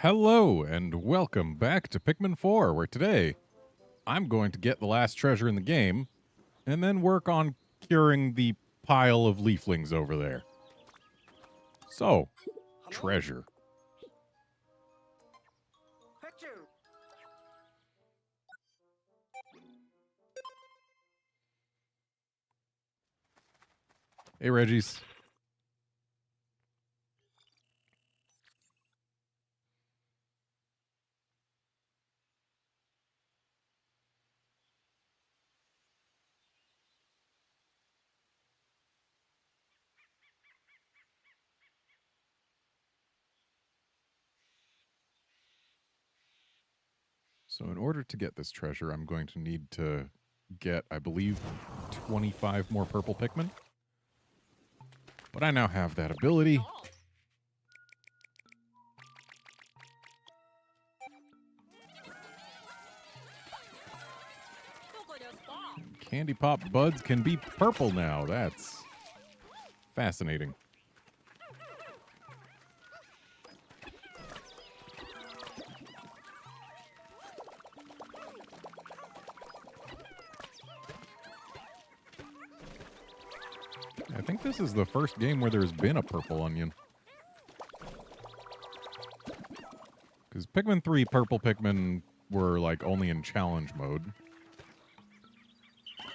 Hello, and welcome back to Pikmin 4, where today I'm going to get the last treasure in the game and then work on curing the pile of leaflings over there. So, treasure. Hey, Reggies. So in order to get this treasure, I'm going to need to get, I believe, 25 more purple Pikmin. But I now have that ability. Candy Pop Buds can be purple now. That's fascinating. I think this is the first game where there's been a purple onion. Because Pikmin 3 purple Pikmin were like only in challenge mode.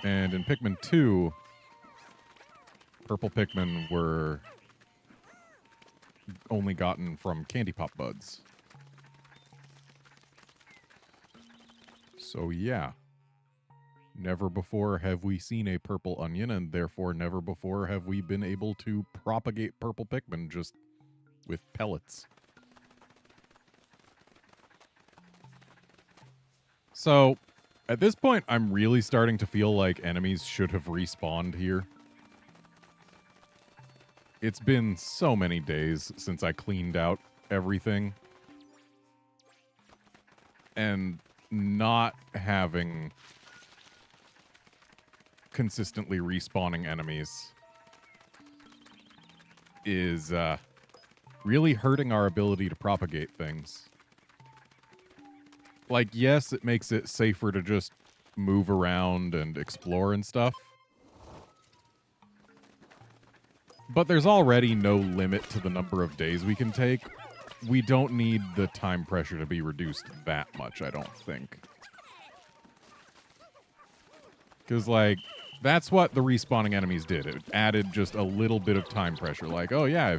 And in Pikmin 2, purple Pikmin were only gotten from Candy Pop Buds. So yeah. Never before have we seen a purple onion, and therefore never before have we been able to propagate purple Pikmin just with pellets. So, at this point, I'm really starting to feel like enemies should have respawned here. It's been so many days since I cleaned out everything. And not having consistently respawning enemies is really hurting our ability to propagate things. Like, yes, it makes it safer to just move around and explore and stuff. But there's already no limit to the number of days we can take. We don't need the time pressure to be reduced that much, I don't think. Because, like, that's what the respawning enemies did. It added just a little bit of time pressure. Like, oh yeah,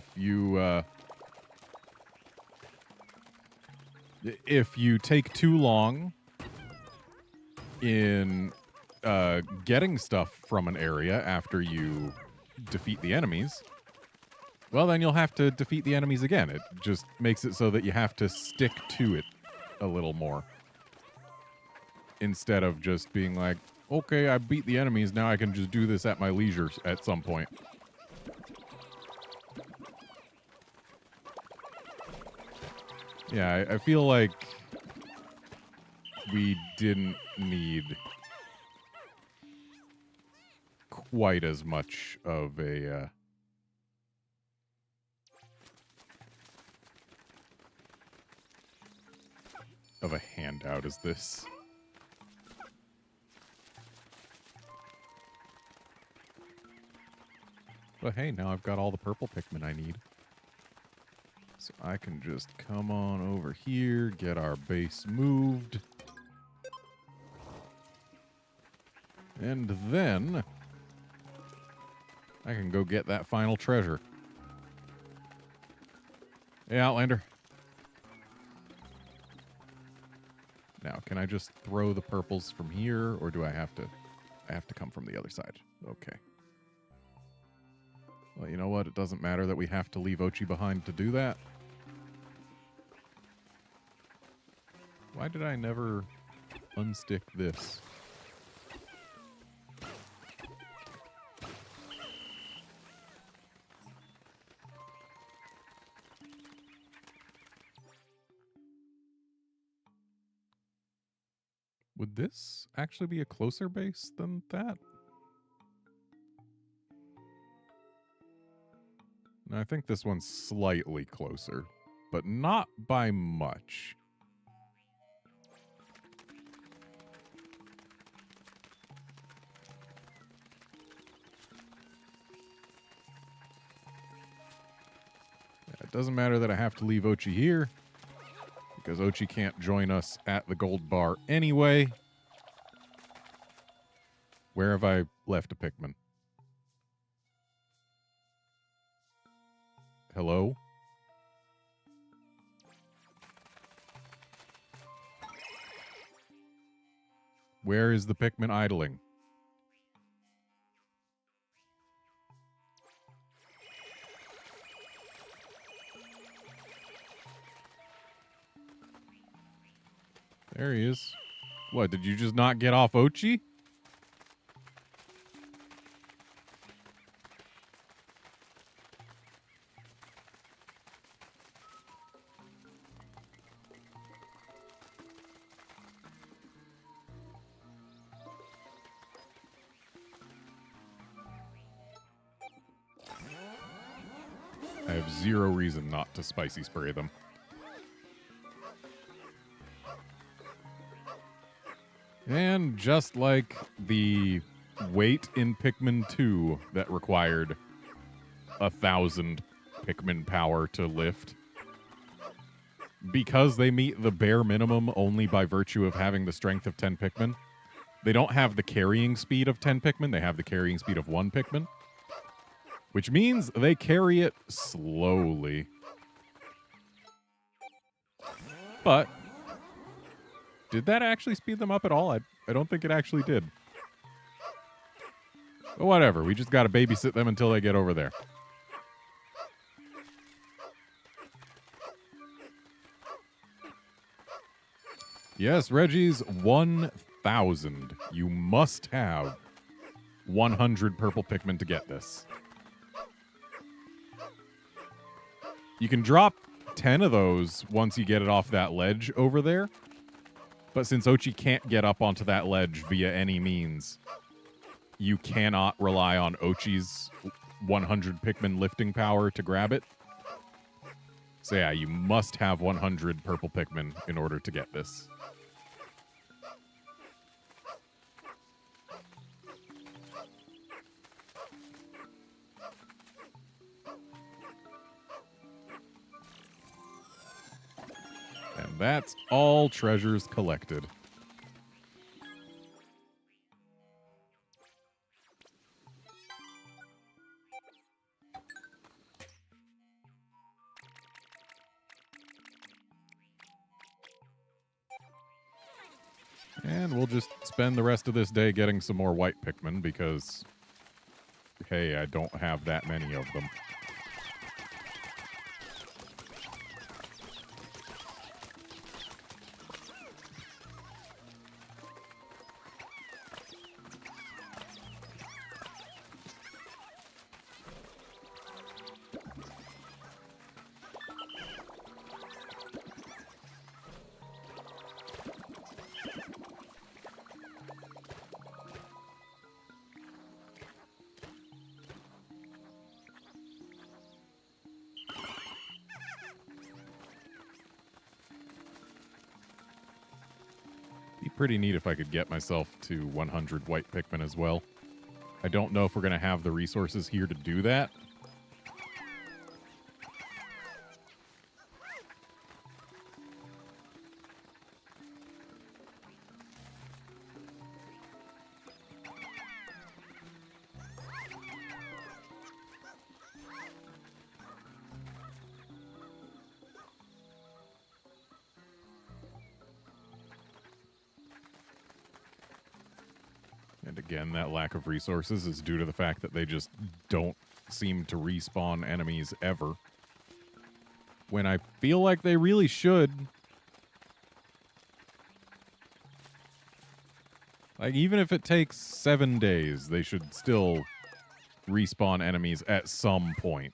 if you take too long in getting stuff from an area after you defeat the enemies, well, then you'll have to defeat the enemies again. It just makes it so that you have to stick to it a little more. Instead of just being like, okay, I beat the enemies, now I can just do this at my leisure at some point. Yeah, I feel like we didn't need quite as much of a handout as this. But hey, now I've got all the purple Pikmin I need. So I can just come on over here, get our base moved. And then I can go get that final treasure. Hey, Outlander. Now, can I just throw the purples from here, or do I have to come from the other side? Okay. Well, you know what? It doesn't matter that we have to leave Ochi behind to do that. Why did I never unstick this? Would this actually be a closer base than that? No, I think this one's slightly closer. but not by much. It doesn't matter that I have to leave Ochi here, because Ochi can't join us at the gold bar anyway. Where have I left a Pikmin? Hello? Where is the Pikmin idling? There he is. What, did you just not get off Ochi? I have zero reason not to spicy spray them. And just like the wait in Pikmin 2 that required 1,000 Pikmin power to lift, because they meet the bare minimum only by virtue of having the strength of 10 Pikmin, they don't have the carrying speed of 10 Pikmin, they have the carrying speed of 1 Pikmin, which means they carry it slowly. But did that actually speed them up at all? I don't think it actually did. But whatever, we just gotta babysit them until they get over there. Yes, Reggie's 1,000. You must have 100 purple Pikmin to get this. You can drop 10 of those once you get it off that ledge over there. But since Ochi can't get up onto that ledge via any means, you cannot rely on Ochi's 100 Pikmin lifting power to grab it. So yeah, you must have 100 purple Pikmin in order to get this. And that's all treasures collected. And we'll just spend the rest of this day getting some more white Pikmin because, hey, I don't have that many of them. Pretty neat if I could get myself to 100 white Pikmin as well. I don't know if we're going to have the resources here to do that. And again, that lack of resources is due to the fact that they just don't seem to respawn enemies ever. When I feel like they really should. Like, even if it takes 7 days, they should still respawn enemies at some point.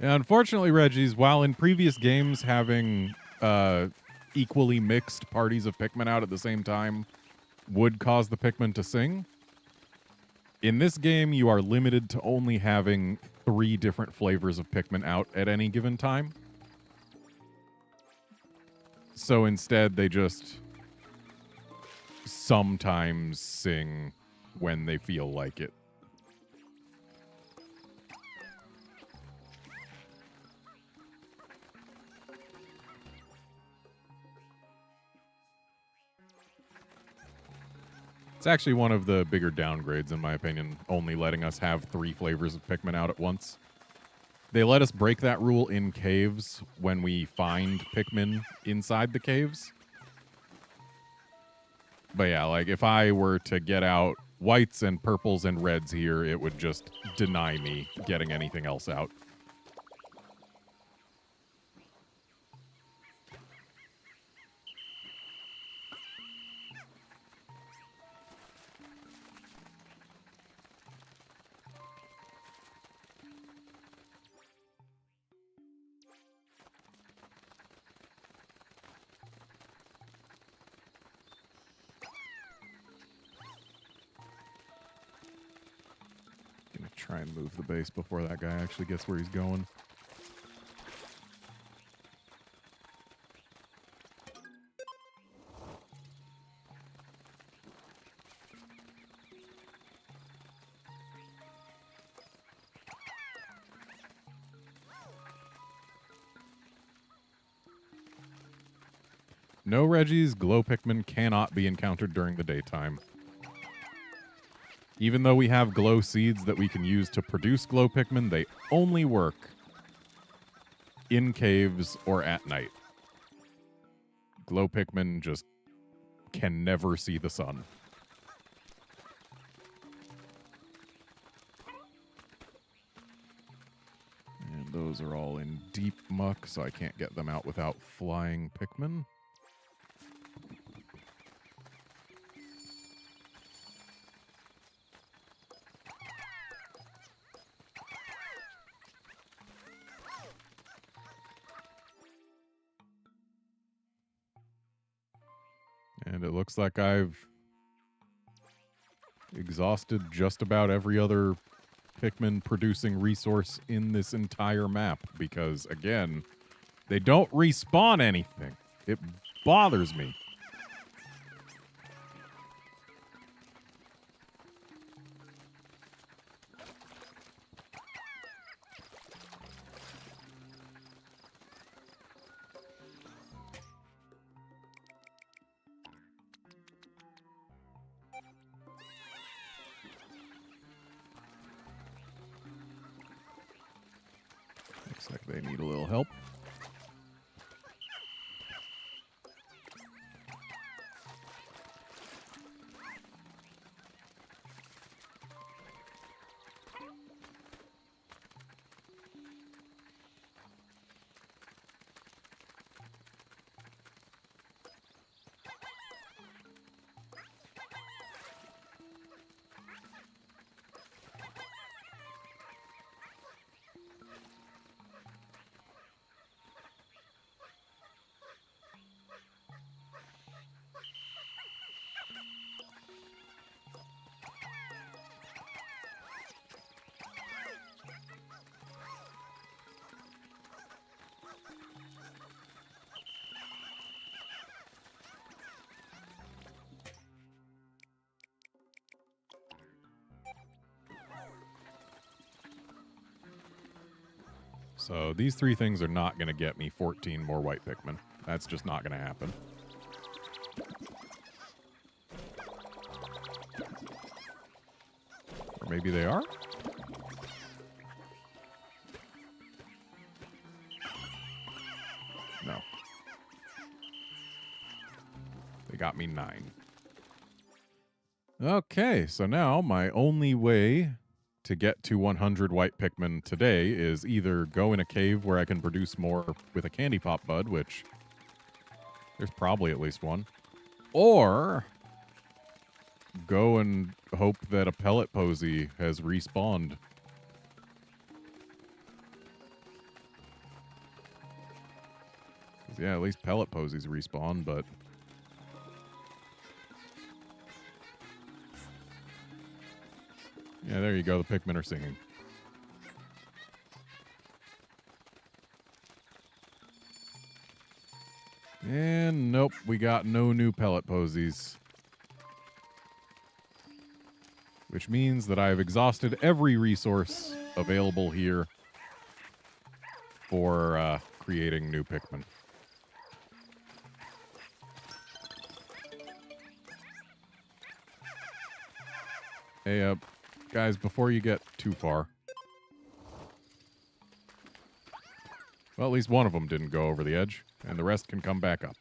Yeah, unfortunately, Reggie's, while in previous games having equally mixed parties of Pikmin out at the same time would cause the Pikmin to sing, in this game you are limited to only having 3 different flavors of Pikmin out at any given time. So instead, they just sometimes sing when they feel like it. It's actually one of the bigger downgrades, in my opinion, only letting us have 3 flavors of Pikmin out at once. They let us break that rule in caves when we find Pikmin inside the caves. But yeah, like if I were to get out whites and purples and reds here, it would just deny me getting anything else out. Gonna try and move the base before that guy actually gets where he's going. No, Reggie's, glow Pikmin cannot be encountered during the daytime. Even though we have glow seeds that we can use to produce glow Pikmin, they only work in caves or at night. Glow Pikmin just can never see the sun. And those are all in deep muck, so I can't get them out without flying Pikmin. And it looks like I've exhausted just about every other Pikmin producing resource in this entire map because, again, they don't respawn anything. It bothers me. Looks like they need a little help. So these 3 things are not going to get me 14 more white Pikmin. That's just not going to happen. Or maybe they are? No. They got me 9. Okay, so now my only way to get to 100 white Pikmin today is either go in a cave where I can produce more with a candy pop bud, which there's probably at least one, or go and hope that a pellet posy has respawned. Yeah, at least pellet posies respawn, but... Yeah, there you go. The Pikmin are singing. And nope, we got no new pellet posies. Which means that I've exhausted every resource available here for creating new Pikmin. Hey, guys, before you get too far. Well, at least one of them didn't go over the edge, and the rest can come back up.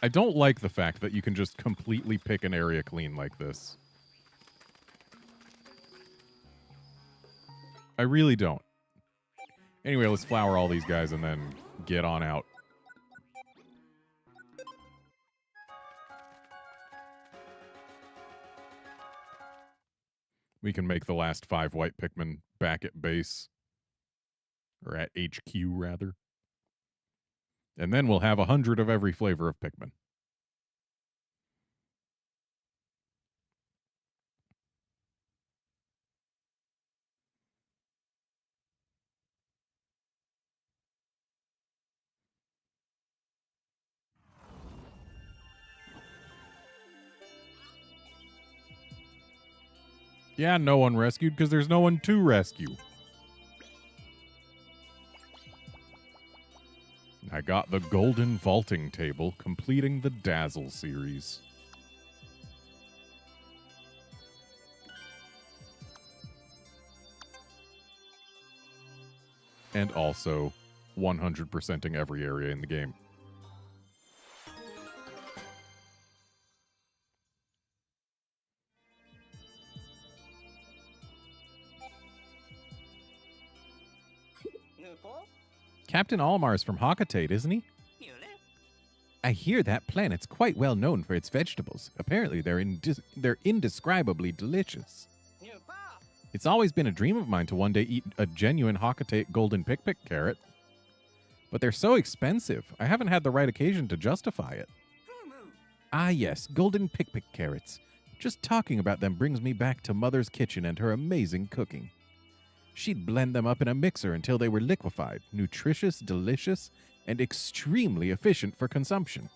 I don't like the fact that you can just completely pick an area clean like this. I really don't. Anyway, let's flower all these guys and then get on out. We can make the last 5 white Pikmin back at base. Or at HQ, rather. And then we'll have 100 of every flavor of Pikmin. Yeah, no one rescued because there's no one to rescue. I got the golden vaulting table, completing the Dazzle series. And also 100%ing every area in the game. Captain Almar's from Hakatate, isn't he? I hear that planet's quite well known for its vegetables. Apparently, they're indescribably delicious. It's always been a dream of mine to one day eat a genuine Hakatate golden pick carrot. But they're so expensive, I haven't had the right occasion to justify it. Ah yes, golden pick carrots. Just talking about them brings me back to Mother's kitchen and her amazing cooking. She'd blend them up in a mixer until they were liquefied, nutritious, delicious, and extremely efficient for consumption.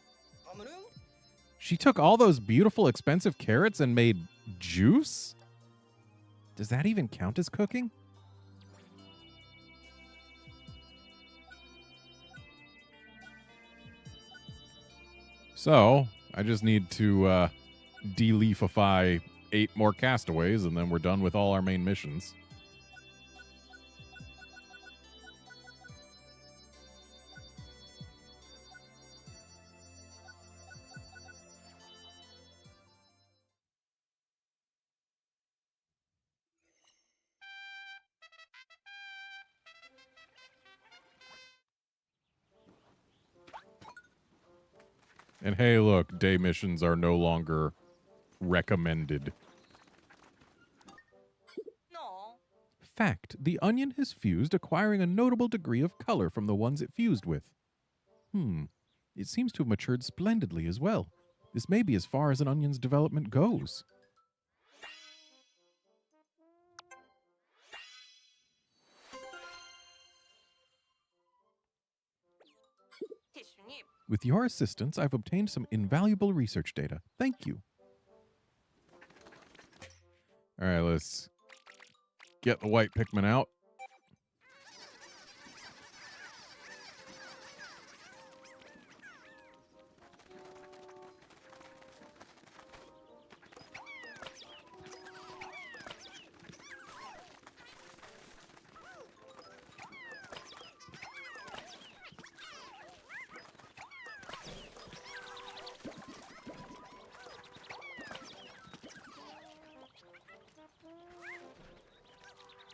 She took all those beautiful, expensive carrots and made juice? Does that even count as cooking? So, I just need to de-leafify 8 more castaways, and then we're done with all our main missions. And hey, look, day missions are no longer recommended. No. Fact, the onion has fused, acquiring a notable degree of color from the ones it fused with. It seems to have matured splendidly as well. This may be as far as an onion's development goes. With your assistance, I've obtained some invaluable research data. Thank you. All right, let's get the white Pikmin out.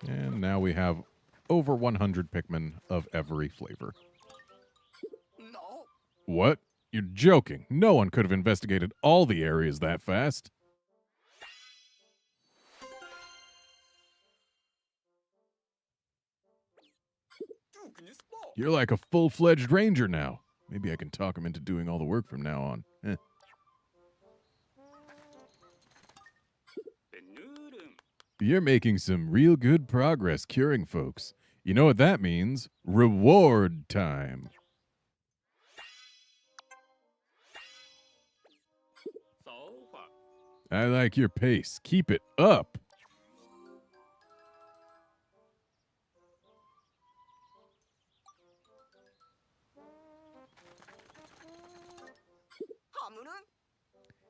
And now we have over 100 Pikmin of every flavor. No. What? You're joking. No one could have investigated all the areas that fast. You're like a full-fledged ranger now. Maybe I can talk him into doing all the work from now on. You're making some real good progress curing folks. You know what that means? Reward time. I like your pace. Keep it up.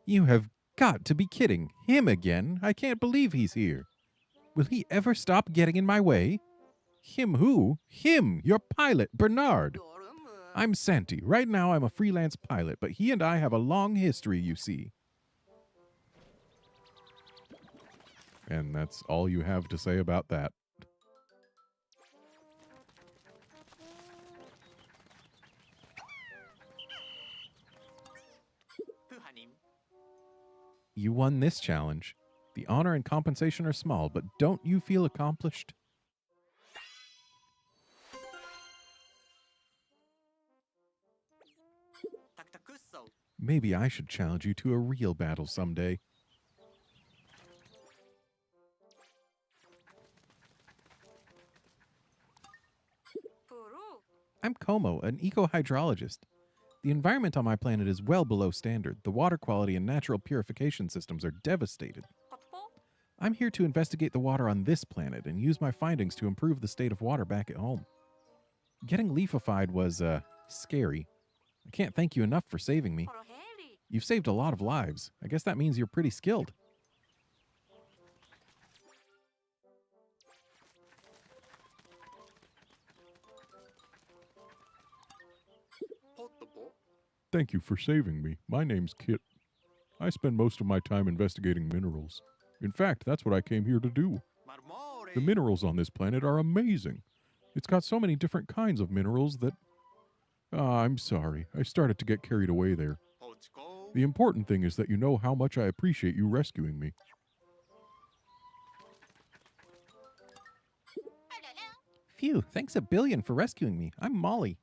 You have got to be kidding. Him again? I can't believe he's here. Will he ever stop getting in my way? Him who? Him, your pilot, Bernard. I'm Santi. Right now I'm a freelance pilot, but he and I have a long history, you see. And that's all you have to say about that. You won this challenge. The honor and compensation are small, but don't you feel accomplished? Maybe I should challenge you to a real battle someday. I'm Como, an eco-hydrologist. The environment on my planet is well below standard. The water quality and natural purification systems are devastated. I'm here to investigate the water on this planet and use my findings to improve the state of water back at home. Getting leafified was, scary. I can't thank you enough for saving me. You've saved a lot of lives. I guess that means you're pretty skilled. Thank you for saving me. My name's Kit. I spend most of my time investigating minerals. In fact, that's what I came here to do. The minerals on this planet are amazing. It's got so many different kinds of minerals that... I'm sorry. I started to get carried away there. The important thing is that you know how much I appreciate you rescuing me. Phew, thanks a billion for rescuing me. I'm Molly.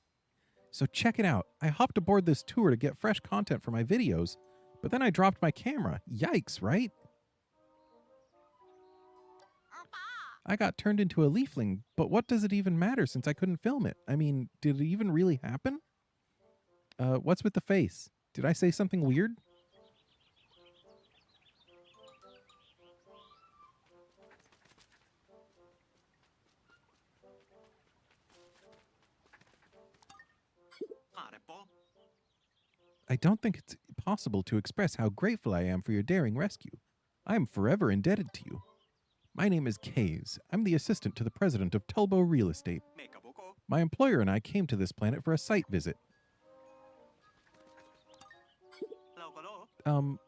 So check it out. I hopped aboard this tour to get fresh content for my videos, but then I dropped my camera. Yikes, right? I got turned into a leafling, but what does it even matter since I couldn't film it? I mean, did it even really happen? What's with the face? Did I say something weird? I don't think it's possible to express how grateful I am for your daring rescue. I am forever indebted to you. My name is Kays. I'm the assistant to the president of Tulbo Real Estate. My employer and I came to this planet for a site visit.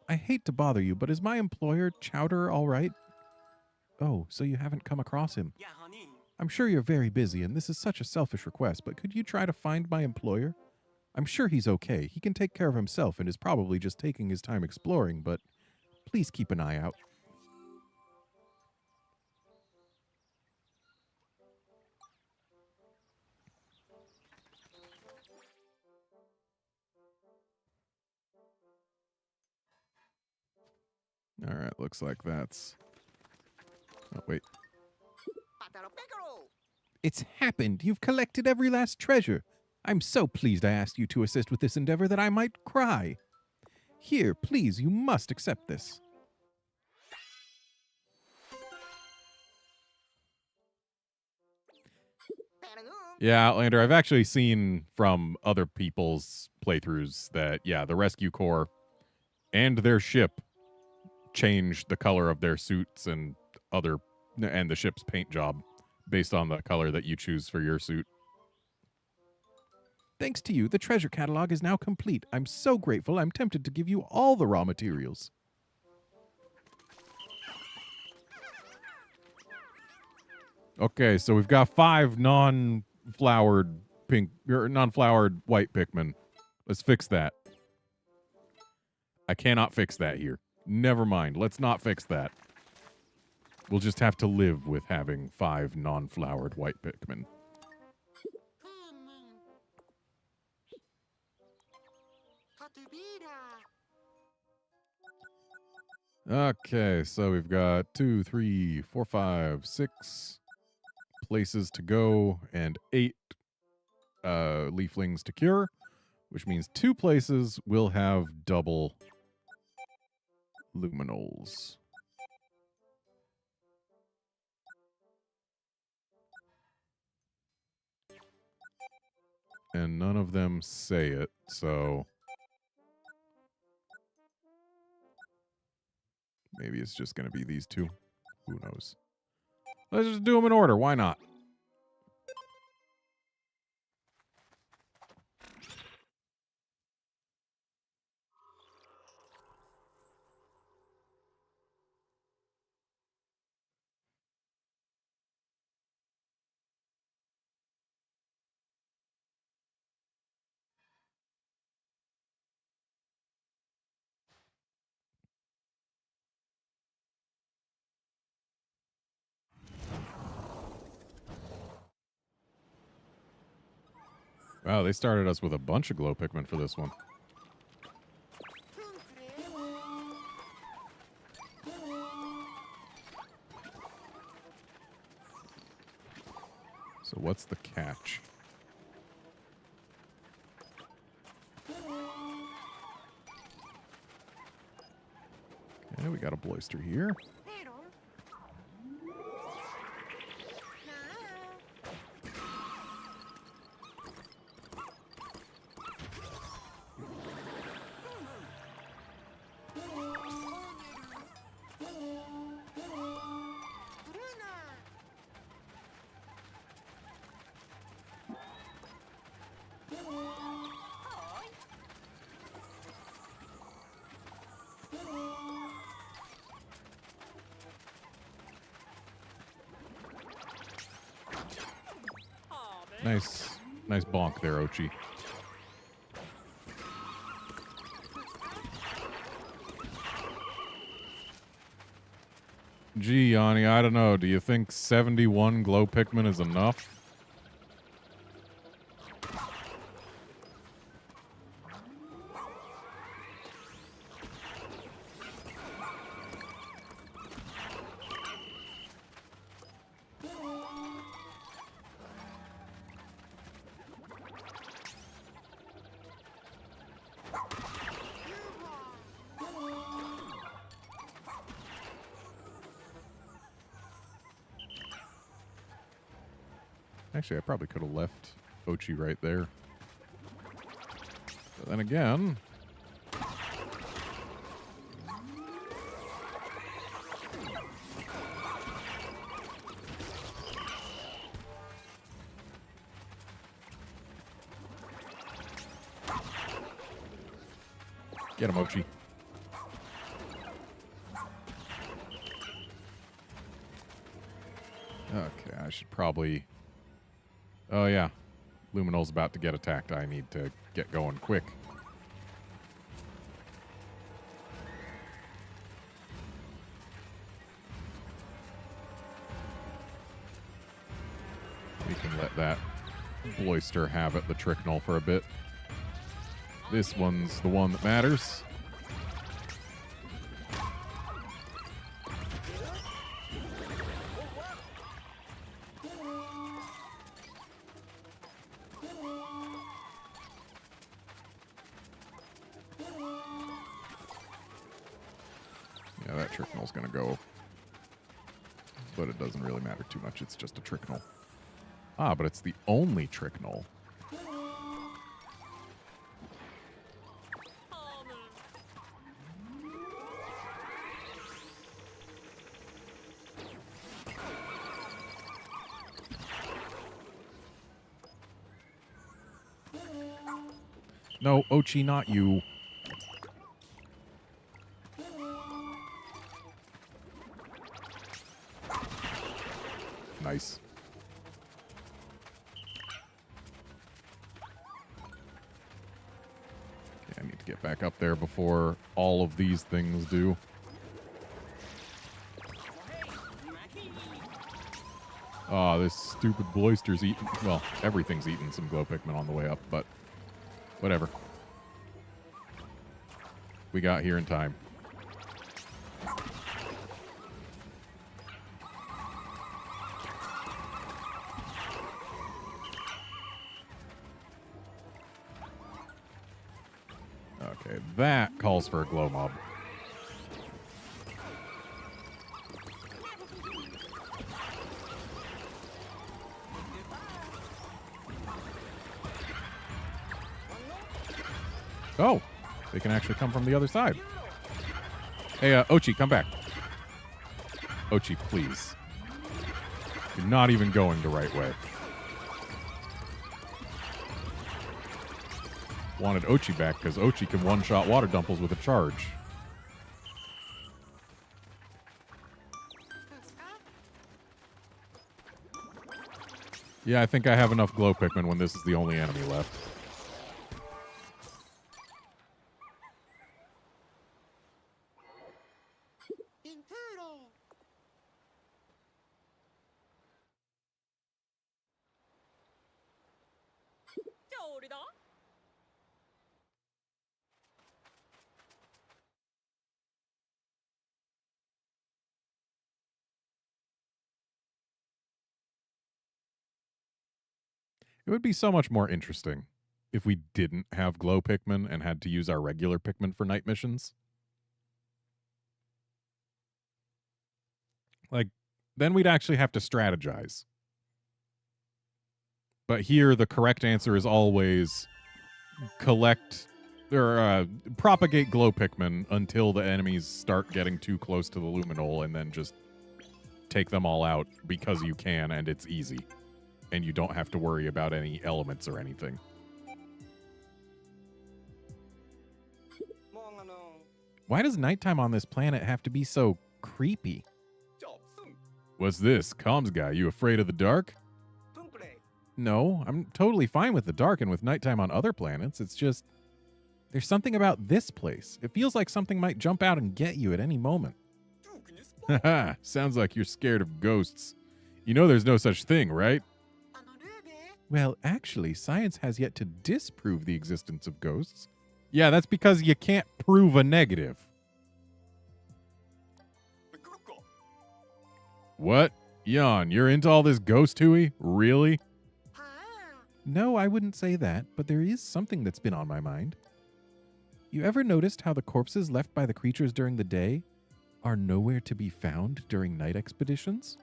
I hate to bother you, but is my employer, Chowder, all right? Oh, so you haven't come across him. I'm sure you're very busy, and this is such a selfish request, but could you try to find my employer? I'm sure he's okay. He can take care of himself and is probably just taking his time exploring, but please keep an eye out. All right, looks like that's... Oh, wait. It's happened! You've collected every last treasure! I'm so pleased I asked you to assist with this endeavor that I might cry. Here, please, you must accept this. Yeah, Outlander, I've actually seen from other people's playthroughs that, yeah, the Rescue Corps and their ship change the color of their suits and the ship's paint job based on the color that you choose for your suit. Thanks to you, the treasure catalog is now complete. I'm so grateful, I'm tempted to give you all the raw materials. Okay, so we've got 5 non-flowered white Pikmin. Let's fix that. I cannot fix that here. Never mind. Let's not fix that. We'll just have to live with having 5 non-flowered white Pikmin. Okay, so we've got 2, 3, 4, 5, 6 places to go and 8 leaflings to cure, which means 2 places will have double luminals. And none of them say it, so maybe it's just going to be these 2. Who knows? Let's just do them in order. Why not? Wow, they started us with a bunch of glow Pikmin for this one. So what's the catch? Okay, we got a Bloister here. Nice bonk there, Ochi. Gee, Yanni, I don't know. Do you think 71 glow Pikmin is enough? Actually, I probably could have left Ochi right there. But then again... Get him, Ochi. Okay, I should probably... Oh, yeah. Luminal's about to get attacked. I need to get going quick. We can let that Bloister have it, the Tricknull, for a bit. This one's the one that matters. Yeah, that Tricknull's gonna go. But it doesn't really matter too much. It's just a Tricknull. Ah, but it's the only Tricknull. No, Ochi, not you. Nice. I need to get back up there before all of these things do. Oh, this stupid Bloister's eating... Well, everything's eating some glow Pikmin on the way up, but whatever. We got here in time. Okay, that calls for a glow mob. Oh, they can actually come from the other side. Hey, Ochi, come back. Ochi, please. You're not even going the right way. Wanted Ochi back because Ochi can one-shot water dumples with a charge. Yeah, I think I have enough glow Pikmin when this is the only enemy left. It would be so much more interesting if we didn't have glow Pikmin and had to use our regular Pikmin for night missions. Like, then we'd actually have to strategize. But here, the correct answer is always collect or propagate glow Pikmin until the enemies start getting too close to the luminol, and then just take them all out because you can and it's easy. And you don't have to worry about any elements or anything. Why does nighttime on this planet have to be so creepy? What's this? Comms guy, you afraid of the dark? No, I'm totally fine with the dark and with nighttime on other planets. It's just, there's something about this place. It feels like something might jump out and get you at any moment. Haha, sounds like you're scared of ghosts. You know there's no such thing, right? Well, actually, science has yet to disprove the existence of ghosts. Yeah, that's because you can't prove a negative. What? Jan, you're into all this ghost hooey? Really? No, I wouldn't say that, but there is something that's been on my mind. You ever noticed how the corpses left by the creatures during the day are nowhere to be found during night expeditions?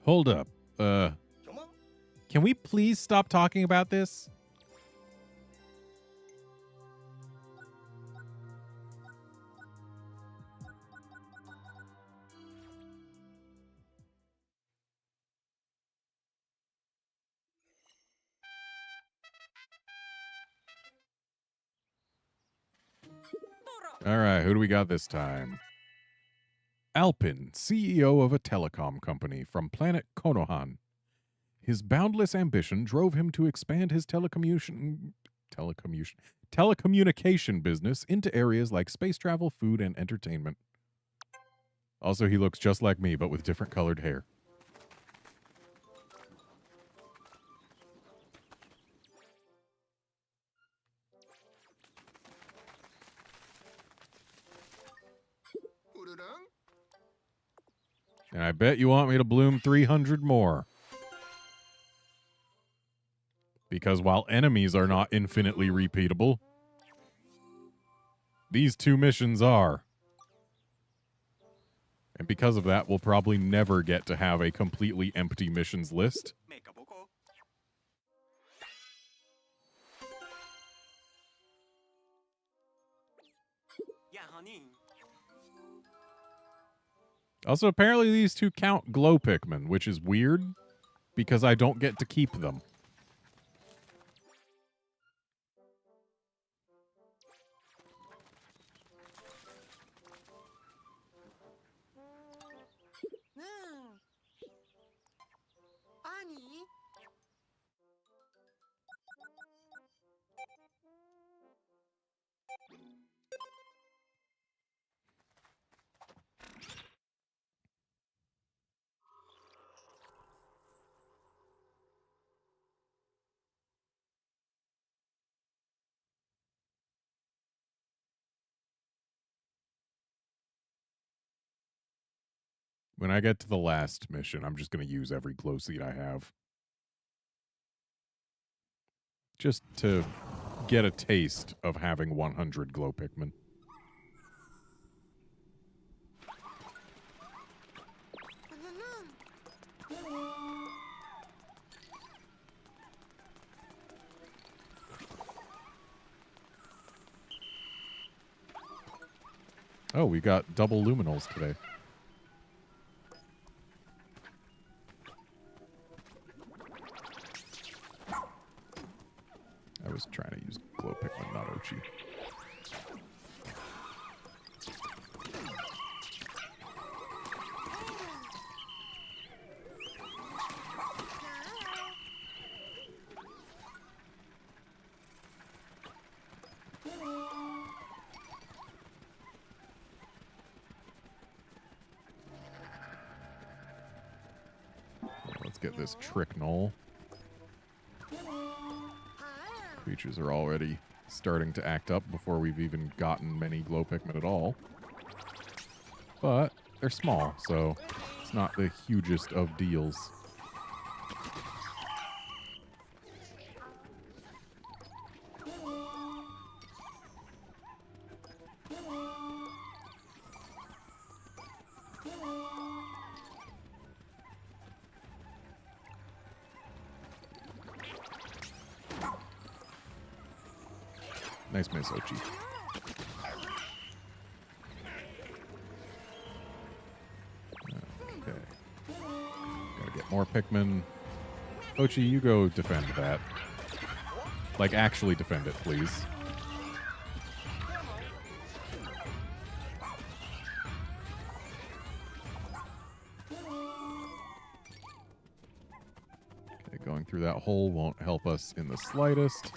Hold up. Can we please stop talking about this? All right, who do we got this time? Alpin, CEO of a telecom company from planet Konohan. His boundless ambition drove him to expand his telecommunication business into areas like space travel, food, and entertainment. Also, he looks just like me, but with different colored hair. And I bet you want me to bloom 300 more. Because while enemies are not infinitely repeatable, these two missions are. And because of that, we'll probably never get to have a completely empty missions list. Also, apparently these two count glow Pikmin, which is weird because I don't get to keep them. When I get to the last mission, I'm just going to use every glow seed I have. Just to get a taste of having 100 glow Pikmin. Oh, we got double luminals today. I was trying to use glow Pikmin, not Ochi. Let's get this trick knoll. Creatures are already starting to act up before we've even gotten many glow Pikmin at all. But they're small, so it's not the hugest of deals. Nice miss, Ochi. Okay. Gotta get more Pikmin. Ochi, you go defend that. Like, actually defend it, please. Okay, going through that hole won't help us in the slightest.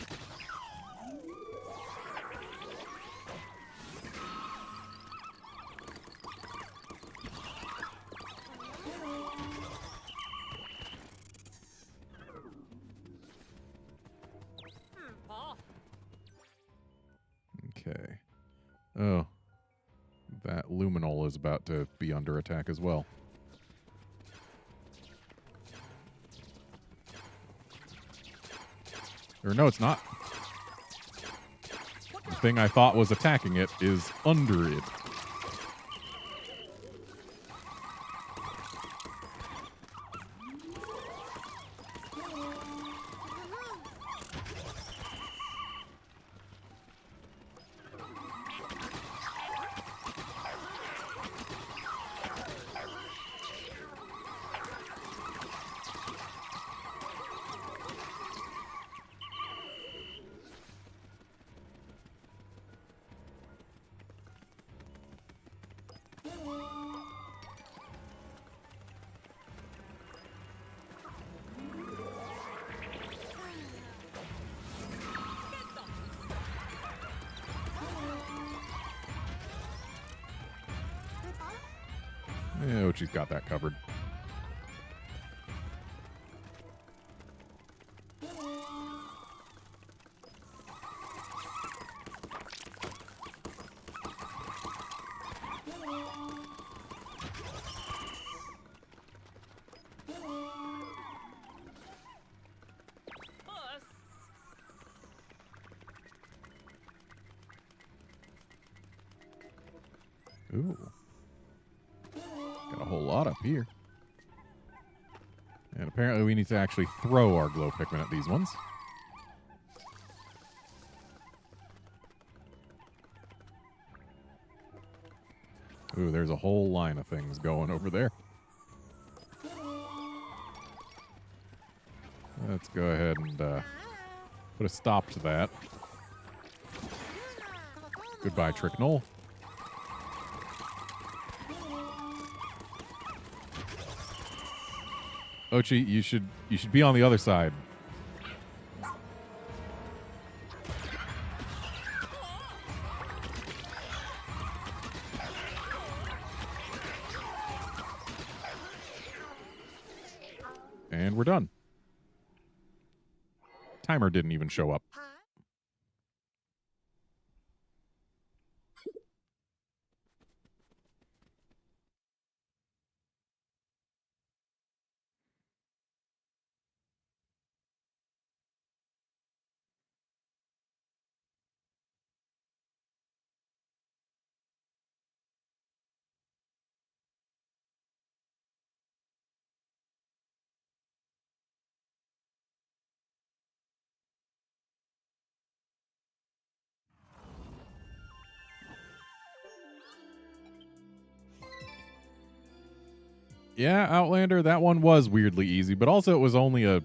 Okay. Oh. That luminol is about to be under attack as well. Or no, it's not. The thing I thought was attacking it is under it. Yeah, Ochi's got that covered. Ooh. Got a whole lot up here. And apparently we need to actually throw our glow Pikmin at these ones. Ooh, there's a whole line of things going over there. Let's go ahead and put a stop to that. Goodbye, Trick Knoll. Ochi, you should be on the other side. And we're done. Timer didn't even show up. Yeah, Outlander, that one was weirdly easy, but also it was only a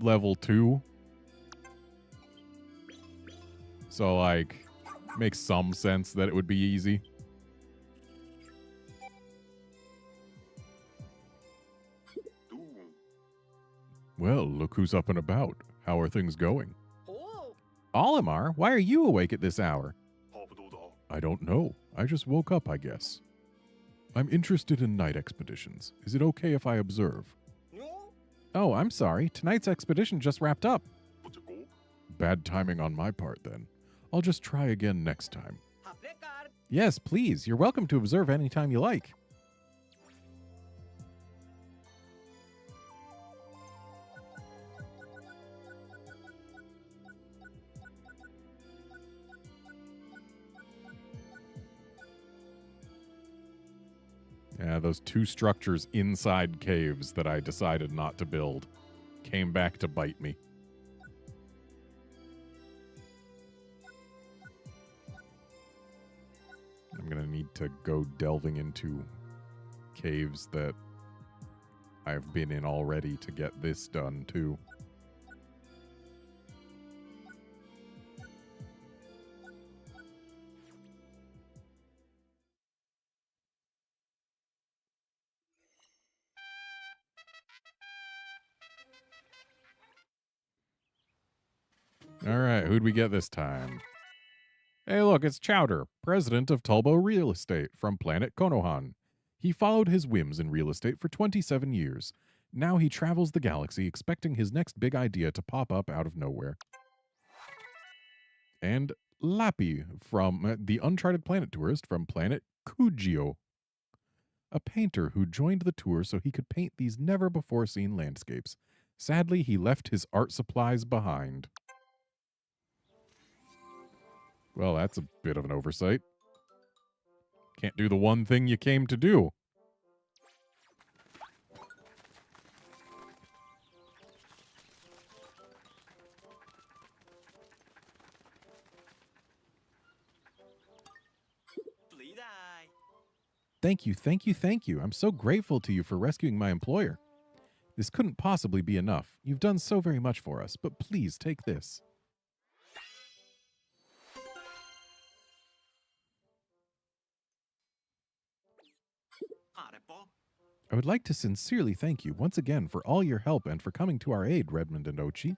level 2. So, like, makes some sense that it would be easy. Well, look who's up and about. How are things going? Olimar, why are you awake at this hour? I don't know. I just woke up, I guess. I'm interested in night expeditions. Is it okay if I observe? Oh, I'm sorry. Tonight's expedition just wrapped up. Bad timing on my part, then. I'll just try again next time. Yes, please. You're welcome to observe anytime you like. Yeah, those 2 structures inside caves that I decided not to build came back to bite me. I'm going to need to go delving into caves that I've been in already to get this done, too. All right, who'd we get this time? Hey, look, it's Chowder, president of Tulbo Real Estate from planet Konohan. He followed his whims in real estate for 27 years. Now he travels the galaxy expecting his next big idea to pop up out of nowhere. And Lappy from the Uncharted Planet tourist from planet Kujio. A painter who joined the tour so he could paint these never-before-seen landscapes. Sadly, he left his art supplies behind. Well, that's a bit of an oversight. Can't do the one thing you came to do. Thank you, thank you, thank you. I'm so grateful to you for rescuing my employer. This couldn't possibly be enough. You've done so very much for us, but please take this. I would like to sincerely thank you once again for all your help and for coming to our aid, Redmond and Ochi.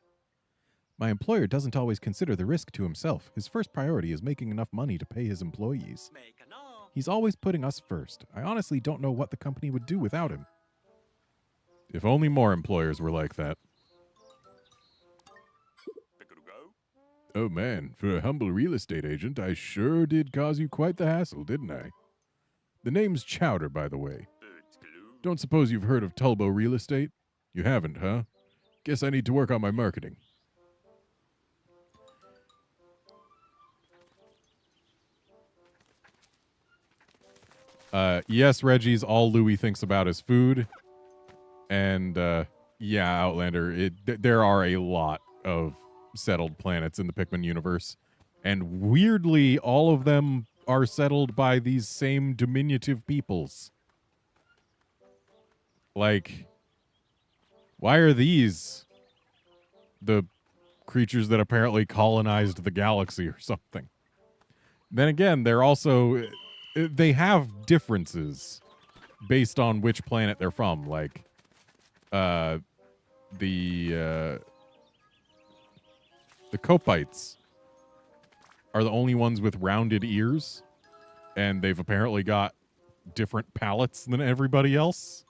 My employer doesn't always consider the risk to himself. His first priority is making enough money to pay his employees. He's always putting us first. I honestly don't know what the company would do without him. If only more employers were like that. Oh man, for a humble real estate agent, I sure did cause you quite the hassle, didn't I? The name's Chowder, by the way. Don't suppose you've heard of Tulbo Real Estate? You haven't, huh? Guess I need to work on my marketing. Yes, Reggie's all Louis thinks about is food. And, yeah, Outlander, there are a lot of settled planets in the Pikmin universe. And weirdly, all of them are settled by these same diminutive peoples. Like, why are these the creatures that apparently colonized the galaxy or something? Then again, they're also... They have differences based on which planet they're from. Like, the Copites are the only ones with rounded ears, and they've apparently got different palates than everybody else.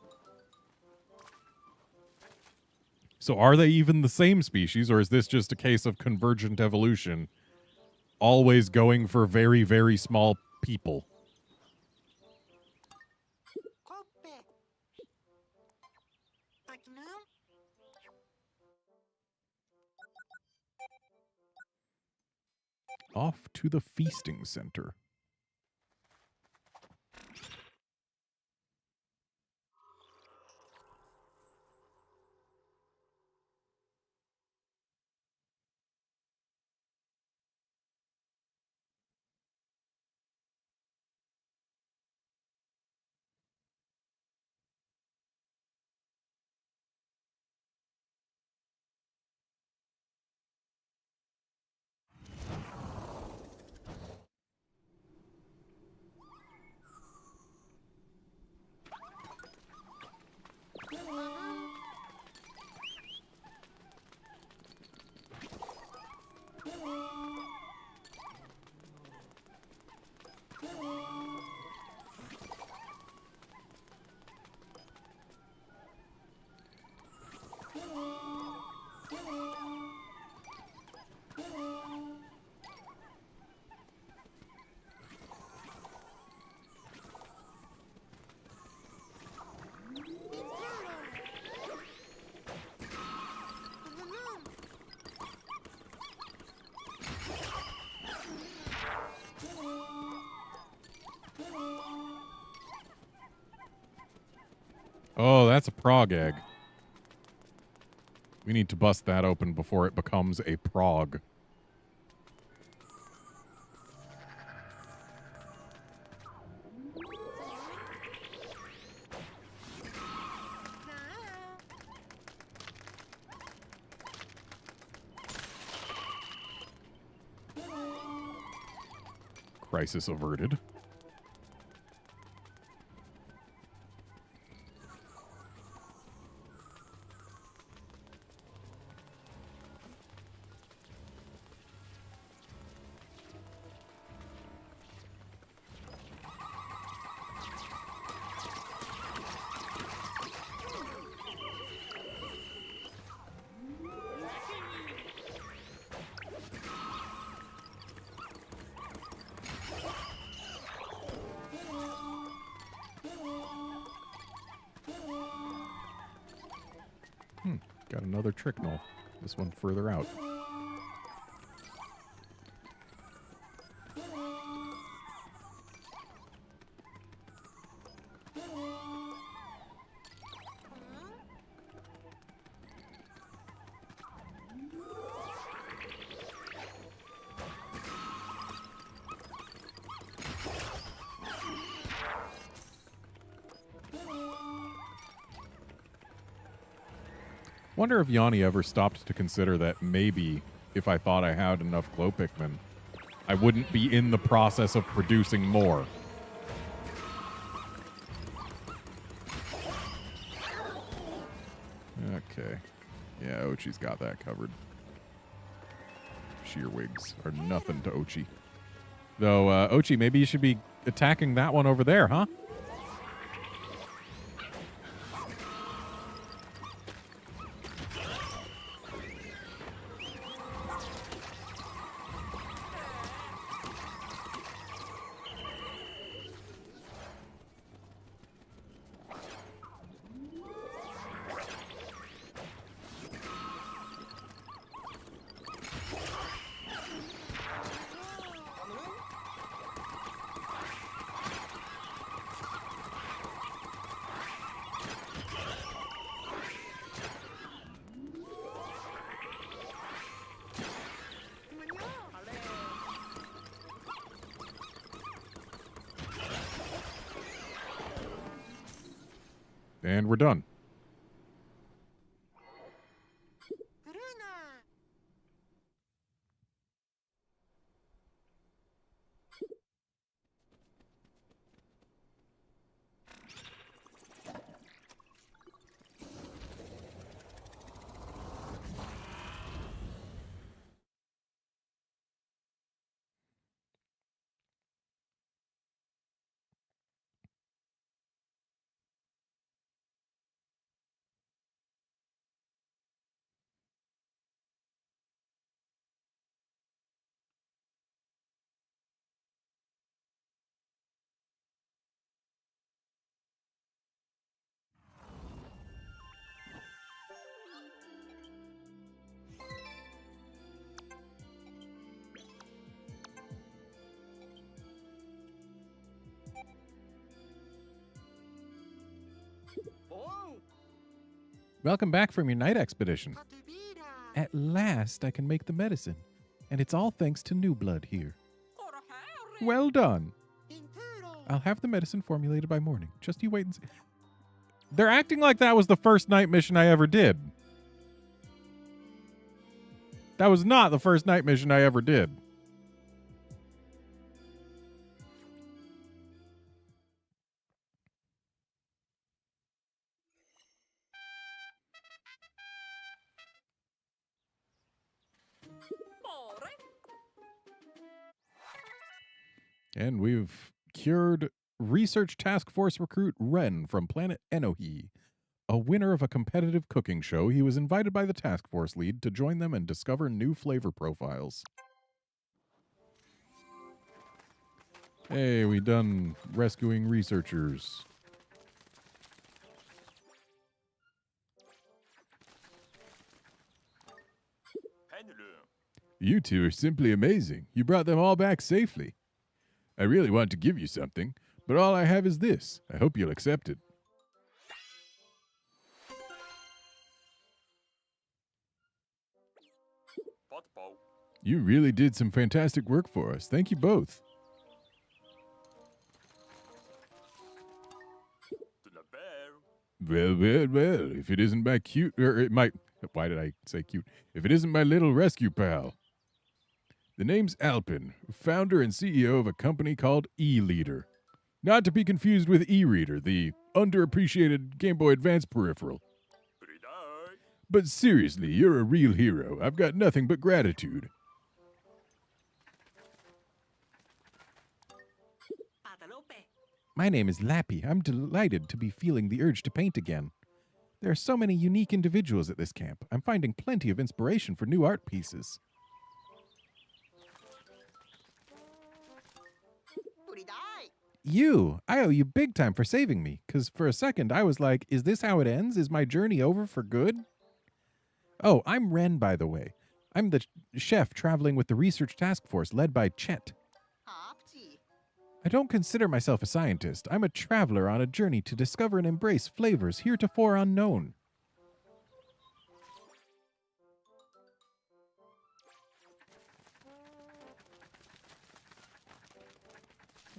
So are they even the same species, or is this just a case of convergent evolution, always going for very, very small people? Off to the feasting center. Oh, that's a prog egg. We need to bust that open before it becomes a prog. Crisis averted. Got another tricknol. This one further out. Wonder if Yanni ever stopped to consider that maybe if I thought I had enough glow Pikmin, I wouldn't be in the process of producing more. Okay. Yeah, Ochi's got that covered. Shearwigs are nothing to Ochi. Though, Ochi, maybe you should be attacking that one over there, huh? And we're done. Welcome back from your night expedition. At last I can make the medicine, and it's all thanks to new blood here. Well done. I'll have the medicine formulated by morning. Just you wait and see. They're acting like that was the first night mission I ever did. That was not the first night mission I ever did. And we've cured Research Task Force recruit Ren from planet Enohi. A winner of a competitive cooking show, he was invited by the task force lead to join them and discover new flavor profiles. Hey, we done rescuing researchers. You two are simply amazing. You brought them all back safely. I really want to give you something, but all I have is this. I hope you'll accept it. You really did some fantastic work for us. Thank you both. Well, well, well, if it isn't my cute, or it might, why did I say cute? If it isn't my little rescue pal. The name's Alpin, founder and CEO of a company called E-Leader. Not to be confused with E-Reader, the underappreciated Game Boy Advance peripheral. But seriously, you're a real hero. I've got nothing but gratitude. My name is Lappy. I'm delighted to be feeling the urge to paint again. There are so many unique individuals at this camp. I'm finding plenty of inspiration for new art pieces. I owe you big time for saving me, because for a second I was like, is this how it ends? Is my journey over for good? Oh, I'm Ren, by the way. I'm the chef traveling with the research task force led by Chet. I don't consider myself a scientist. I'm a traveler on a journey to discover and embrace flavors heretofore unknown.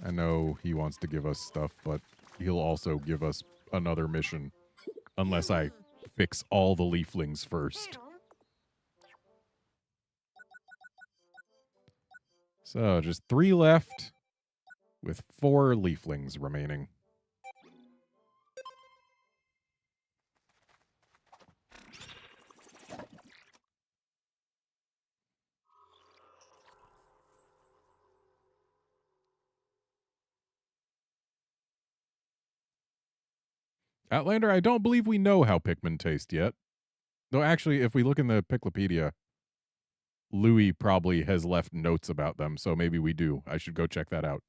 I know he wants to give us stuff, but he'll also give us another mission. Unless I fix all the leaflings first. So, just 3 left, with 4 leaflings remaining. Outlander, I don't believe we know how Pikmin taste yet. Though actually, if we look in the Piclopedia, Louis probably has left notes about them, so maybe we do. I should go check that out.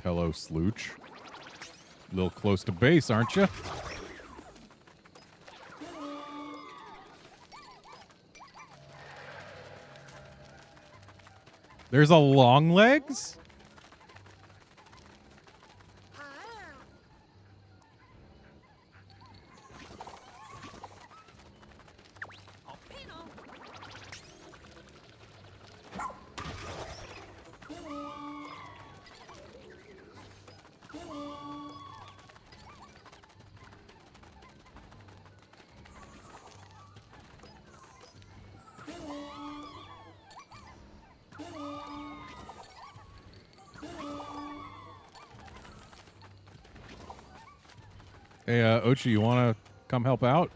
Hello, Slooch. A little close to base, aren't you? There's a long legs? Hey, Ochi, you want to come help out?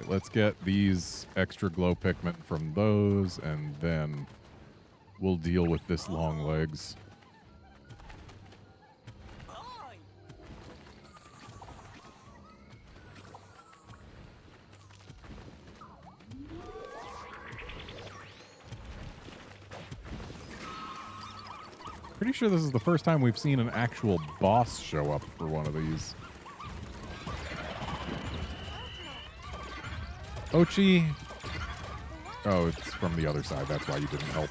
right, let's get these extra glow Pikmin from those, and then we'll deal with this long legs. Pretty sure this is the first time we've seen an actual boss show up for one of these. Ochi. Oh, it's from the other side. That's why you didn't help.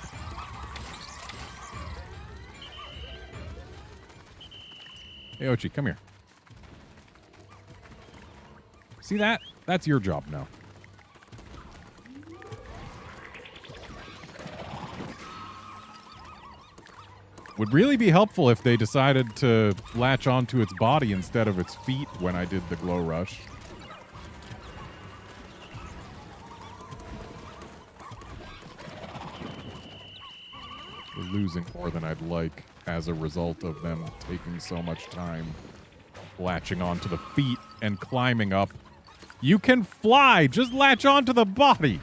Hey, Ochi, come here. See that? That's your job now. Would really be helpful if they decided to latch onto its body instead of its feet when I did the glow rush. We're losing more than I'd like as a result of them taking so much time latching onto the feet and climbing up. You can fly! Just latch onto the body!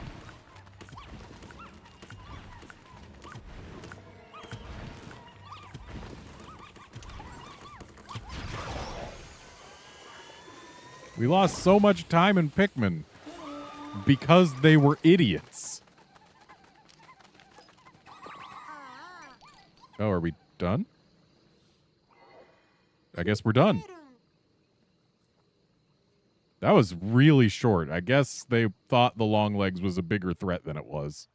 We lost so much time in Pikmin because they were idiots. Oh, are we done? I guess we're done. That was really short. I guess they thought the long legs was a bigger threat than it was.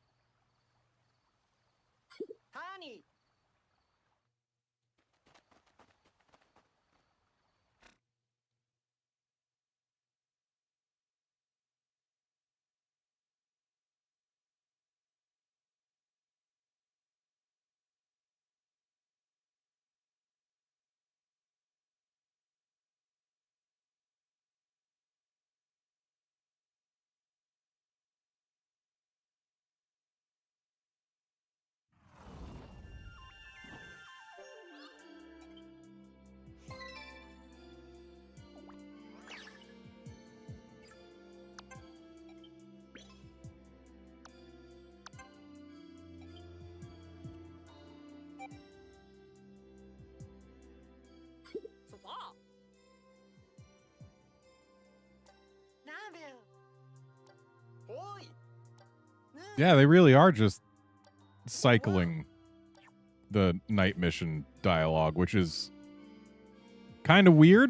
Yeah, they really are just cycling the night mission dialogue, which is kind of weird.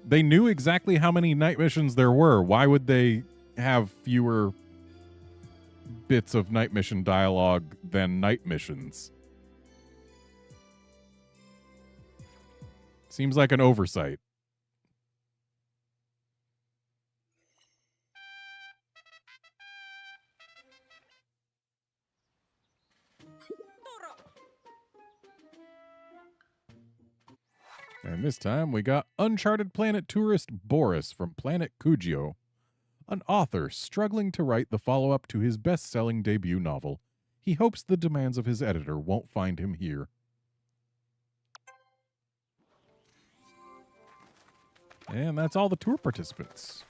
They knew exactly how many night missions there were. Why would they have fewer bits of night mission dialogue than night missions? Seems like an oversight. And this time we got Uncharted Planet tourist Boris from Planet Kujio, an author struggling to write the follow-up to his best-selling debut novel. He hopes the demands of his editor won't find him here. And that's all the tour participants.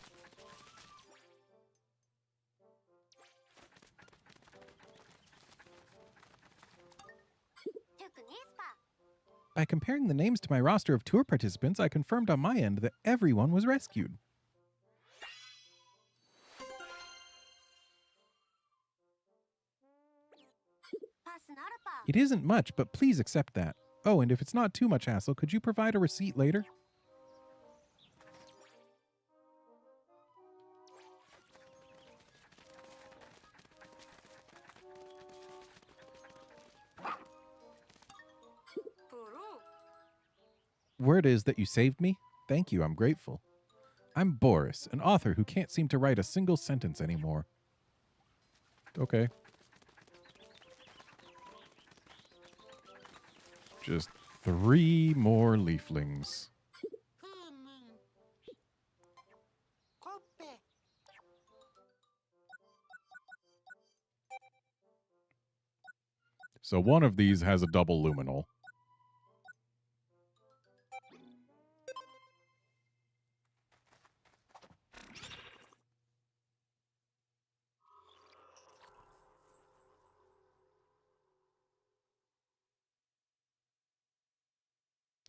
By comparing the names to my roster of tour participants, I confirmed on my end that everyone was rescued. It isn't much, but please accept that. Oh, and if it's not too much hassle, could you provide a receipt later? Word is that you saved me? Thank you, I'm grateful. I'm Boris, an author who can't seem to write a single sentence anymore. Okay. Just 3 more leaflings. So one of these has a double luminal.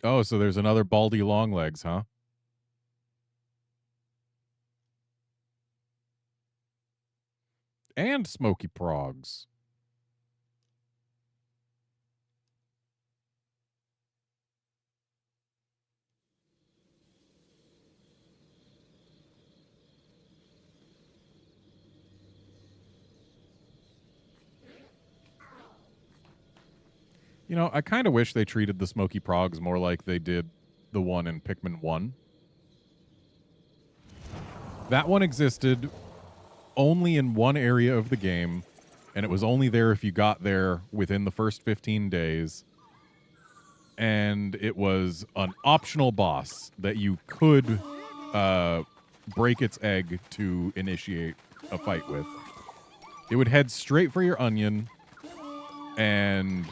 Oh, so there's another Baldy Longlegs, huh? And Smoky Progs. You know, I kind of wish they treated the Smoky Progs more like they did the one in Pikmin 1. That one existed only in one area of the game, and it was only there if you got there within the first 15 days. And it was an optional boss that you could break its egg to initiate a fight with. It would head straight for your onion and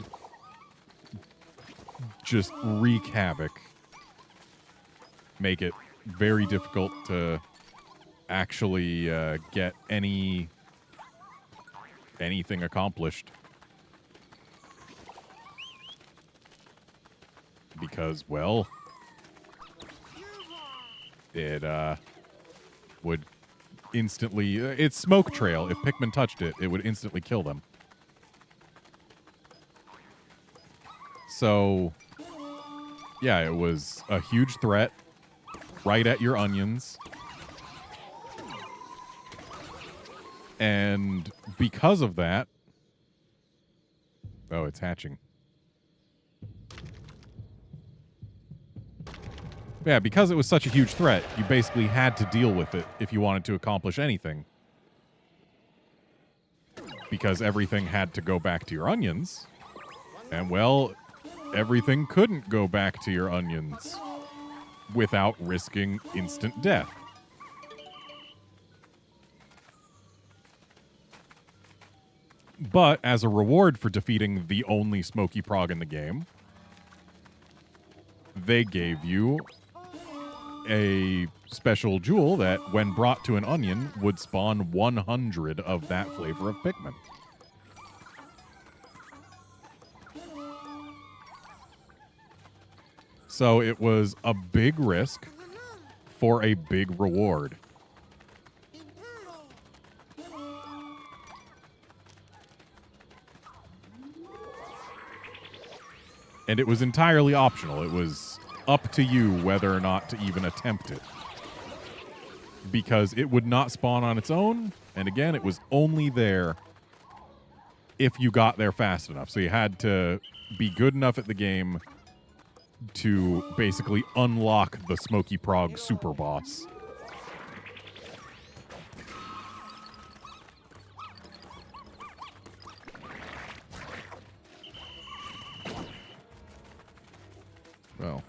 just wreak havoc. Make it very difficult to actually get anything accomplished. Because, well, it would instantly... it's smoke trail. If Pikmin touched it, it would instantly kill them. So, yeah, it was a huge threat right at your onions. And because of that... oh, it's hatching. Yeah, because it was such a huge threat, you basically had to deal with it if you wanted to accomplish anything. Because everything had to go back to your onions. And, well, everything couldn't go back to your onions without risking instant death. But as a reward for defeating the only Smoky Prog in the game, they gave you a special jewel that, when brought to an onion, would spawn 100 of that flavor of Pikmin. So it was a big risk for a big reward. And it was entirely optional. It was up to you whether or not to even attempt it. Because it would not spawn on its own. And again, it was only there if you got there fast enough. So you had to be good enough at the game to basically unlock the Smoky Prog super boss. Well.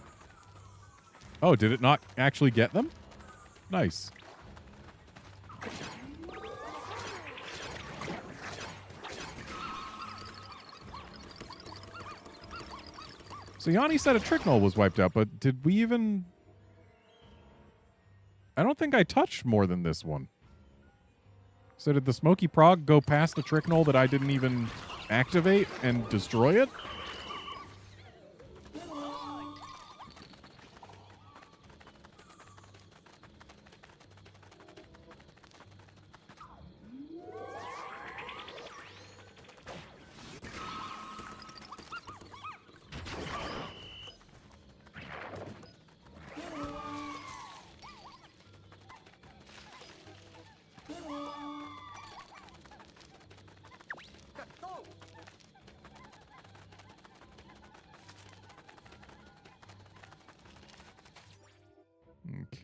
Oh, did it not actually get them? Nice. So Yanni said a Tricknull was wiped out, but did we even... I don't think I touched more than this one. So did the Smoky Prog go past a Tricknull that I didn't even activate and destroy it?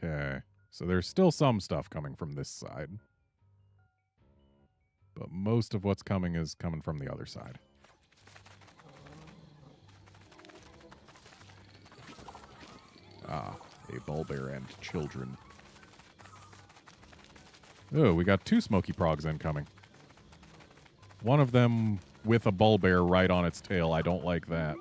Okay. So there's still some stuff coming from this side. But most of what's coming is coming from the other side. Ah, a Bulbear and children. Oh, we got two Smoky Progs incoming. One of them with a Bulbear right on its tail. I don't like that.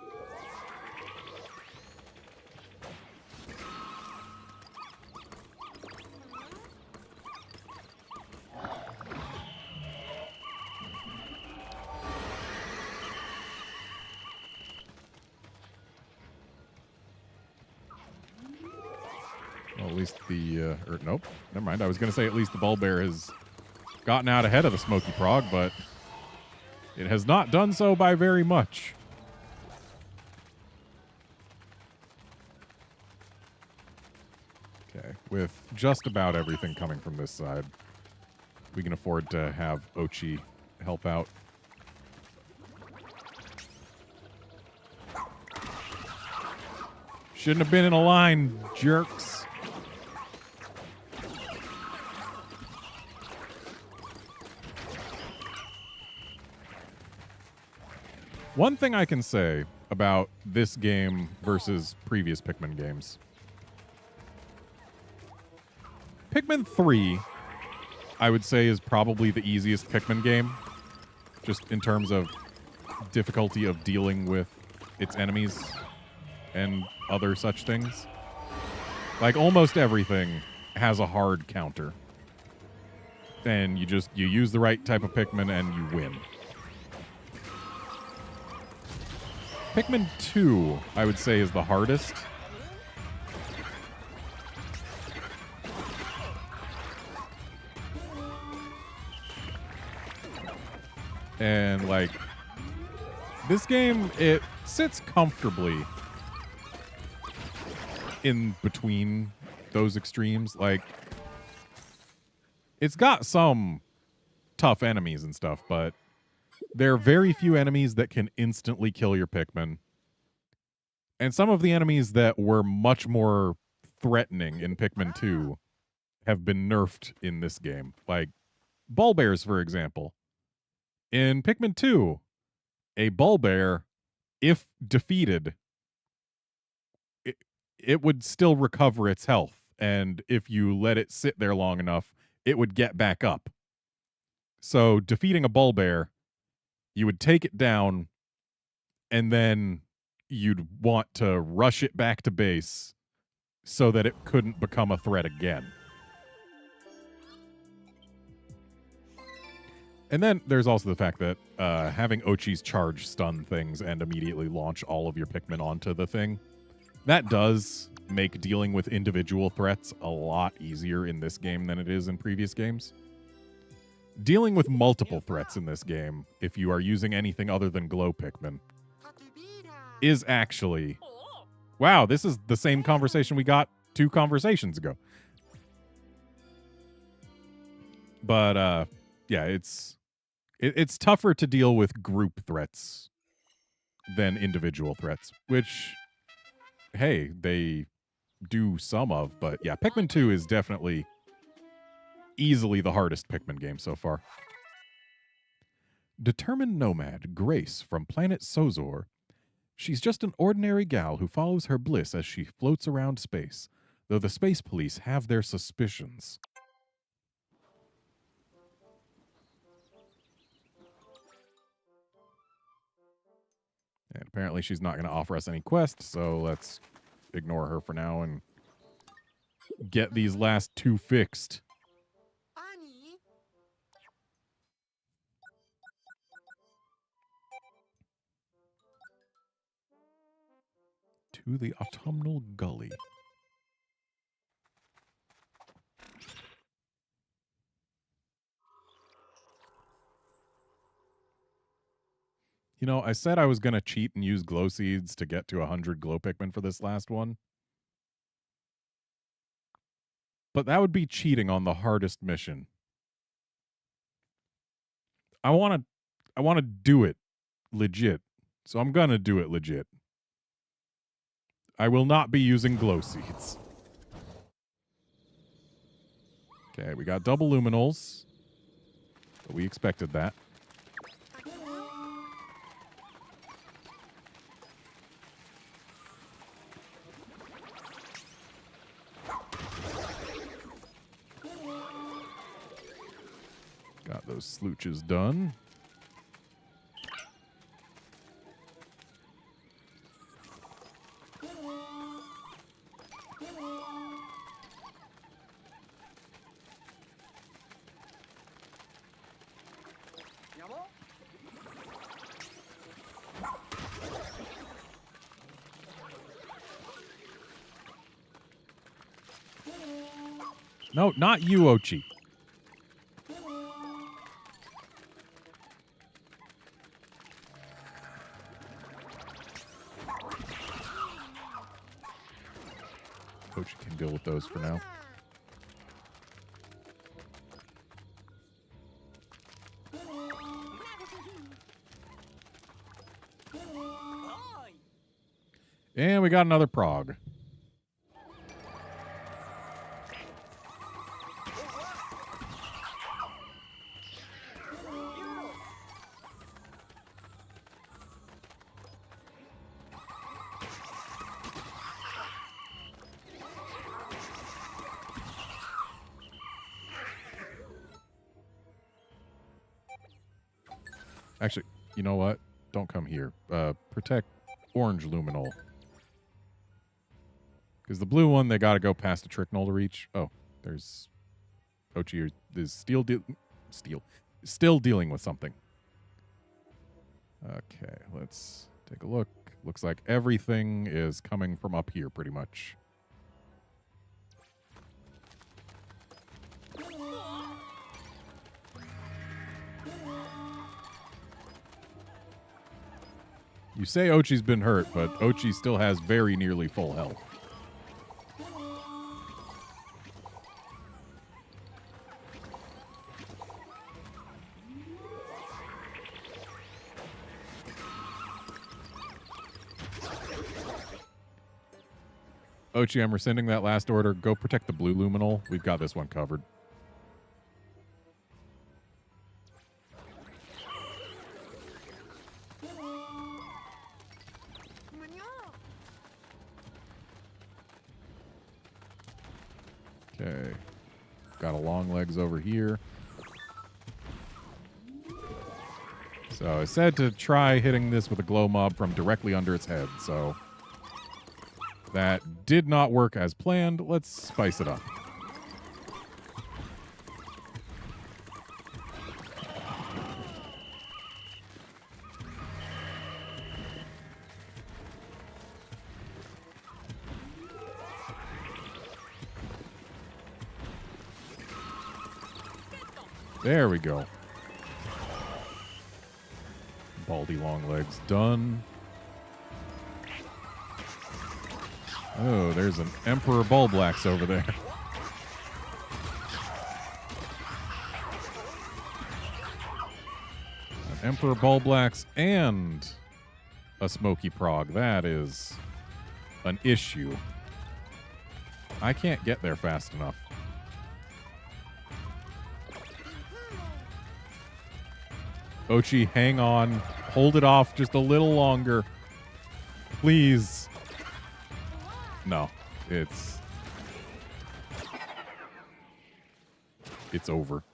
at least the... or nope, never mind. I was going to say at least the Bulbear has gotten out ahead of the Smoky Prog, but it has not done so by very much. Okay, with just about everything coming from this side, we can afford to have Ochi help out. Shouldn't have been in a line, jerks. One thing I can say about this game versus previous Pikmin games. Pikmin 3, I would say, is probably the easiest Pikmin game, just in terms of difficulty of dealing with its enemies and other such things. Like, almost everything has a hard counter. And you use the right type of Pikmin and you win. Pikmin 2, I would say, is the hardest. And, like, this game, it sits comfortably in between those extremes. Like, it's got some tough enemies and stuff, but there are very few enemies that can instantly kill your Pikmin. And some of the enemies that were much more threatening in Pikmin 2 have been nerfed in this game. Like, Bulbears, for example. In Pikmin 2, a Bulbear, if defeated, it would still recover its health. And if you let it sit there long enough, it would get back up. So defeating a Bulbear, you would take it down, and then you'd want to rush it back to base so that it couldn't become a threat again. And then there's also the fact that having Ochi's charge stun things and immediately launch all of your Pikmin onto the thing, that does make dealing with individual threats a lot easier in this game than it is in previous games. Dealing with multiple threats in this game, if you are using anything other than glow Pikmin, is actually... Wow, this is the same conversation we got 2 conversations ago. But, yeah, it's tougher to deal with group threats than individual threats, which, hey, they do some of, but yeah, Pikmin 2 is definitely easily the hardest Pikmin game so far. Determined nomad Grace from planet Sozor. She's just an ordinary gal who follows her bliss as she floats around space, though the space police have their suspicions. And apparently she's not going to offer us any quests, so let's ignore her for now and get these last 2 fixed. To the autumnal gully. You know, I said I was going to cheat and use glow seeds to get to 100 glow Pikmin for this last one. But that would be cheating on the hardest mission. I want to do it legit. So I'm going to do it legit. I will not be using glow seeds. Okay, we got double luminals. But we expected that. Got those slooches done. No, not you, Ochi. Ochi can deal with those for now. And we got another prog. Actually, you know what? Don't come here. Protect orange luminol. Because the blue one, they got to go past a tricknol to reach. Oh, there's Ochi is still dealing with something. Okay, let's take a look. Looks like everything is coming from up here pretty much. You say Ochi's been hurt, but Ochi still has very nearly full health. Ochi, I'm rescinding that last order. Go protect the blue luminol. We've got this one covered. Okay. Got a long legs over here. So I said to try hitting this with a glow mob from directly under its head, so that did not work as planned. Let's spice it up. There we go. Baldy long legs done. Oh, there's an Emperor Bulblax over there. An Emperor Bulblax and a Smoky Prog. That is an issue. I can't get there fast enough. Ochi, hang on. Hold it off just a little longer. Please. No, it's over.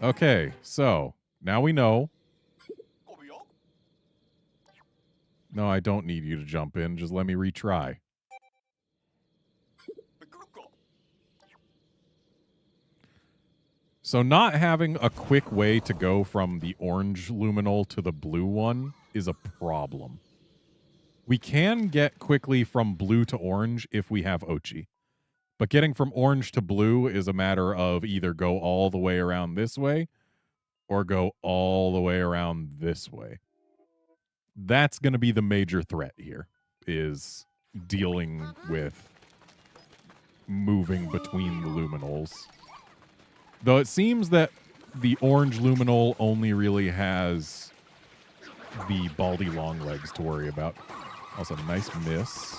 Okay, so now we know. No, I don't need you to jump in. Just let me retry. So not having a quick way to go from the orange luminol to the blue one is a problem. We can get quickly from blue to orange if we have Ochi. But getting from orange to blue is a matter of either go all the way around this way or go all the way around this way. That's going to be the major threat here, is dealing with moving between the luminols. Though it seems that the orange luminol only really has the baldy long legs to worry about. Also, nice miss.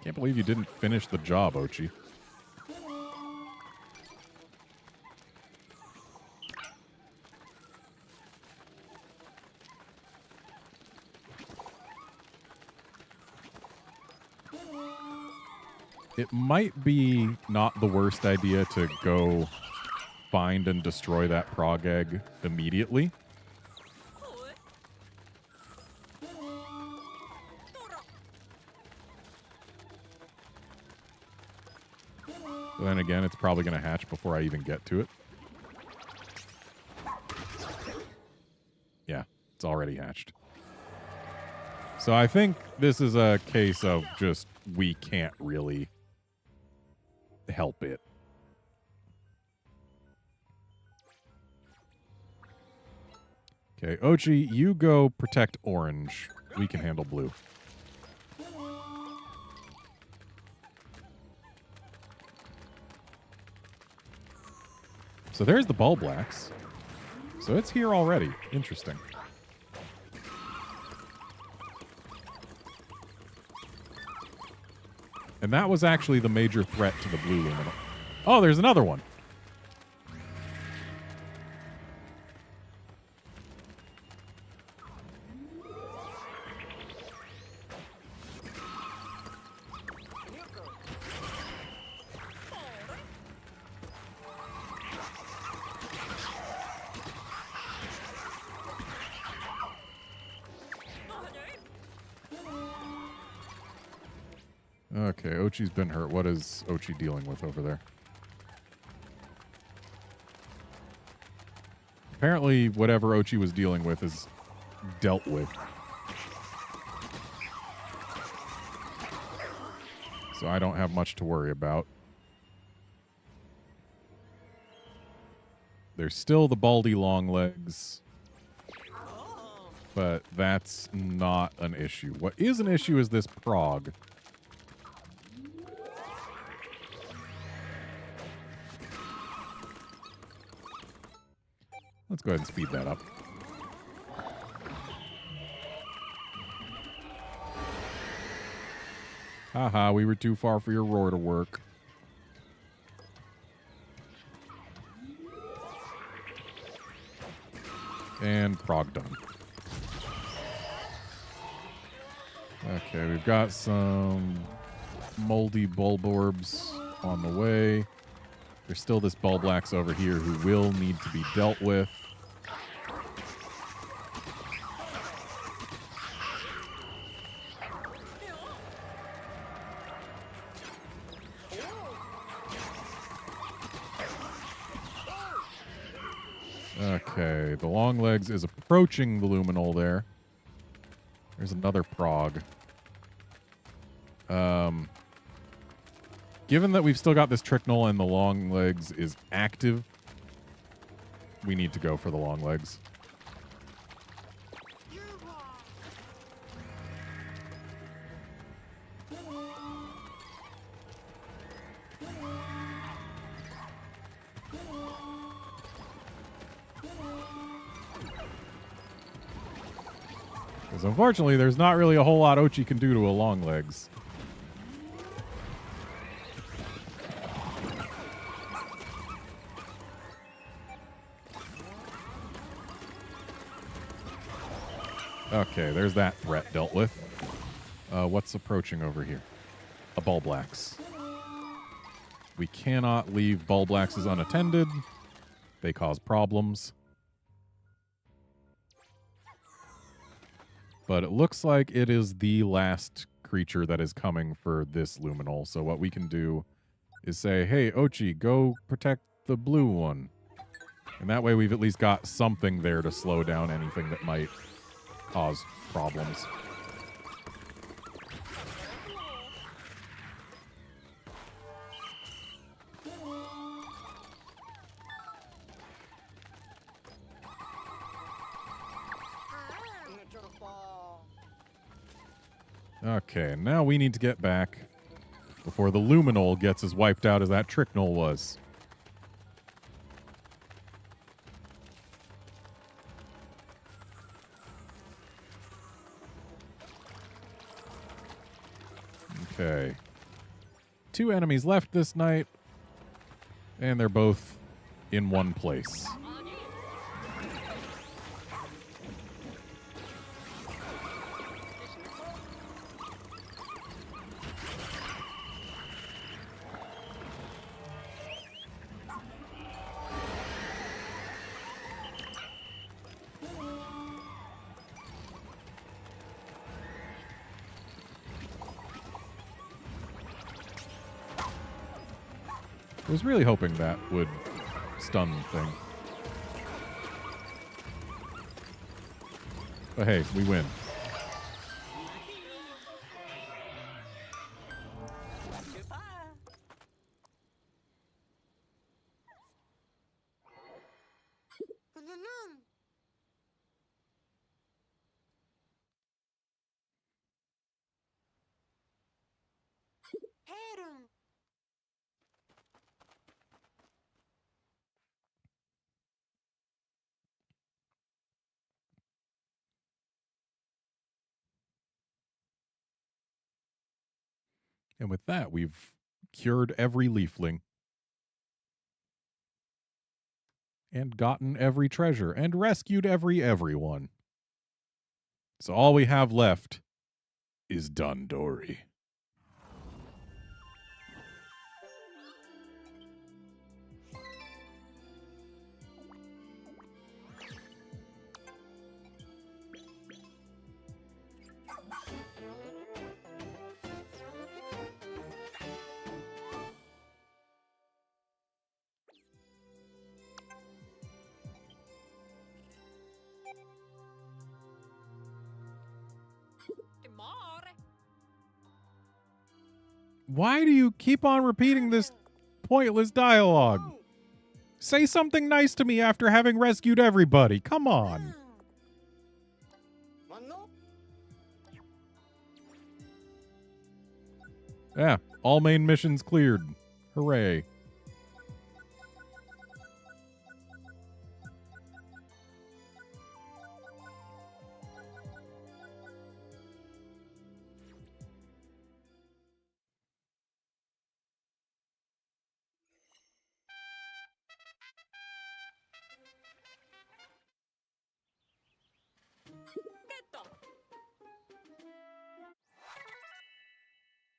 Can't believe you didn't finish the job, Ochi. It might be not the worst idea to go find and destroy that prog egg immediately. But then again, it's probably going to hatch before I even get to it. Yeah, It's already hatched. So I think this is a case of just we can't really help it. Okay, Ochi, you go protect orange. We can handle blue. So there's the Ball Blacks. So it's here already. Interesting. And that was actually the major threat to the blue luminal. Oh, there's another one. Okay, Ochi's been hurt. What is Ochi dealing with over there? Apparently, whatever Ochi was dealing with is dealt with. So I don't have much to worry about. There's still the Baldy Longlegs. But that's not an issue. What is an issue is this Prog. Let's go ahead and speed that up. Haha, we were too far for your roar to work. And Prog done. Okay, we've got some moldy Bulborbs on the way. There's still this Bulblax over here who will need to be dealt with. Okay, the Longlegs is approaching the Luminol there. There's another Prog. Given that we've still got this Tricknol and the Longlegs is active, we need to go for the Longlegs. Because unfortunately, there's not really a whole lot Ochi can do to a Longlegs. Okay, there's that threat dealt with. What's approaching over here? A Bulblax. We cannot leave Bulblaxes unattended. They cause problems. But it looks like it is the last creature that is coming for this Luminol. So what we can do is say, hey, Ochi, go protect the blue one. And that way we've at least got something there to slow down anything that might cause problems. Okay, now we need to get back before the Luminol gets as wiped out as that Tricknol was. Okay. 2 enemies left this night, and they're both in one place. I was really hoping that would stun the thing. But hey, we win. And with that, we've cured every leafling and gotten every treasure and rescued everyone. So all we have left is Dondori. Why do you keep on repeating this pointless dialogue? Say something nice to me after having rescued everybody. Come on. Yeah, all main missions cleared. Hooray.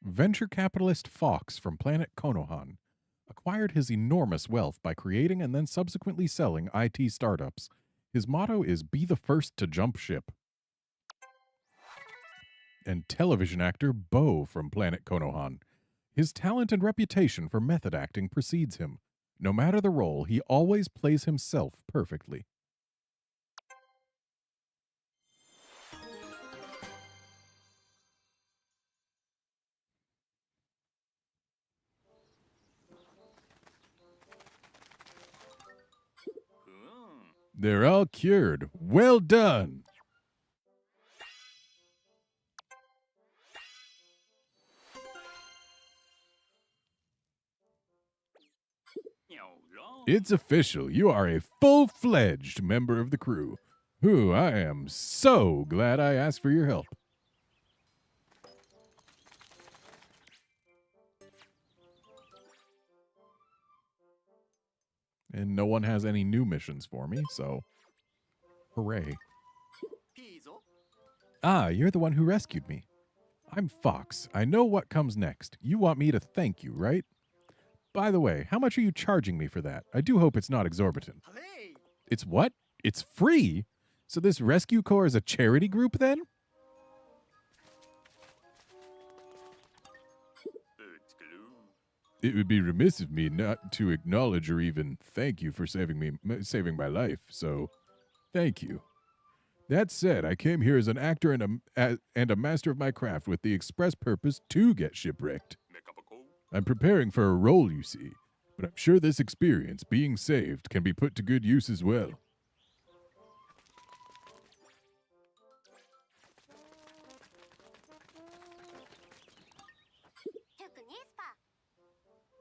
Venture capitalist Fox from planet Konohan acquired his enormous wealth by creating and then subsequently selling IT startups. His motto is "Be the first to jump ship." And television actor Bo from planet Konohan. His talent and reputation for method acting precedes him. No matter the role, he always plays himself perfectly. They're all cured. Well done. It's official. You are a full-fledged member of the crew. Who I am so glad I asked for your help. And no one has any new missions for me, so hooray. Ah, you're the one who rescued me. I'm Fox. I know what comes next. You want me to thank you, right? By the way, how much are you charging me for that? I do hope it's not exorbitant. It's what? It's free? So this rescue corps is a charity group then? It would be remiss of me not to acknowledge or even thank you for saving my life. So, thank you. That said, I came here as an actor and a master of my craft with the express purpose to get shipwrecked. I'm preparing for a role, you see, but I'm sure this experience, being saved, can be put to good use as well.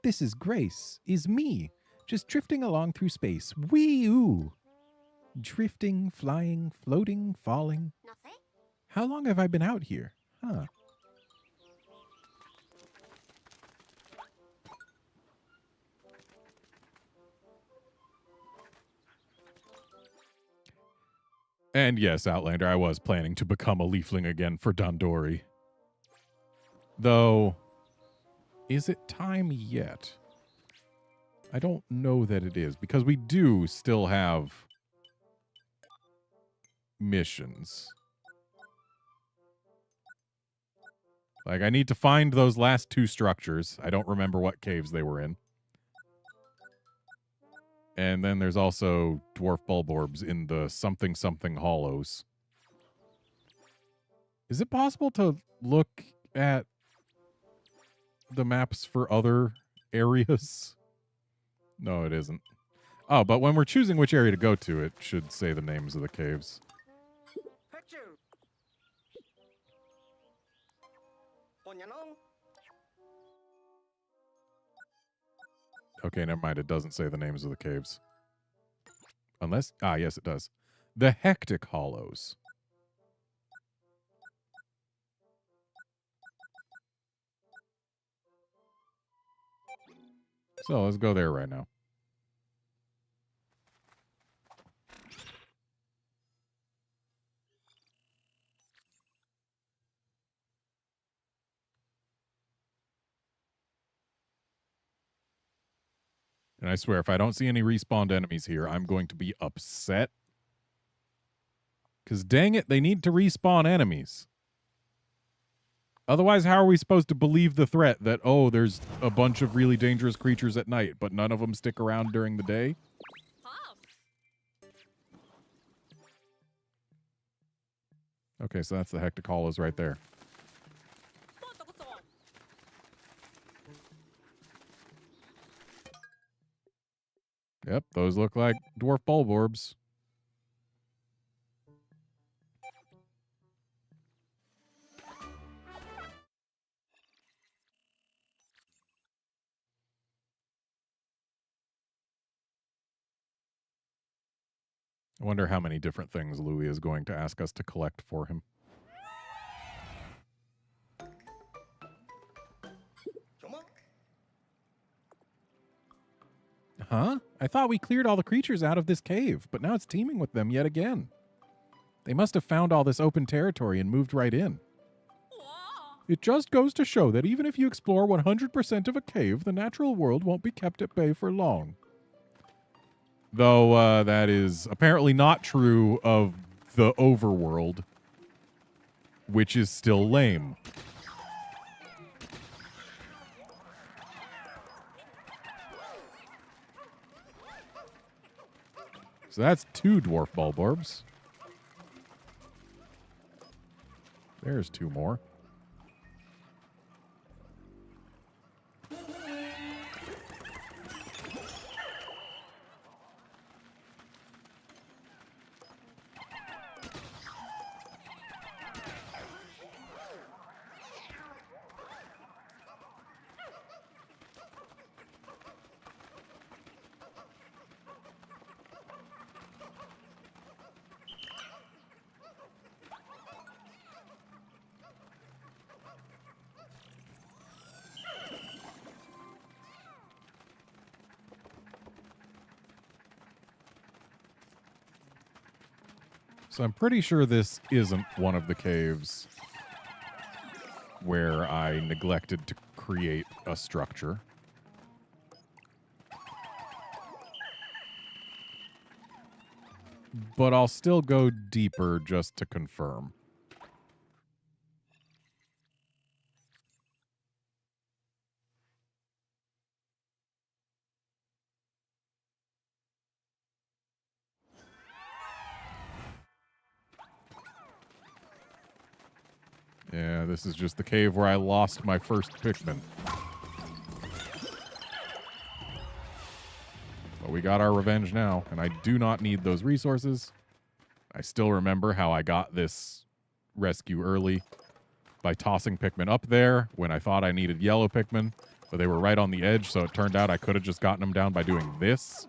This is Grace, is me, just drifting along through space. Wee-oo! Drifting, flying, floating, falling. How long have I been out here? Huh. And yes, Outlander, I was planning to become a leafling again for Dondori. Though, is it time yet? I don't know that it is, because we do still have missions. Like, I need to find those last two structures. I don't remember what caves they were in. And then there's also dwarf bulb orbs in the something hollows. Is it possible to look at the maps for other areas? No, it isn't. Oh, but when we're choosing which area to go to, it should say the names of the caves. Okay, never mind. It doesn't say the names of the caves. Unless... Ah, yes, it does. The Hectic Hollows. So, let's go there right now. And I swear, if I don't see any respawned enemies here, I'm going to be upset. Because dang it, they need to respawn enemies. Otherwise, how are we supposed to believe the threat that, oh, there's a bunch of really dangerous creatures at night, but none of them stick around during the day? Okay, so that's the Hectic Hollows right there. Yep, those look like dwarf bulborbs. I wonder how many different things Louis is going to ask us to collect for him. Huh? I thought we cleared all the creatures out of this cave, but now it's teeming with them yet again. They must have found all this open territory and moved right in. It just goes to show that even if you explore 100% of a cave, the natural world won't be kept at bay for long. Though that is apparently not true of the overworld, which is still lame. So that's 2 dwarf bulborbs. There's 2 more. So I'm pretty sure this isn't one of the caves where I neglected to create a structure. But I'll still go deeper just to confirm. Yeah, this is just the cave where I lost my first Pikmin. But we got our revenge now, and I do not need those resources. I still remember how I got this rescue early by tossing Pikmin up there when I thought I needed yellow Pikmin, but they were right on the edge, so it turned out I could have just gotten them down by doing this.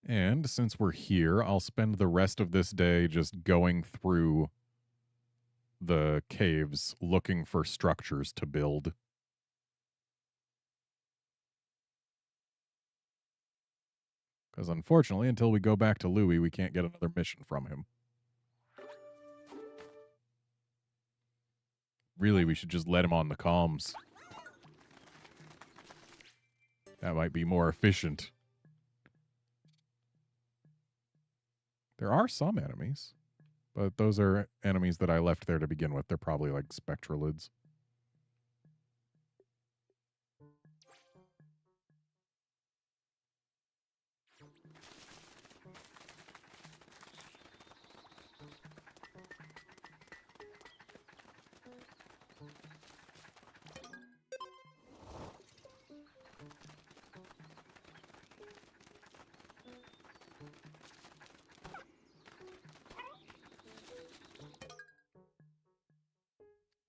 And since we're here, I'll spend the rest of this day just going through the caves looking for structures to build. Because unfortunately, until we go back to Louis, we can't get another mission from him. Really, we should just let him on the comms. That might be more efficient. There are some enemies, but those are enemies that I left there to begin with. They're probably like spectralids.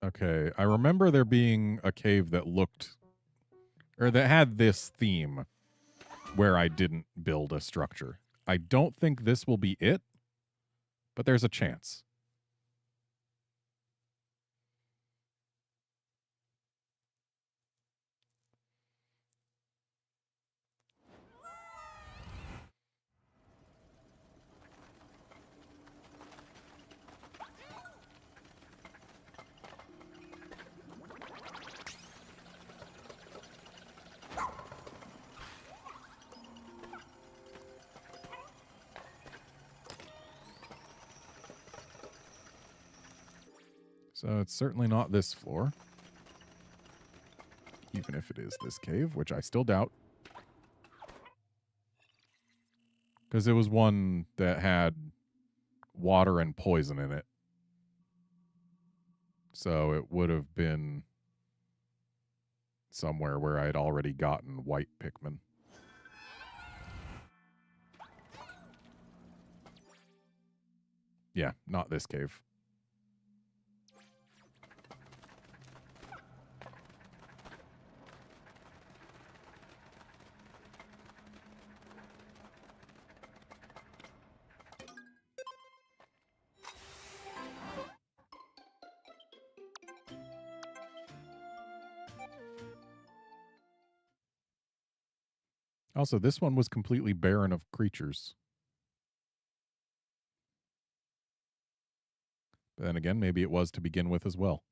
Okay, I remember there being a cave that looked, or that had this theme where I didn't build a structure. I don't think this will be it, but there's a chance. So it's certainly not this floor. Even if it is this cave, which I still doubt. Because it was one that had water and poison in it. So it would have been somewhere where I had already gotten white Pikmin. Yeah, not this cave. Also, this one was completely barren of creatures. But then again, maybe it was to begin with as well.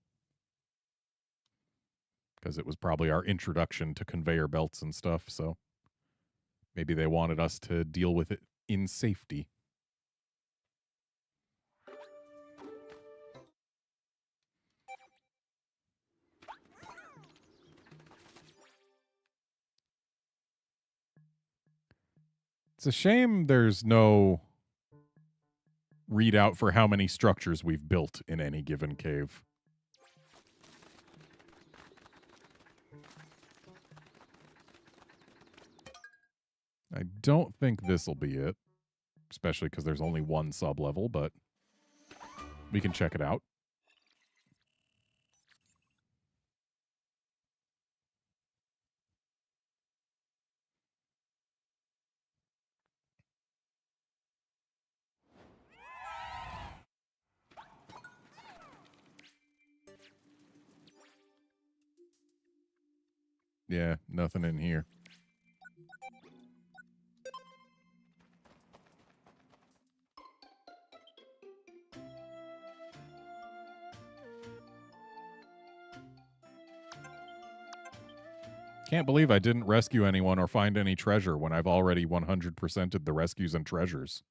Because it was probably our introduction to conveyor belts and stuff, so maybe they wanted us to deal with it in safety. It's a shame there's no readout for how many structures we've built in any given cave. I don't think this will be it, especially because there's only one sub-level, but we can check it out. Yeah, nothing in here. Can't believe I didn't rescue anyone or find any treasure when I've already 100%ed the rescues and treasures.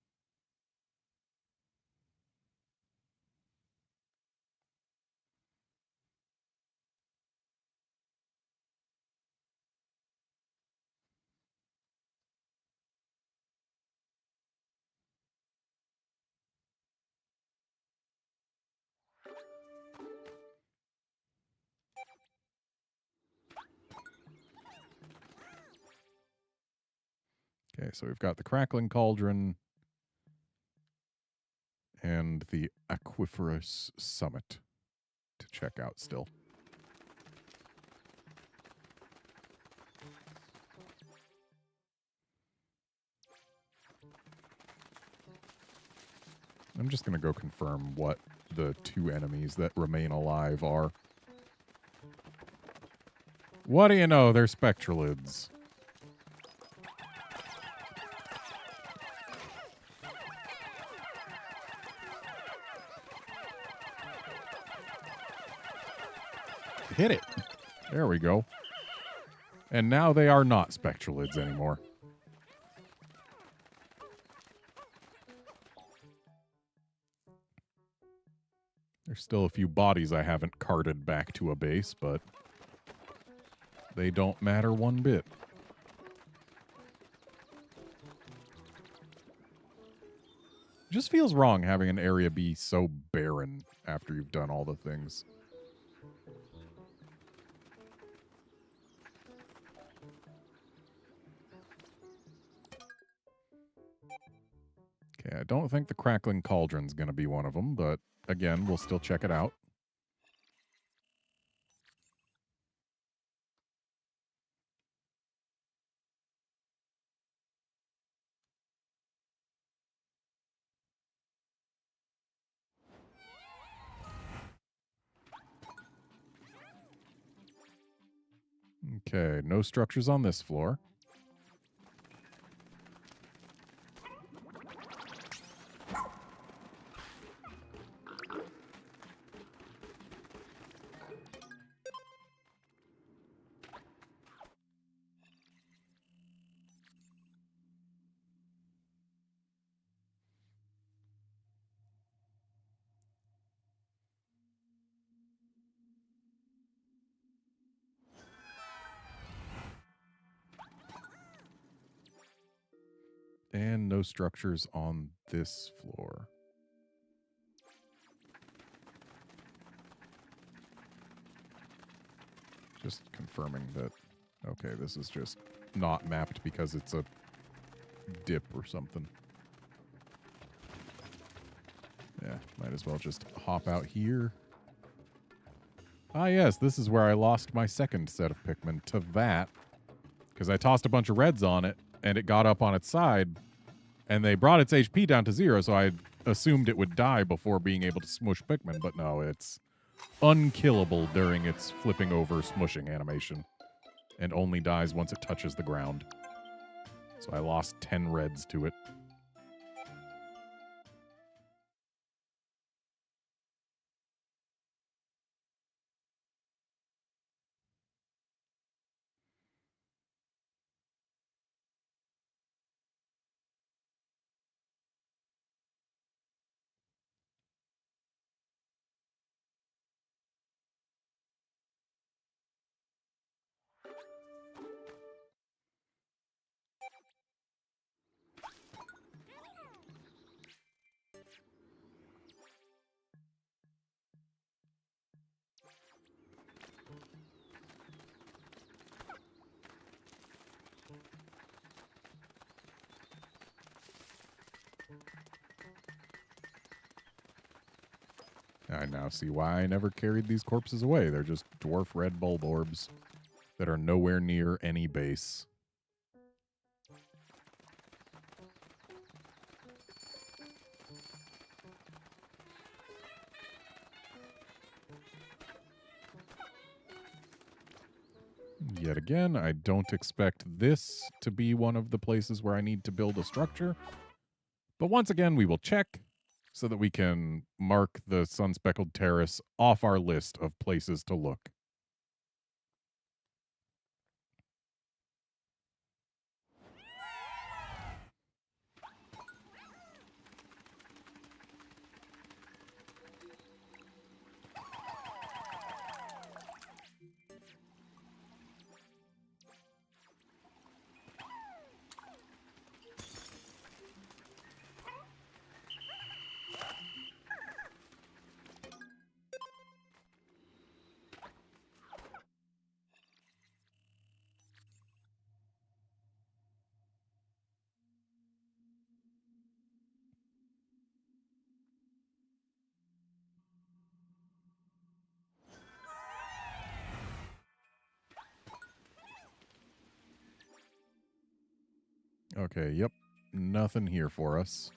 Okay, so we've got the Crackling Cauldron and the Aquiferous Summit to check out still. I'm just going to go confirm what the two enemies that remain alive are. What do you know? They're spectralids. Hit it. There we go. And now they are not spectralids anymore. There's still a few bodies I haven't carted back to a base, but they don't matter one bit. It just feels wrong having an area be so barren after you've done all the things. Okay, I don't think the Crackling Cauldron's going to be one of them, but again, we'll still check it out. Okay, no structures on this floor. And no structures on this floor. Just confirming that, okay, this is just not mapped because it's a dip or something. Yeah, might as well just hop out here. Ah, yes, this is where I lost my second set of Pikmin to that. Because I tossed a bunch of reds on it, and it got up on its side, and they brought its HP down to 0, so I assumed it would die before being able to smush Pikmin, but no, it's unkillable during its flipping over smushing animation, and only dies once it touches the ground. So I lost 10 reds to it. I now see why I never carried these corpses away. They're just dwarf red bulb orbs that are nowhere near any base. Yet again, I don't expect this to be one of the places where I need to build a structure. But once again, we will check so that we can mark the Sun-Speckled Terrace off our list of places to look. Okay, yep. Nothing here for us.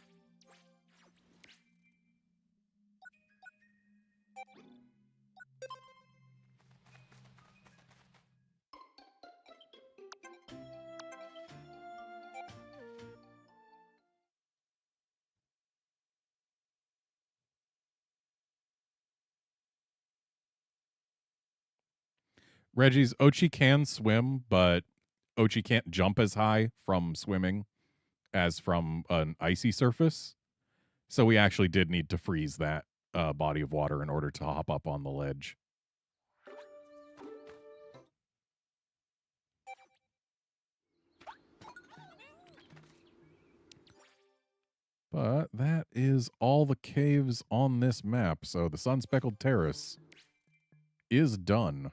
Reggie's Ochi can swim, but Ochi can't jump as high from swimming as from an icy surface. So we actually did need to freeze that body of water in order to hop up on the ledge. But that is all the caves on this map. So the Sun-Speckled Terrace is done.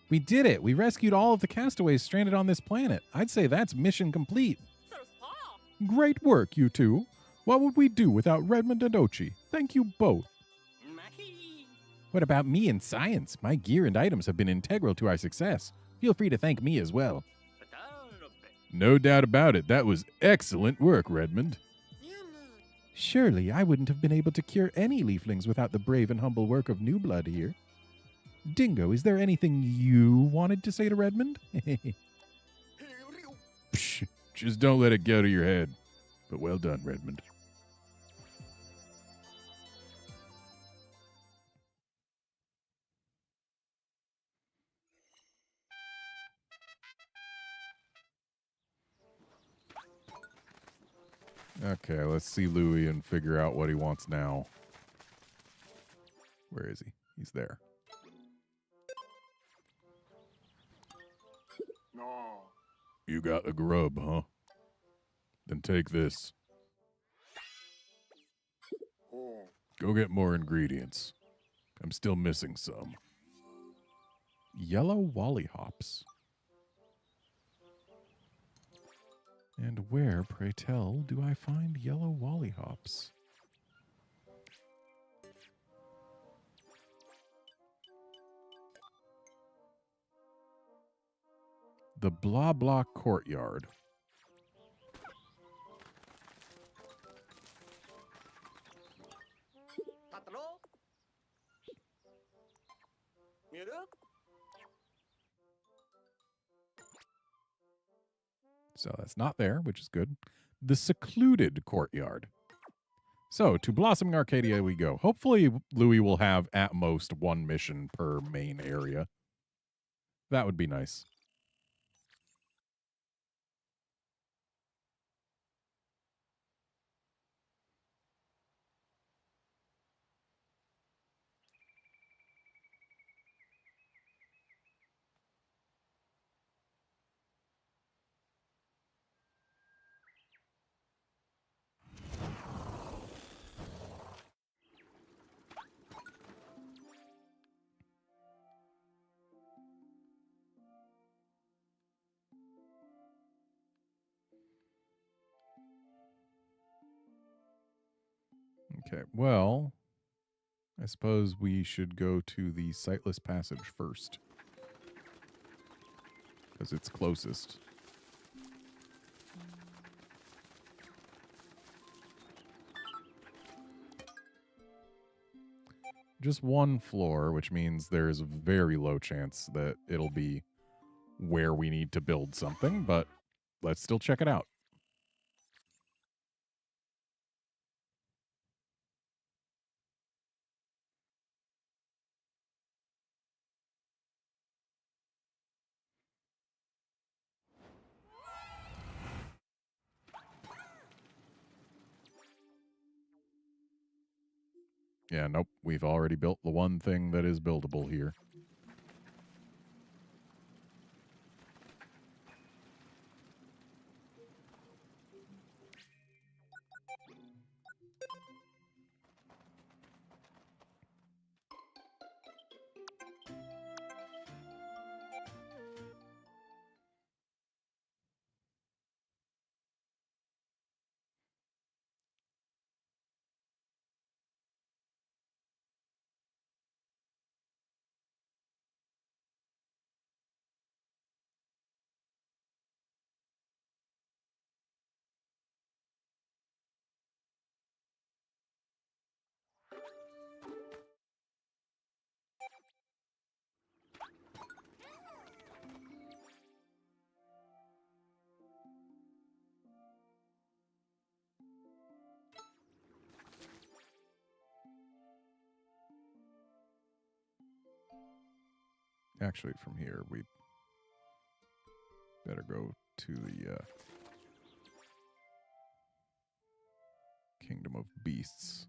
We did it! We rescued all of the castaways stranded on this planet. I'd say that's mission complete. Great work, you two. What would we do without Redmond and Ochi? Thank you both. What about me and science? My gear and items have been integral to our success. Feel free to thank me as well. No doubt about it. That was excellent work, Redmond. Surely I wouldn't have been able to cure any leaflings without the brave and humble work of New Blood here. Dingo, is there anything you wanted to say to Redmond? Psh, just don't let it go to your head. But well done, Redmond. Okay, let's see Louie and figure out what he wants now. Where is he? He's there. No. You got the grub, huh? Then take this. Go get more ingredients. I'm still missing some. Yellow Wollyhops. And where, pray tell, do I find yellow Wollyhops? The Blah Blah Courtyard. So that's not there, which is good. The Secluded Courtyard. So, to Blossoming Arcadia we go. Hopefully, Louis will have at most one mission per main area. That would be nice. Okay, well, I suppose we should go to the Sightless Passage first. Because it's closest. Just one floor, which means there's a very low chance that it'll be where we need to build something, but let's still check it out. Yeah, nope. We've already built the one thing that is buildable here. Actually, from here, we better go to the Kingdom of Beasts.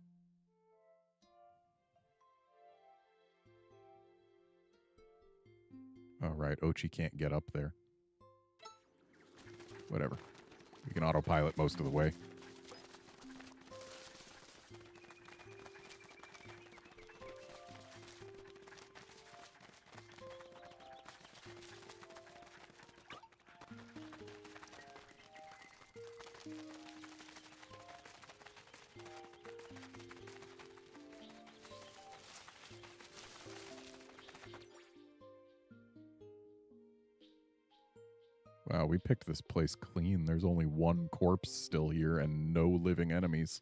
All right, Ochi can't get up there. Whatever. We can autopilot most of the way. Wow, we picked this place clean. There's only one corpse still here and no living enemies.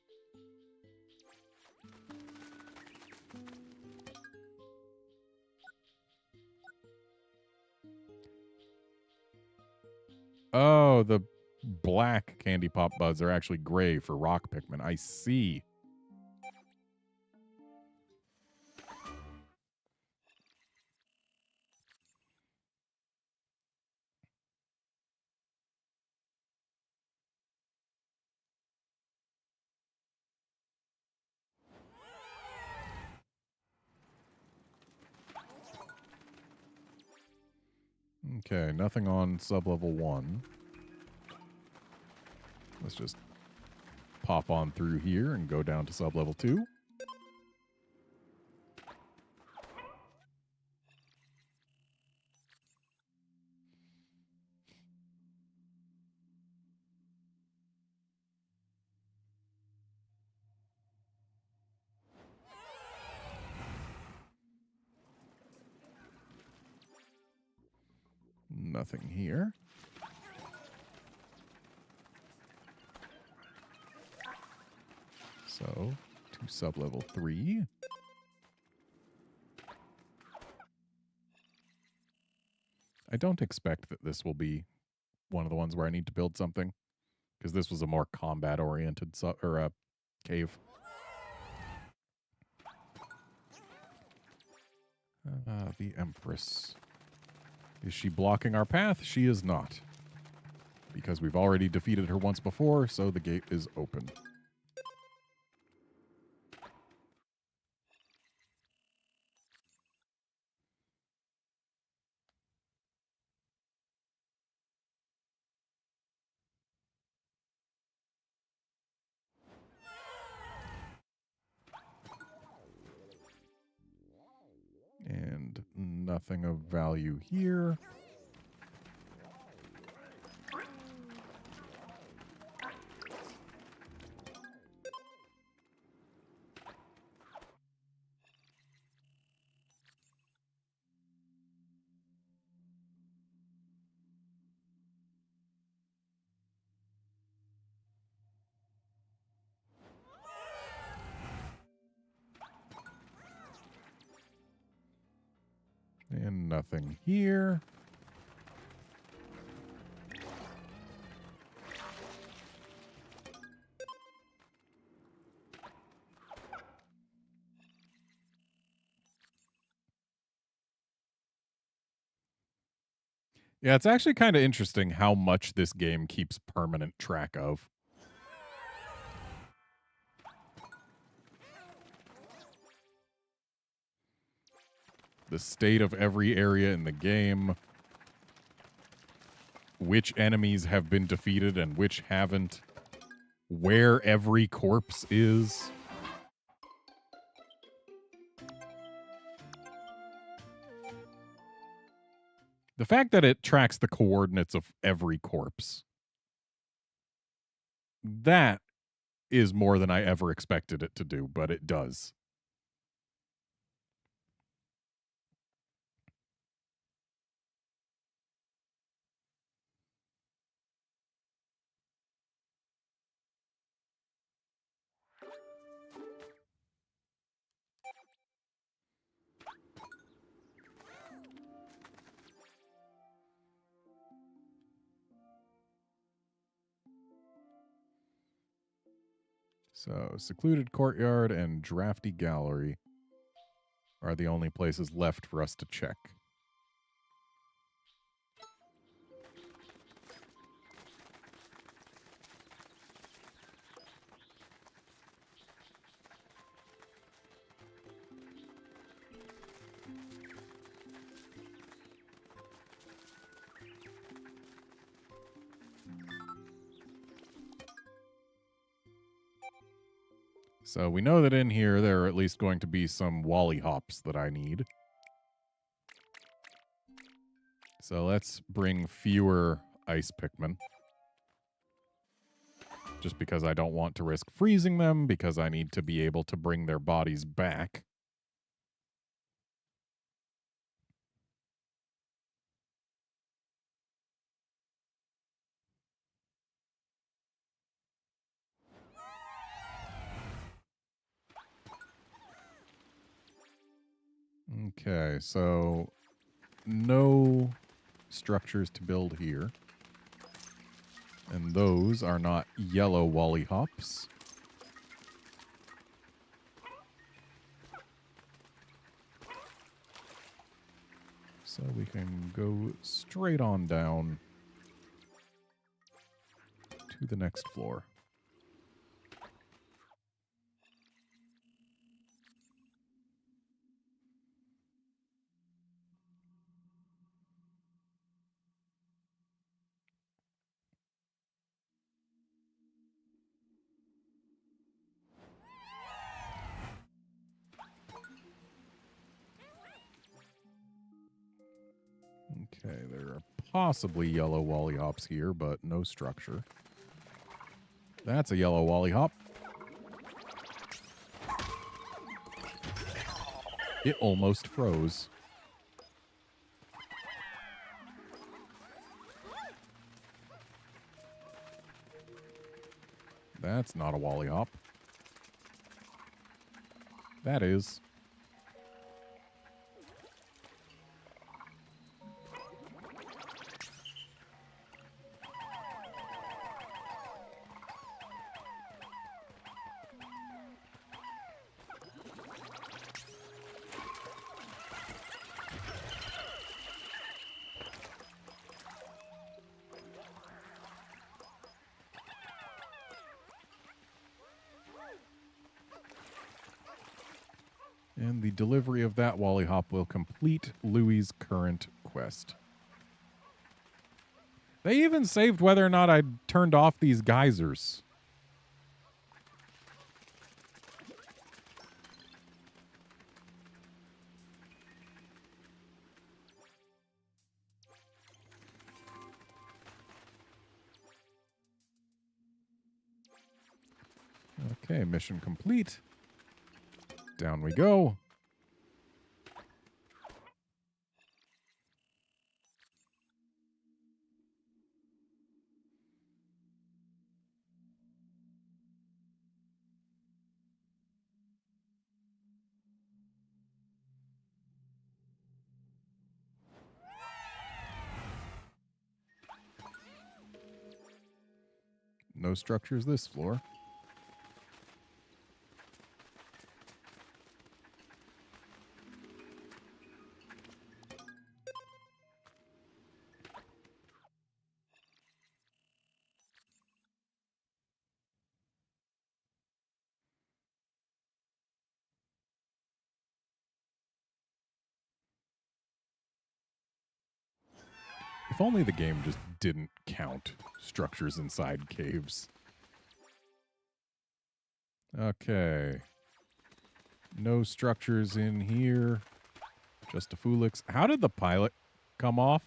Oh, the black candy pop buds are actually gray for rock Pikmin. I see. Okay, nothing on sub-level 1. Let's just pop on through here and go down to sub-level 2. Nothing here. So, to sub-level 3. I don't expect that this will be one of the ones where I need to build something, because this was a more combat-oriented cave. The Empress. Is she blocking our path? She is not. Because we've already defeated her once before, so the gate is open. And nothing of value here. And nothing here. Yeah, it's actually kind of interesting how much this game keeps permanent track of. The state of every area in the game, which enemies have been defeated and which haven't, where every corpse is. The fact that it tracks the coordinates of every corpse, that is more than I ever expected it to do, but it does. So, secluded courtyard and drafty gallery are the only places left for us to check. So we know that in here there are at least going to be some Wally hops that I need. So let's bring fewer ice Pikmin. Just because I don't want to risk freezing them, because I need to be able to bring their bodies back. Okay, so no structures to build here. And those are not yellow Wally hops. So we can go straight on down to the next floor. Okay, there are possibly yellow Wally hops here, but no structure. That's a yellow Wally hop. It almost froze. That's not a Wally hop. That is. And the delivery of that Wally hop will complete Louie's current quest. They even saved whether or not I turned off these geysers. Okay, mission complete. Down we go. No structures this floor. If only the game just didn't count structures inside caves. Okay. No structures in here. Just a Foolix. How did the pilot come off?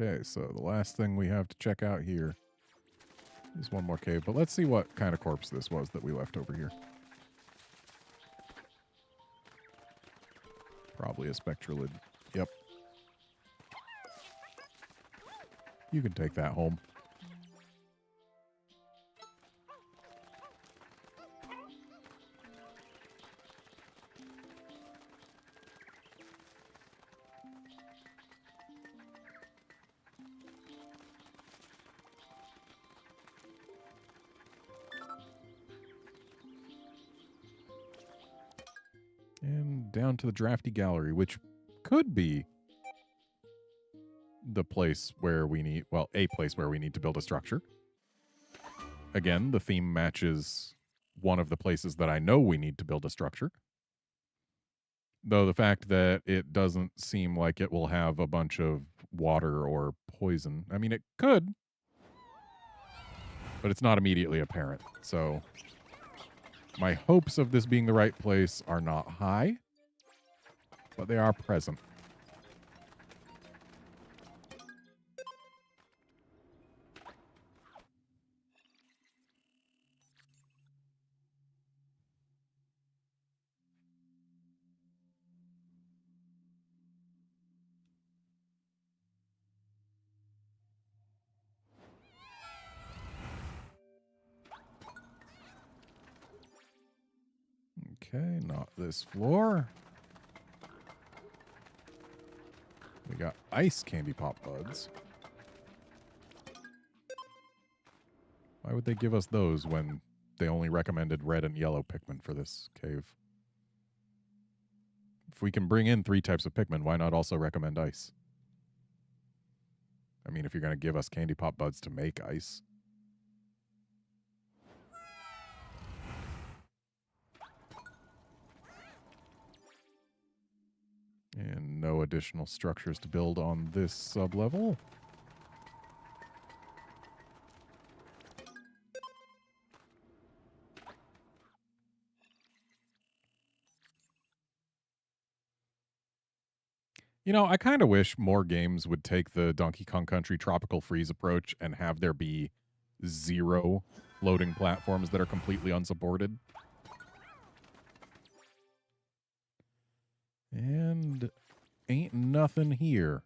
Okay, so the last thing we have to check out here is one more cave. But let's see what kind of corpse this was that we left over here. Probably a Spectralid. Yep. You can take that home. down to the drafty gallery, which could be the place where we need, well, a place where we need to build a structure. Again, the theme matches one of the places that I know we need to build a structure. Though the fact that it doesn't seem like it will have a bunch of water or poison. I mean, it could, but it's not immediately apparent. So my hopes of this being the right place are not high, but they are present. Okay, not this floor. We got ice candy pop buds. Why would they give us those when they only recommended red and yellow Pikmin for this cave? If we can bring in 3 types of Pikmin, why not also recommend ice? I mean, if you're going to give us candy pop buds to make ice. And no additional structures to build on this sub-level. You know, I kind of wish more games would take the Donkey Kong Country Tropical Freeze approach and have there be 0 floating platforms that are completely unsupported. And ain't nothing here.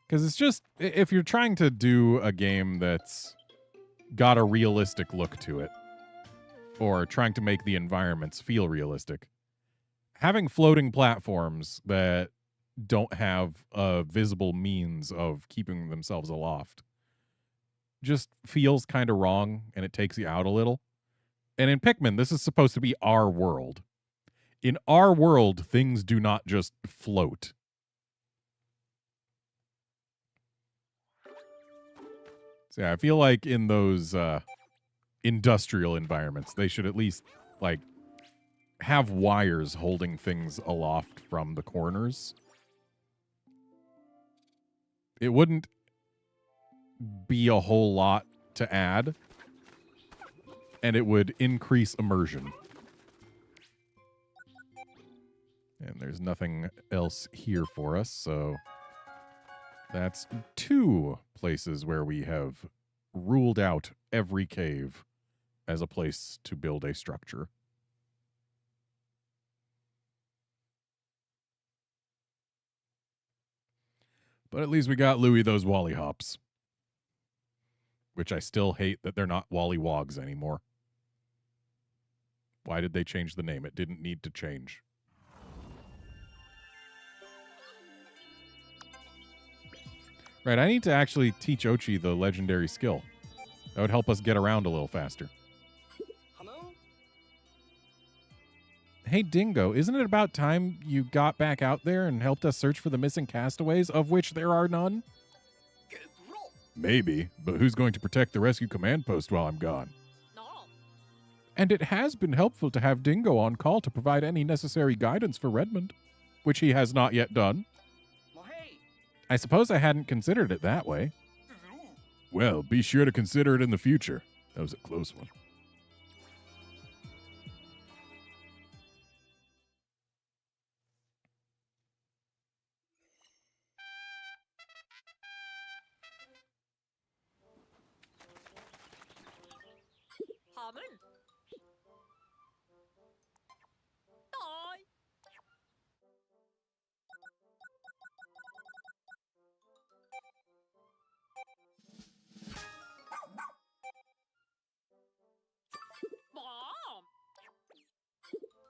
Because it's just, if you're trying to do a game that's got a realistic look to it, or trying to make the environments feel realistic, having floating platforms that don't have a visible means of keeping themselves aloft just feels kind of wrong, and it takes you out a little. And in Pikmin, this is supposed to be our world. In our world, things do not just float. So yeah, I feel like in those industrial environments, they should at least, like, have wires holding things aloft from the corners. It wouldn't be a whole lot to add, and it would increase immersion. And there's nothing else here for us, so that's 2 places where we have ruled out every cave as a place to build a structure. But at least we got Louie those Wally Hops. Which I still hate that they're not Wally Wogs anymore. Why did they change the name? It didn't need to change. Right, I need to actually teach Ochi the legendary skill. That would help us get around a little faster. Hello? Hey, Dingo, isn't it about time you got back out there and helped us search for the missing castaways, of which there are none? Maybe, but who's going to protect the rescue command post while I'm gone? No. And it has been helpful to have Dingo on call to provide any necessary guidance for Redmond, which he has not yet done. I suppose I hadn't considered it that way. Well, be sure to consider it in the future. That was a close one. Harmon. Die. Mom.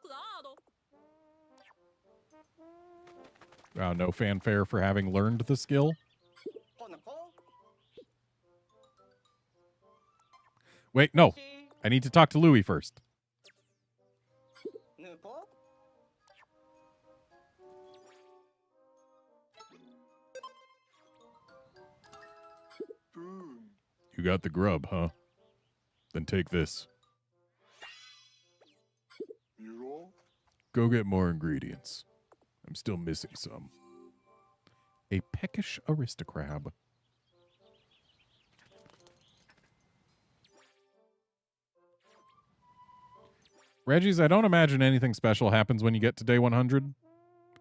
Claro. Wow, no fanfare for having learned the skill. Wait, no. I need to talk to Louie first. 누포? You got the grub, huh? Then take this. Go get more ingredients. I'm still missing some. A peckish aristocrab. Reggie's, I don't imagine anything special happens when you get to day 100.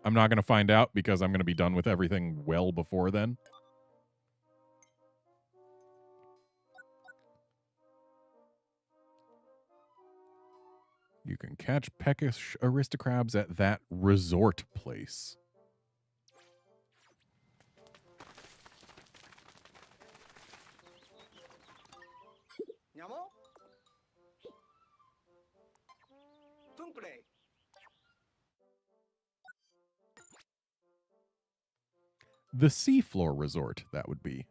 I'm not going to find out because I'm going to be done with everything well before then. You can catch peckish aristocrabs at that resort place. Nyamo? Tumple. The seafloor resort, that would be.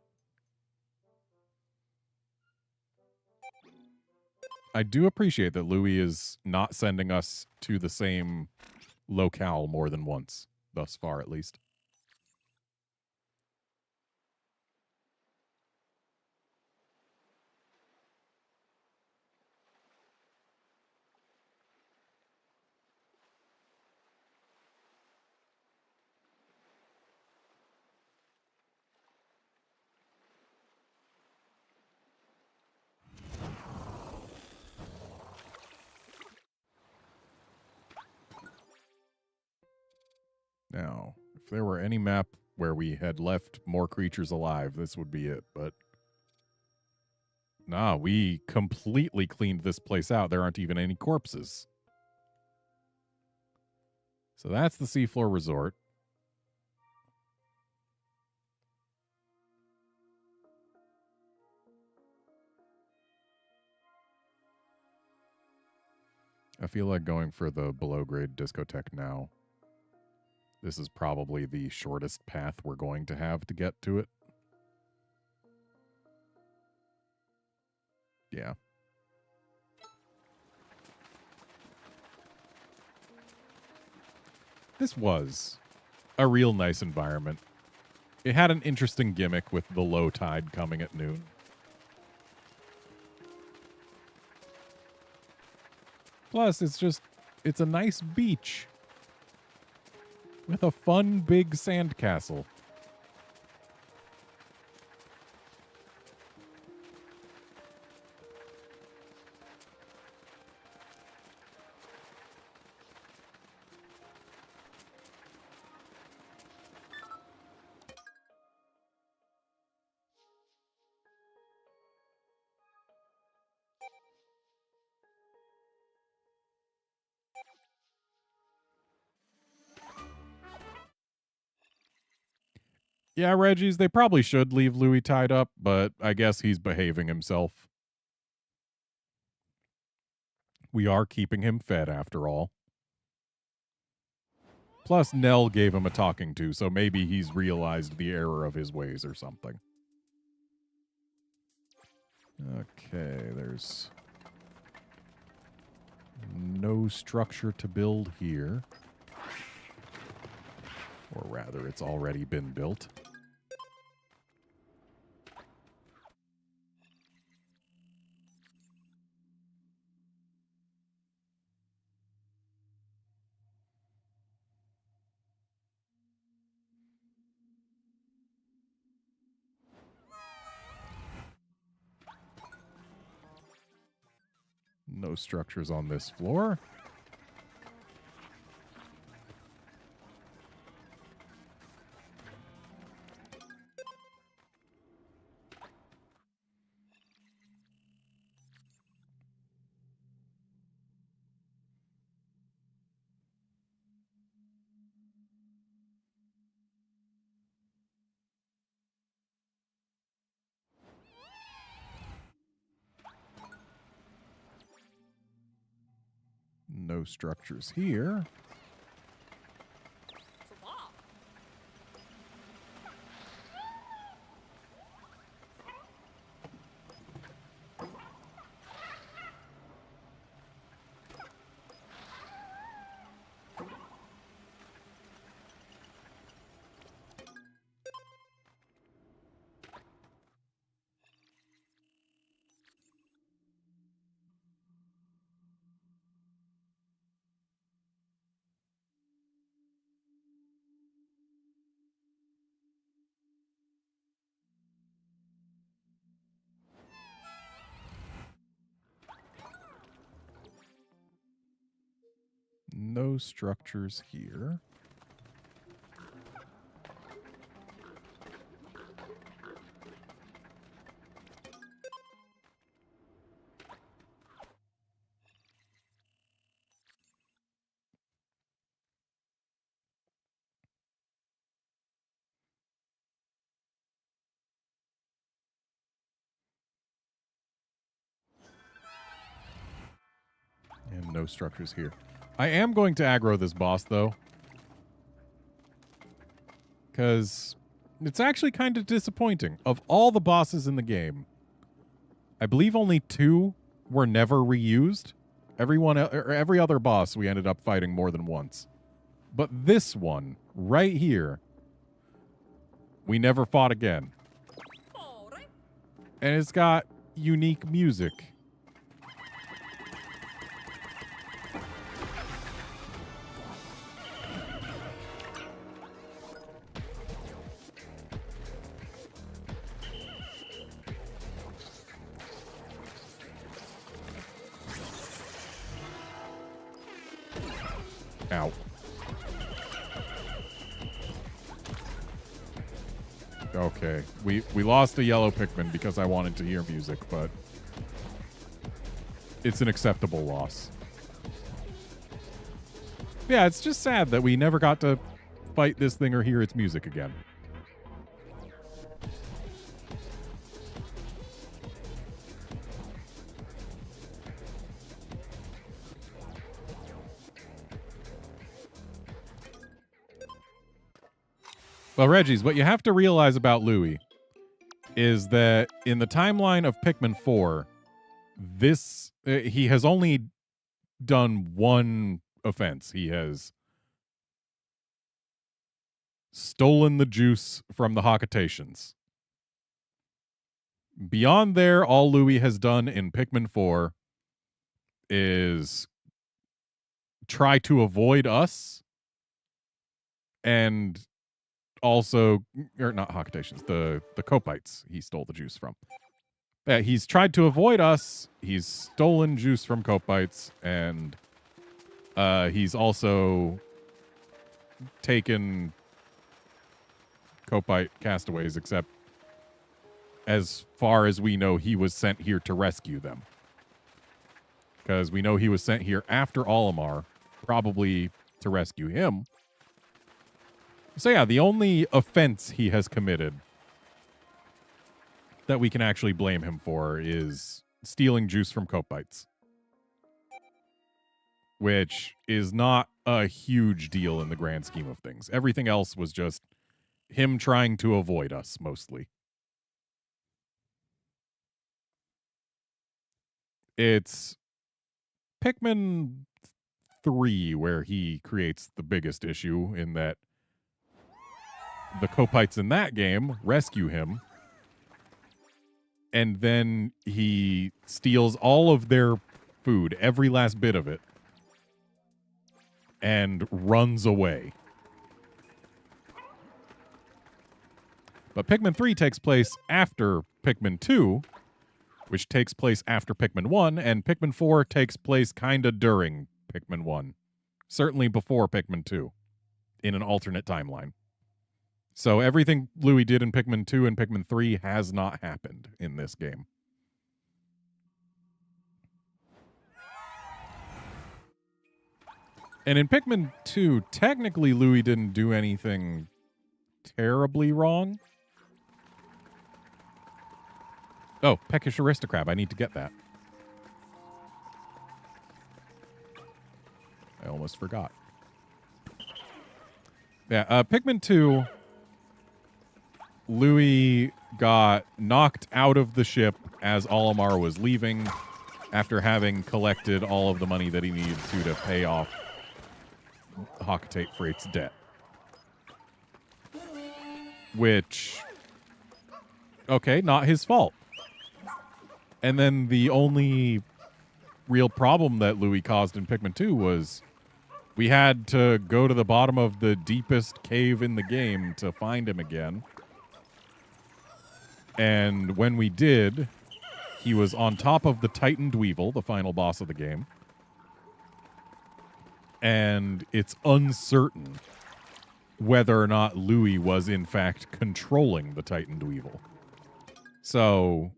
I do appreciate that Louis is not sending us to the same locale more than once, thus far at least. Now, if there were any map where we had left more creatures alive, this would be it, but nah, we completely cleaned this place out. There aren't even any corpses. So that's the seafloor resort. I feel like going for the below grade discotheque now. This is probably the shortest path we're going to have to get to it. Yeah. This was a real nice environment. It had an interesting gimmick with the low tide coming at noon. Plus, it's a nice beach with a fun big sandcastle. Yeah, Reggie's, they probably should leave Louis tied up, but I guess he's behaving himself. We are keeping him fed, after all. Plus, Nell gave him a talking to, so maybe he's realized the error of his ways or something. Okay, there's no structure to build here. Or rather, it's already been built. No structures on this floor. No structures here. Super. No structures here. And no structures here. I am going to aggro this boss, though. Because it's actually kind of disappointing. Of all the bosses in the game, I believe only 2 were never reused. Every other boss we ended up fighting more than once. But this one, right here, we never fought again. And it's got unique music. Ow. Okay. We lost a yellow Pikmin because I wanted to hear music, but it's an acceptable loss. Yeah, it's just sad that we never got to fight this thing or hear its music again. Well, Reggies, what you have to realize about Louie is that in the timeline of Pikmin 4, he has only done one offense. He has stolen the juice from the Hakatations. Beyond there, all Louie has done in Pikmin 4 is try to avoid us and also, or not Hakatations, the Copites he stole the juice from. Yeah, he's tried to avoid us, he's stolen juice from Copites, and he's also taken Copite castaways, except as far as we know, he was sent here to rescue them. Because we know he was sent here after Olimar, probably to rescue him. So yeah, the only offense he has committed that we can actually blame him for is stealing juice from Copites. Which is not a huge deal in the grand scheme of things. Everything else was just him trying to avoid us, mostly. It's Pikmin 3 where he creates the biggest issue in that the Copites in that game rescue him, and then he steals all of their food, every last bit of it, and runs away. But Pikmin 3 takes place after Pikmin 2, which takes place after Pikmin 1, and Pikmin 4 takes place kinda during Pikmin 1. Certainly before Pikmin 2, in an alternate timeline. So everything Louie did in Pikmin 2 and Pikmin 3 has not happened in this game. And in Pikmin 2, technically Louie didn't do anything terribly wrong. Oh, Peckish Aristocrab. I need to get that. I almost forgot. Yeah, Pikmin 2, Louie got knocked out of the ship as Olimar was leaving after having collected all of the money that he needed to pay off Hakatate Freight's debt. Which, okay, not his fault. And then the only real problem that Louie caused in Pikmin 2 was we had to go to the bottom of the deepest cave in the game to find him again. And when we did, he was on top of the Titan Dweevil, the final boss of the game. and it's uncertain whether or not Louis was in fact controlling the Titan Dweevil. So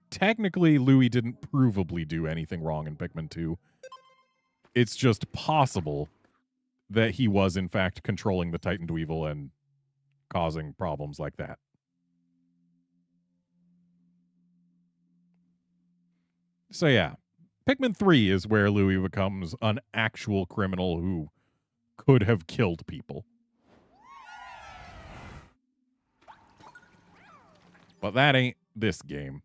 technically, Louis didn't provably do anything wrong in Pikmin 2. It's just possible that he was in fact controlling the Titan Dweevil and causing problems like that. So yeah, Pikmin 3 is where Louis becomes an actual criminal who could have killed people. But that ain't this game.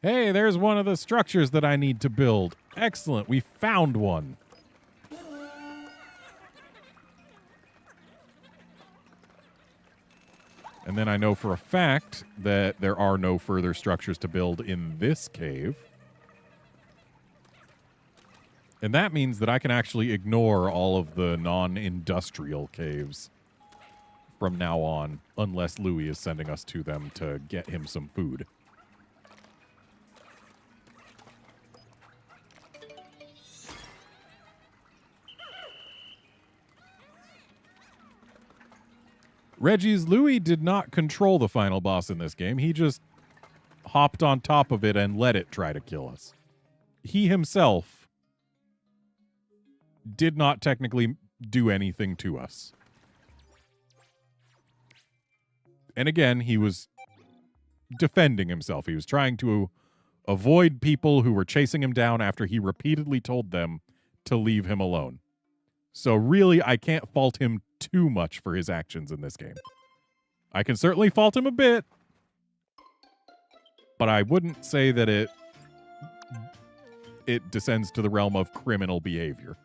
Hey, there's one of the structures that I need to build. Excellent, we found one. And then I know for a fact that there are no further structures to build in this cave. And that means that I can actually ignore all of the non-industrial caves from now on, unless Louis is sending us to them to get him some food. Reggie's Louis did not control the final boss in this game. He just hopped on top of it and let it try to kill us. He himself did not technically do anything to us. And again, he was defending himself. He was trying to avoid people who were chasing him down after he repeatedly told them to leave him alone. So really, I can't fault him too much for his actions in this game. I can certainly fault him a bit, but I wouldn't say that it descends to the realm of criminal behavior.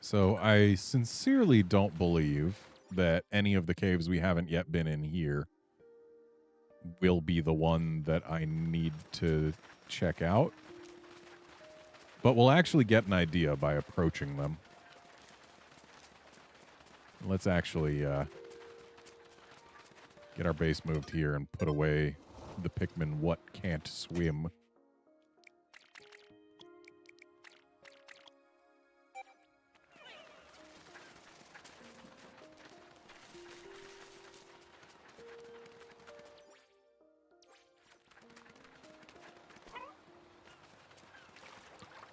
So I sincerely don't believe that any of the caves we haven't yet been in here will be the one that I need to check out. But we'll actually get an idea by approaching them. Let's actually get our base moved here and put away the Pikmin what can't swim.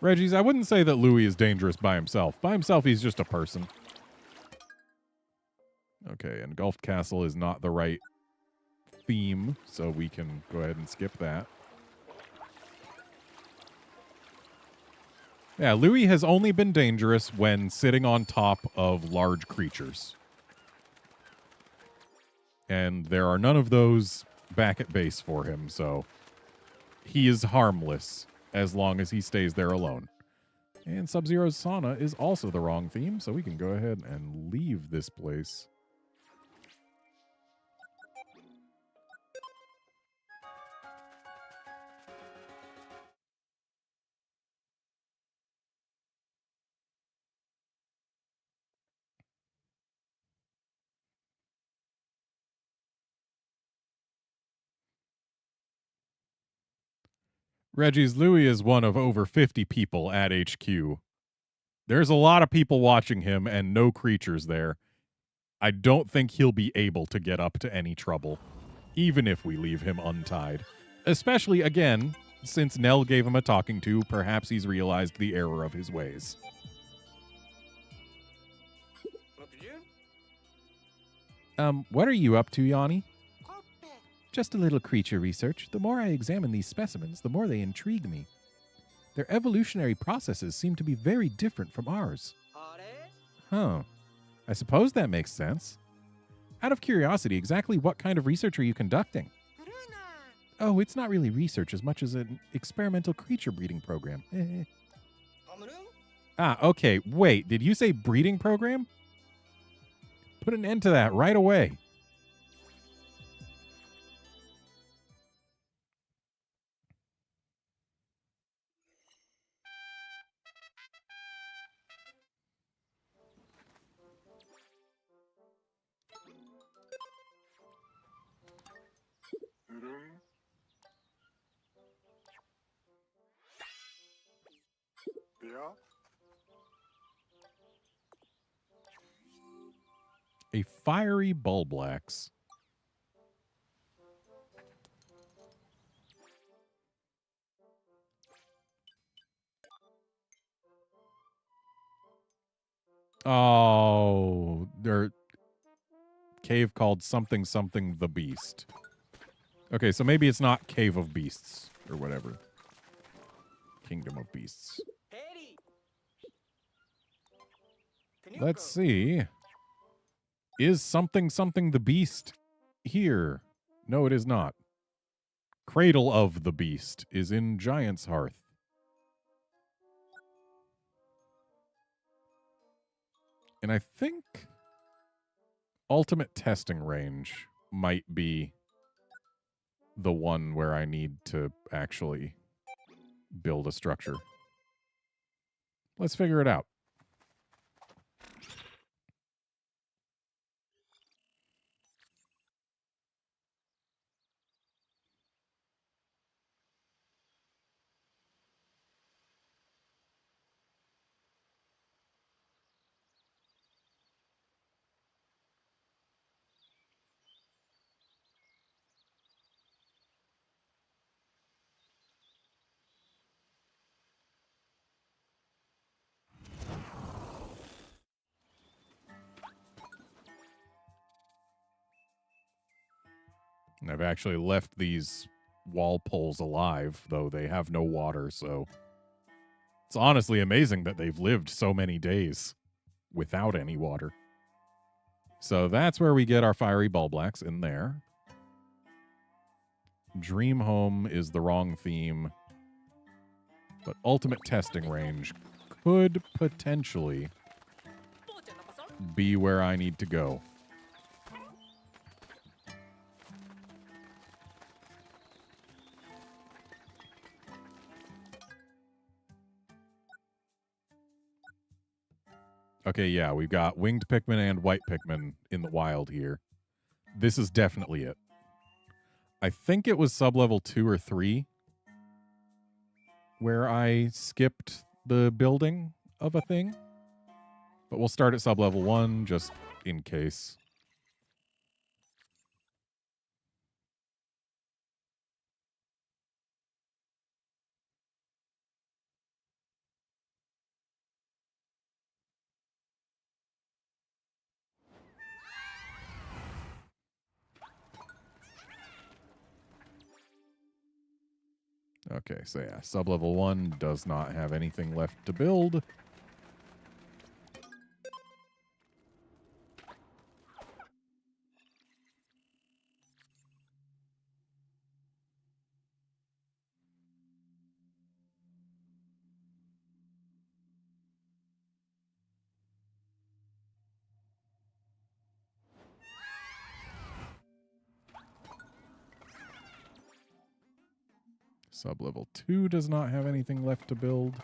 Reggie's, I wouldn't say that Louis is dangerous by himself. By himself, he's just a person. Okay, Engulfed Castle is not the right theme, so we can go ahead and skip that. Yeah, Louis has only been dangerous when sitting on top of large creatures. And there are none of those back at base for him, so he is harmless as long as he stays there alone. And Sub-Zero's sauna is also the wrong theme, so we can go ahead and leave this place. Reggie's Louis is one of over 50 people at HQ. There's a lot of people watching him and no creatures there. I don't think he'll be able to get up to any trouble, even if we leave him untied. Especially, again, since Nell gave him a talking to, perhaps he's realized the error of his ways. What are you up to, Yanni? Just a little creature research. The more I examine these specimens, the more they intrigue me. Their evolutionary processes seem to be very different from ours. Huh. I suppose that makes sense. Out of curiosity, exactly what kind of research are you conducting? Oh, it's not really research as much as an experimental creature breeding program. Ah, okay. Wait, did you say breeding program? Put an end to that right away. Yeah. A fiery bulblax. Oh, they're cave called something something the beast. Okay, so maybe it's not Cave of Beasts or whatever. Kingdom of Beasts. Harry. Let's see. Is something something the beast here? No, it is not. Cradle of the Beast is in Giant's Hearth. And I think Ultimate Testing Range might be the one where I need to actually build a structure. Let's figure it out. And I've actually left these wall poles alive, though they have no water, so it's honestly amazing that they've lived so many days without any water. So that's where we get our fiery bulblax in there. Dream Home is the wrong theme, but Ultimate Testing Range could potentially be where I need to go. Okay, yeah, we've got winged Pikmin and white Pikmin in the wild here. This is definitely it. I think it was sub-level 2 or 3 where I skipped the building of a thing. But we'll start at sub-level 1 just in case. Okay, so yeah, sub-level 1 does not have anything left to build. Sub-level 2 does not have anything left to build.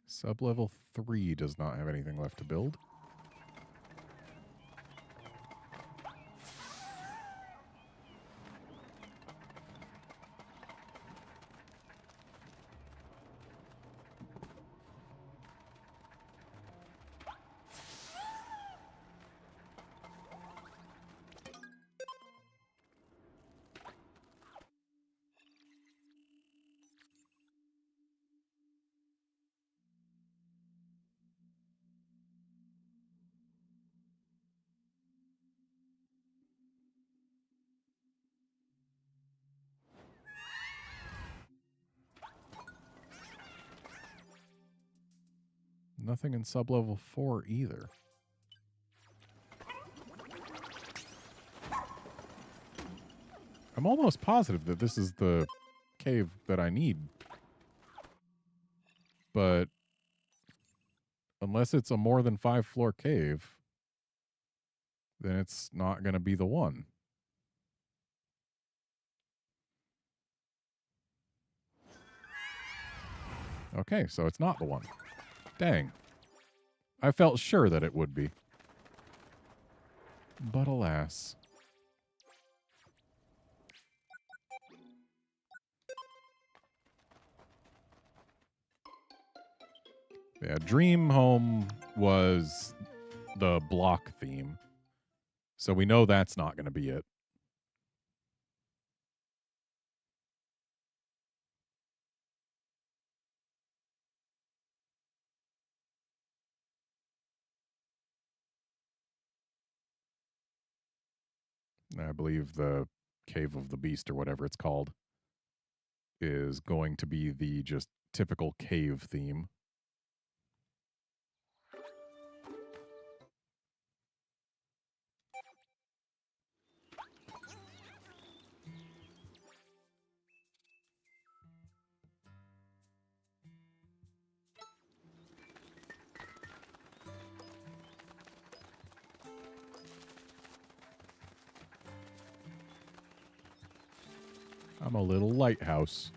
Sub-level 3 does not have anything left to build. Nothing in sublevel 4 either. I'm almost positive that this is the cave that I need. But unless it's a more than 5-floor cave, then it's not going to be the one. Okay, so it's not the one. Dang. I felt sure that it would be. But alas. Yeah, Dream Home was the block theme. So we know that's not going to be it. I believe the Cave of the Beast, or whatever it's called, is going to be the just typical cave theme. I'm a little lighthouse.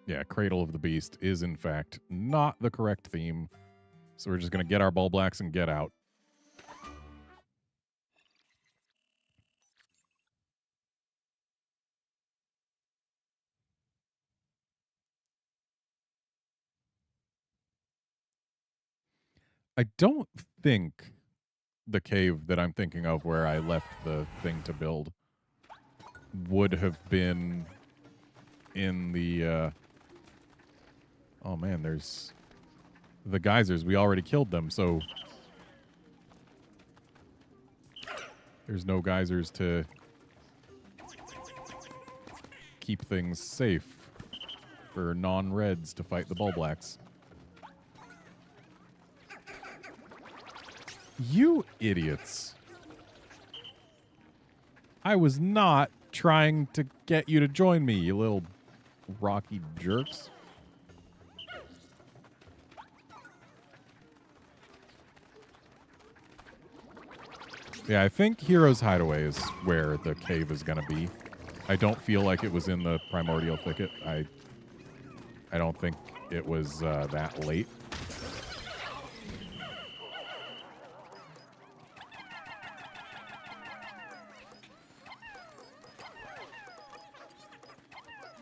Yeah, Cradle of the Beast is, in fact, not the correct theme. So we're just going to get our Bulblax and get out. I don't think the cave that I'm thinking of where I left the thing to build would have been in the... oh, man, there's the geysers. We already killed them, so... there's no geysers to keep things safe for non-reds to fight the Bulblax. You idiots. I was not trying to get you to join me, you little rocky jerks. Yeah, I think Hero's Hideaway is where the cave is going to be. I don't feel like it was in the Primordial Thicket. I don't think it was that late.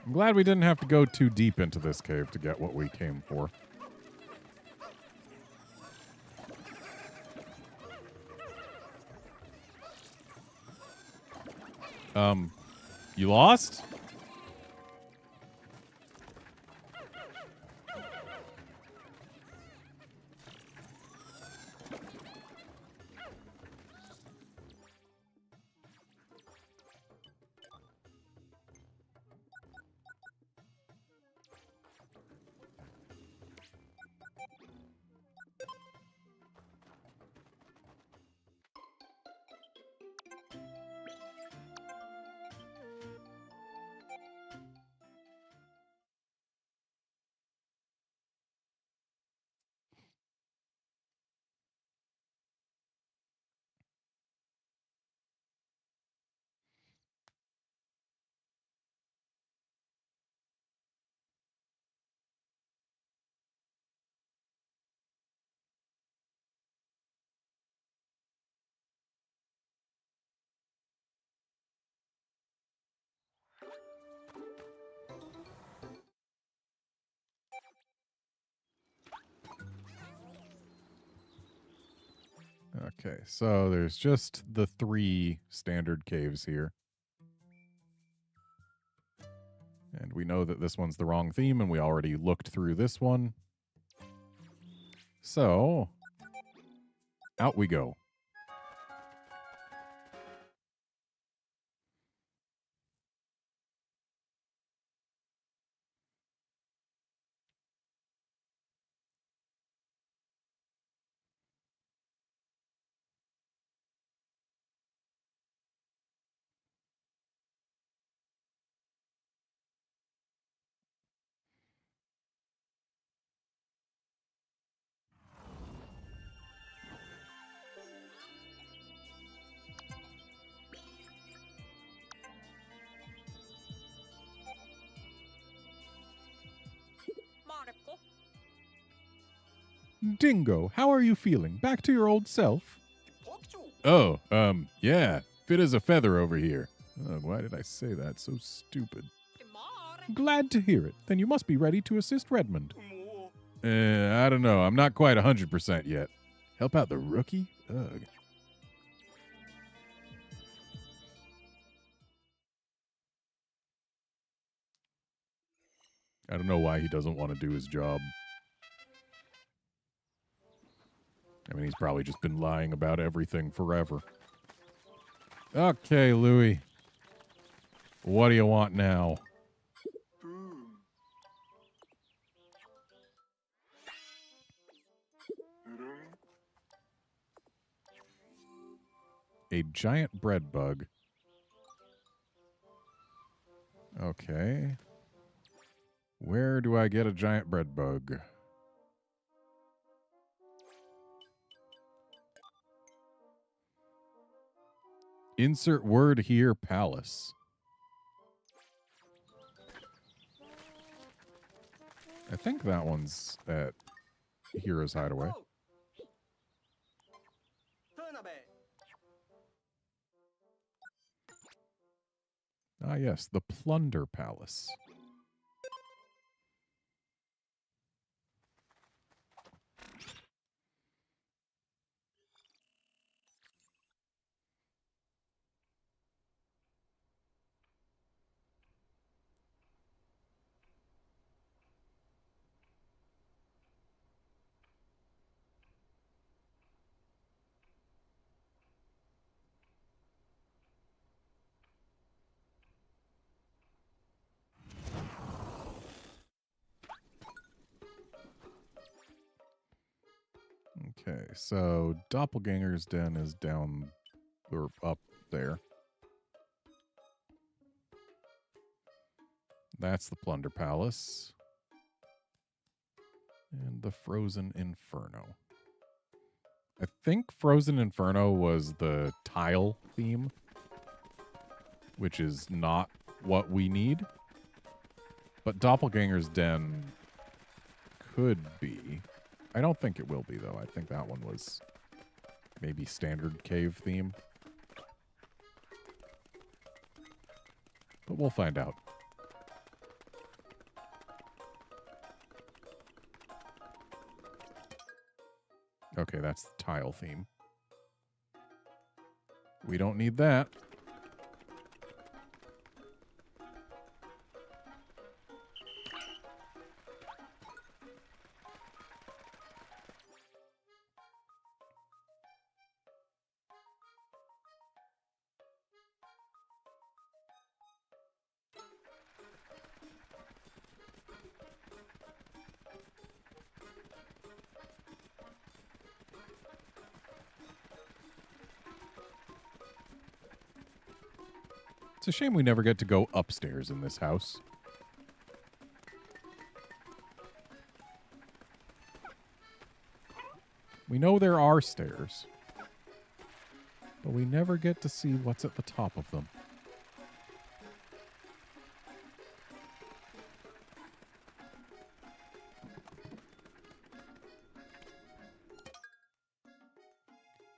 I'm glad we didn't have to go too deep into this cave to get what we came for. You lost? Okay, so there's just the 3 standard caves here. And we know that this one's the wrong theme, and we already looked through this one. So, out we go. Dingo, how are you feeling? Back to your old self? Oh, yeah. Fit as a feather over here. Why did I say that? So stupid. Glad to hear it. Then you must be ready to assist Redmond. I don't know. I'm not quite 100% yet. Help out the rookie? Ugh. I don't know why he doesn't want to do his job. I mean, he's probably just been lying about everything forever. Okay, Louie. What do you want now? A giant bread bug. Okay. Where do I get a giant bread bug? Insert word here, palace. I think that one's at Hero's Hideaway. Ah, yes, the Plunder Palace. Okay, so Doppelganger's Den is down or up there. That's the Plunder Palace. And the Frozen Inferno. I think Frozen Inferno was the tile theme, which is not what we need. But Doppelganger's Den could be. I don't think it will be, though. I think that one was maybe standard cave theme. But we'll find out. Okay, that's the tile theme. We don't need that. It's a shame we never get to go upstairs in this house. We know there are stairs, but we never get to see what's at the top of them.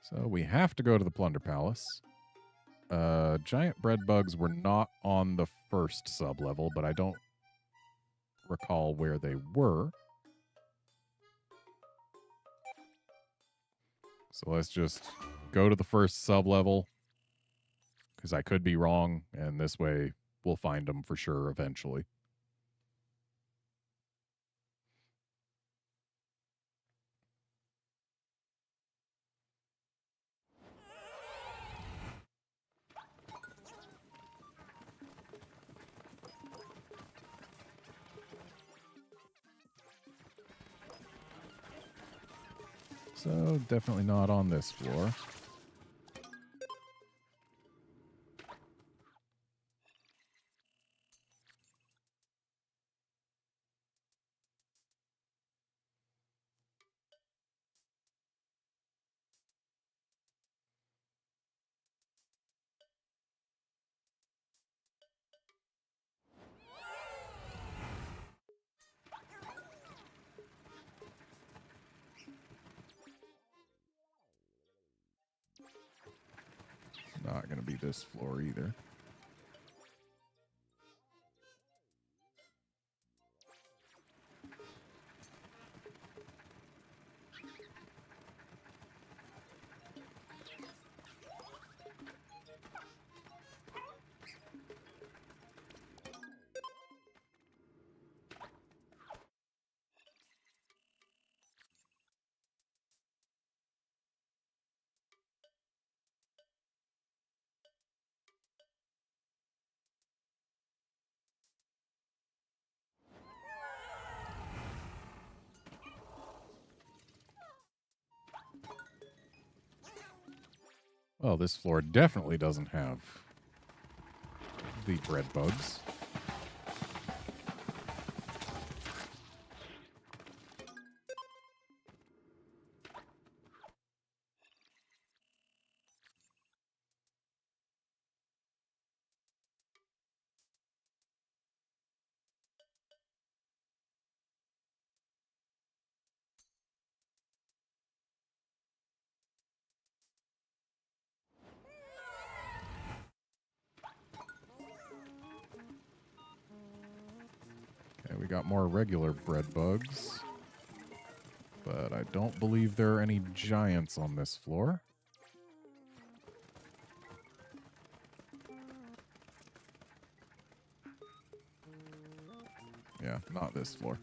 So we have to go to the Plunder Palace. Giant bread bugs were not on the first sub-level, but I don't recall where they were. So let's just go to the first sub-level, because I could be wrong, and this way we'll find them for sure eventually. So definitely not on this floor. Not going to be this floor either. Well, this floor definitely doesn't have the bread bugs. Okay, we got more regular bread bugs. But I don't believe there are any giants on this floor. Yeah, not this floor.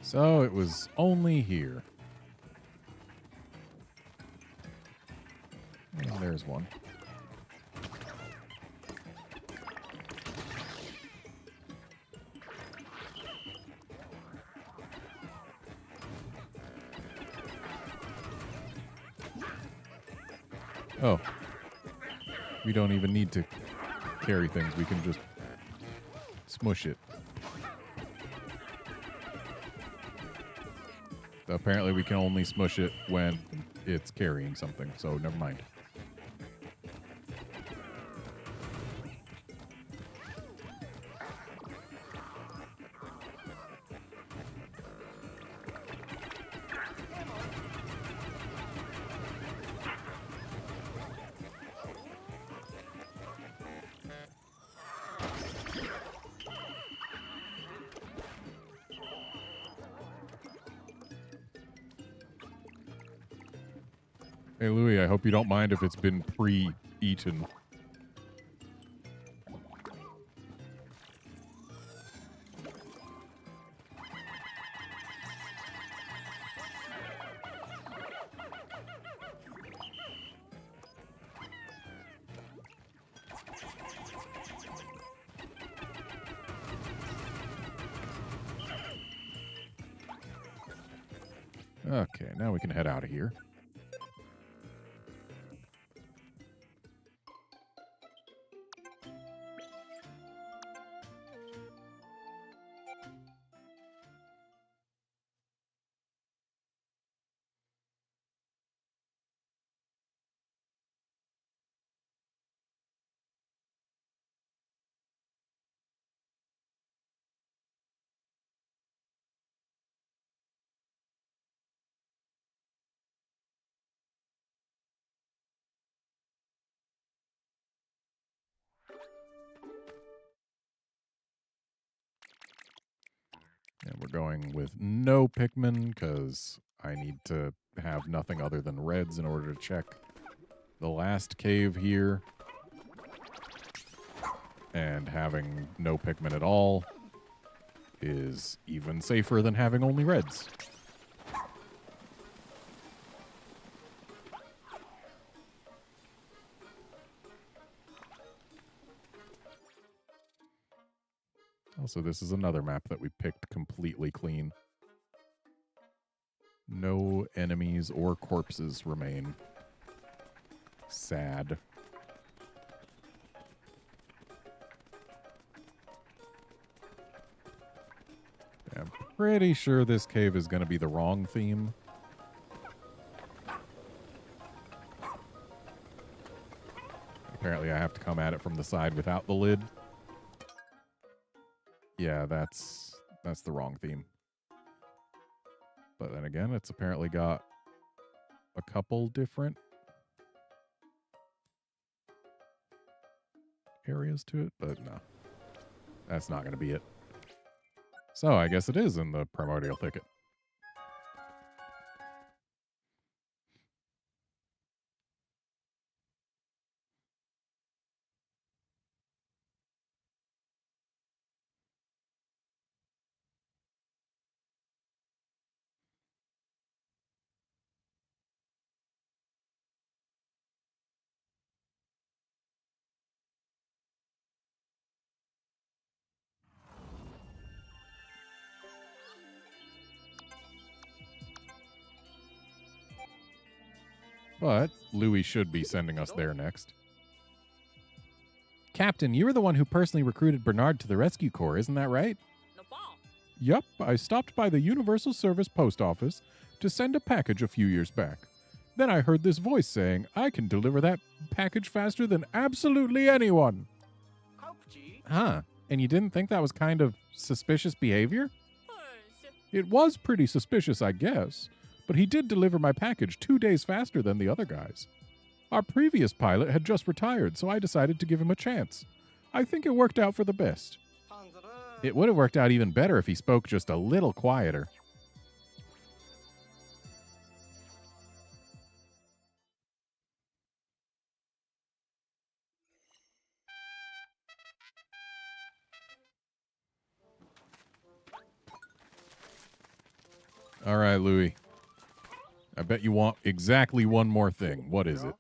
So it was only here. And there's one. Oh. We don't even need to carry things. We can just smush it. Apparently we can only smush it when it's carrying something, so never mind. Hey, Louie, I hope you don't mind if it's been pre-eaten. Okay, now we can head out of here. we're going with no Pikmin because I need to have nothing other than reds in order to check the last cave here. And having no Pikmin at all is even safer than having only reds. Also, this is another map that we picked completely clean. No enemies or corpses remain. Sad. I'm pretty sure this cave is going to be the wrong theme. Apparently I have to come at it from the side without the lid. Yeah, that's the wrong theme. But then again, it's apparently got a couple different areas to it, but no. That's not going to be it. So I guess it is in the primordial thicket. But Louis should be sending us there next. Captain, you were the one who personally recruited Bernard to the Rescue Corps, isn't that right? Yup, I stopped by the Universal Service Post Office to send a package a few years back. Then I heard this voice saying, I can deliver that package faster than absolutely anyone. Huh, and you didn't think that was kind of suspicious behavior? It was pretty suspicious, I guess. But he did deliver my package 2 days faster than the other guys. Our previous pilot had just retired, so I decided to give him a chance. I think it worked out for the best. It would have worked out even better if he spoke just a little quieter. All right, Louis. I bet you want exactly one more thing. What is it?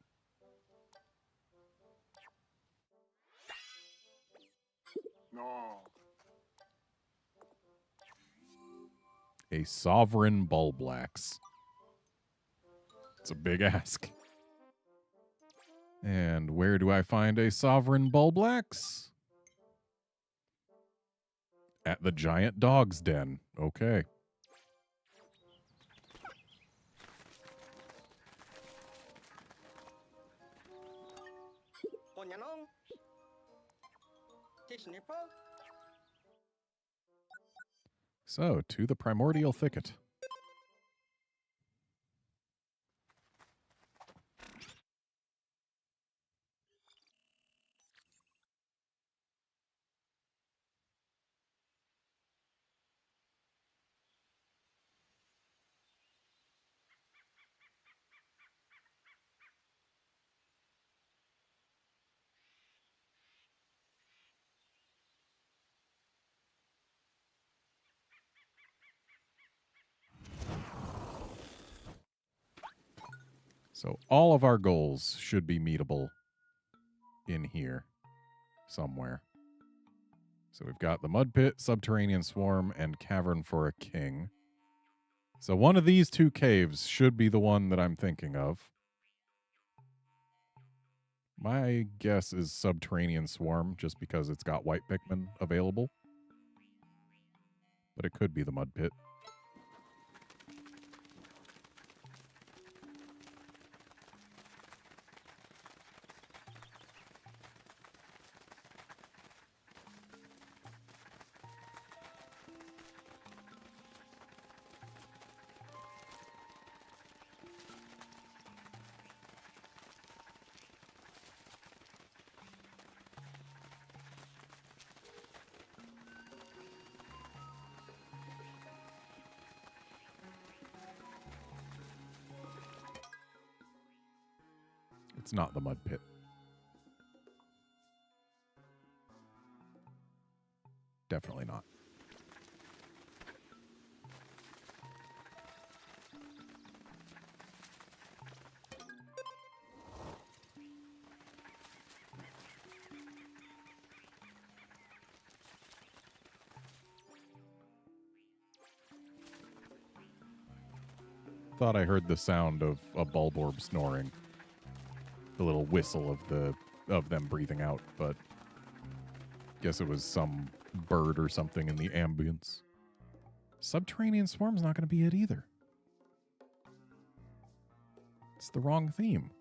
No. A sovereign Bulblax. It's a big ask. And where do I find a sovereign Bulblax? At the giant dog's den. Okay. So, to the primordial thicket. So all of our goals should be meetable in here somewhere. So we've got the Mud Pit, Subterranean Swarm, and Cavern for a King. So one of these two caves should be the one that I'm thinking of. My guess is Subterranean Swarm, just because it's got white Pikmin available. But it could be the Mud Pit. It's not the mud pit. Definitely not. Thought I heard the sound of a bulborb snoring. The little whistle of them breathing out, but guess it was some bird or something in the ambience. Subterranean Swarm's not going to be it either. It's the wrong theme.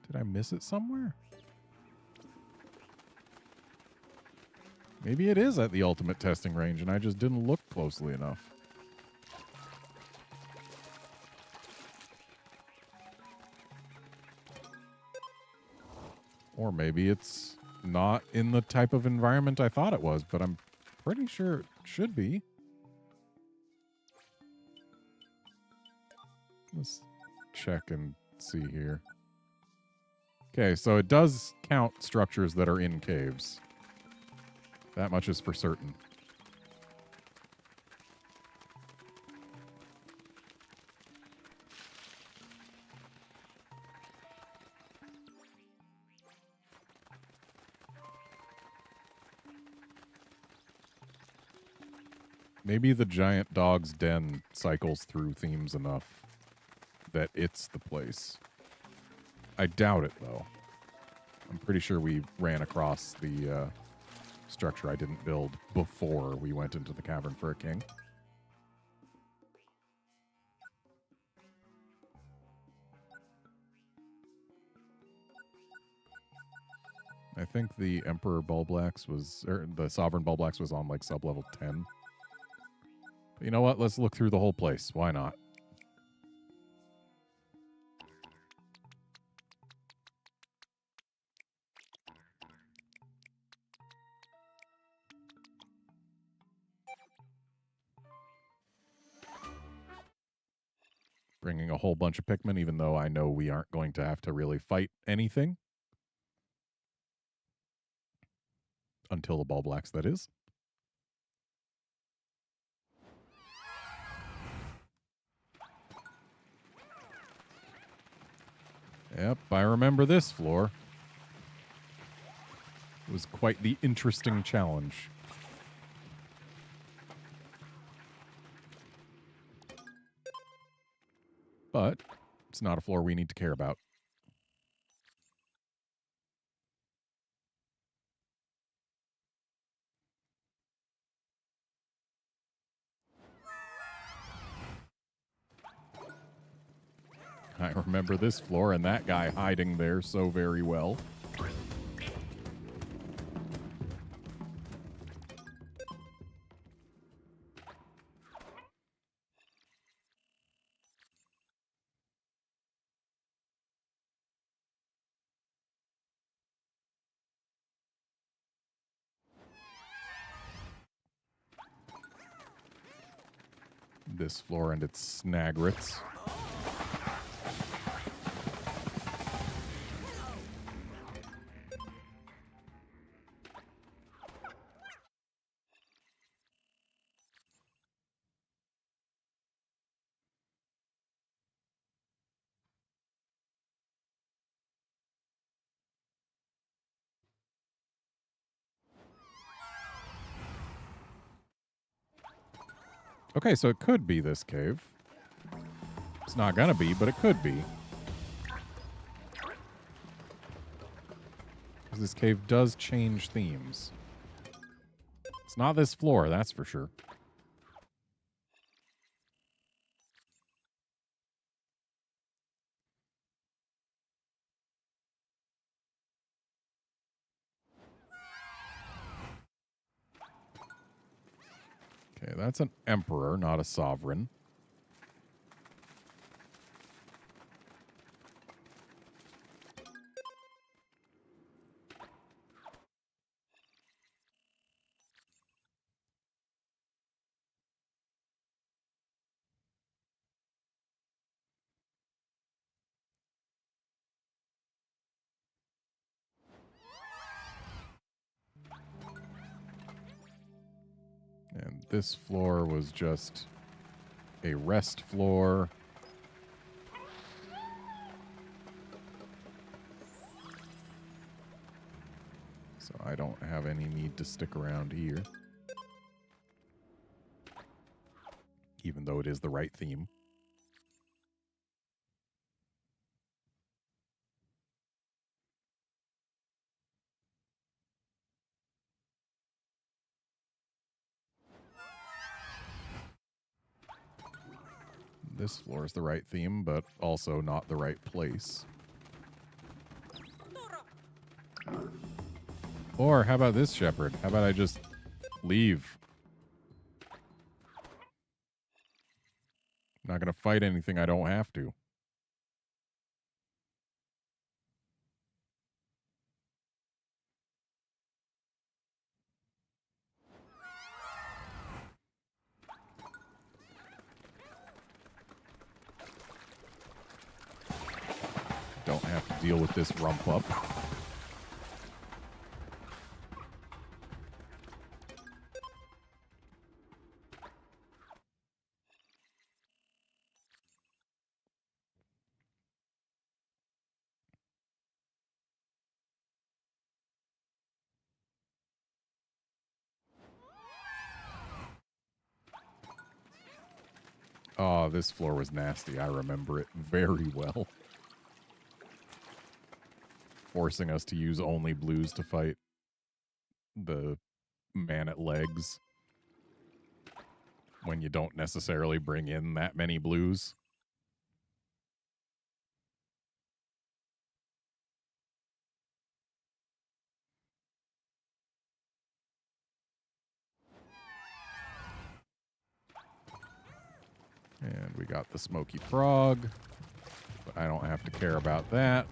Did I miss it somewhere? Maybe it is at the ultimate testing range and I just didn't look closely enough. Or maybe it's not in the type of environment I thought it was, but I'm pretty sure it should be. Let's check and see here. Okay, so it does count structures that are in caves. That much is for certain. Maybe the giant dog's den cycles through themes enough that it's the place. I doubt it, though. I'm pretty sure we ran across the structure I didn't build before we went into the cavern for a king. I think the Emperor Bulblax was, or the Sovereign Bulblax was on like sub-level 10. But you know what? Let's look through the whole place. Why not? Bringing a whole bunch of Pikmin, even though I know we aren't going to have to really fight anything. Until the Bulblax, that is. Yep, I remember this floor. It was quite the interesting challenge. But it's not a floor we need to care about. I remember this floor and that guy hiding there so very well. This floor and its snagrets. Okay, so it could be this cave. It's not gonna be, but it could be. Because this cave does change themes. It's not this floor, that's for sure. Okay, that's an emperor, not a sovereign. And this floor was just a rest floor. So I don't have any need to stick around here. Even though it is the right theme. This floor is the right theme, but also not the right place. Or how about this, Shepherd? How about I just leave? I'm not going to fight anything I don't have to. Don't have to deal with this rump up. Oh, this floor was nasty. I remember it very well. Forcing us to use only blues to fight the man at legs when you don't necessarily bring in that many blues. And we got the Smoky Frog, but I don't have to care about that.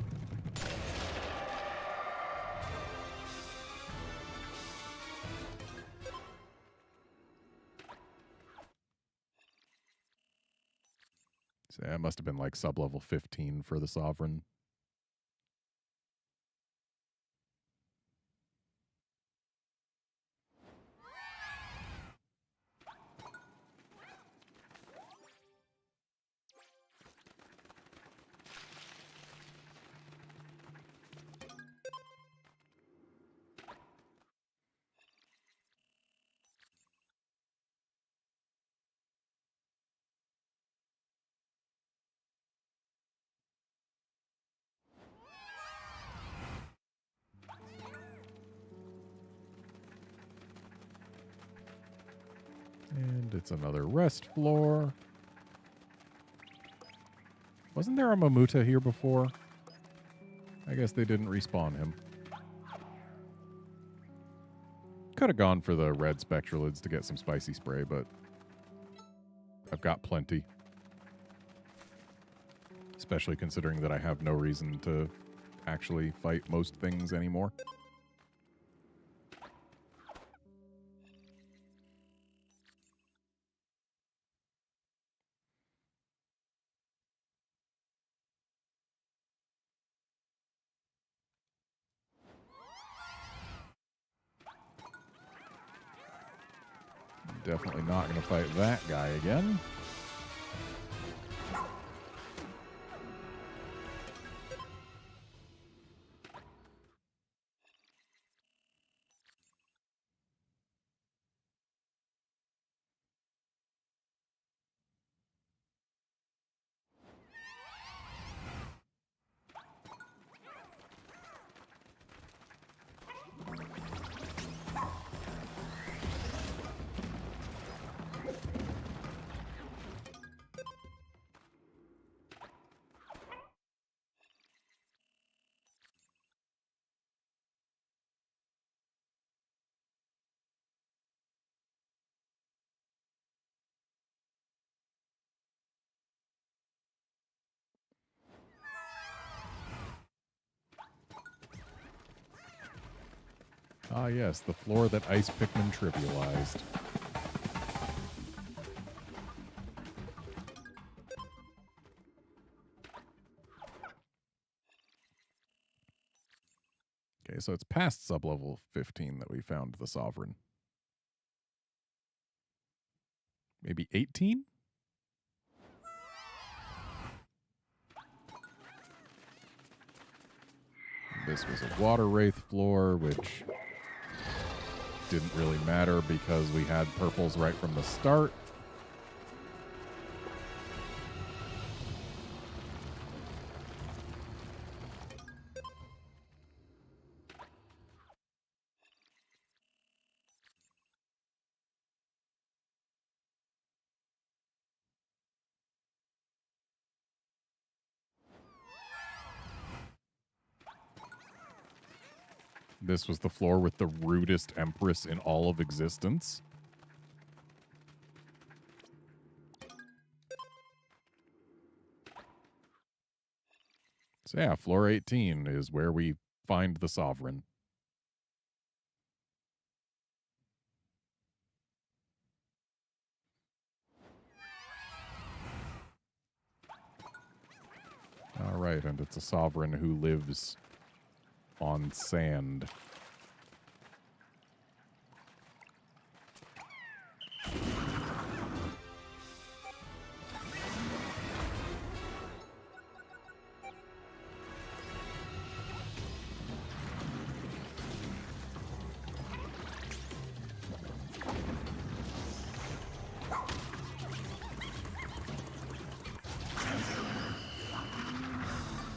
So that must have been like sub-level 15 for the Sovereign. And it's another rest floor. Wasn't there a Mamuta here before? I guess they didn't respawn him. Could have gone for the red spectralids to get some spicy spray, but I've got plenty. Especially considering that I have no reason to actually fight most things anymore. Definitely not going to fight that guy again. Ah, yes, the floor that Ice Pikmin trivialized. Okay, so it's past sub-level 15 that we found the Sovereign. maybe 18? This was a water wraith floor, which didn't really matter because we had purples right from the start. This was the floor with the rudest Empress in all of existence. So yeah, floor 18 is where we find the Sovereign. All right, and it's a Sovereign who lives on sand.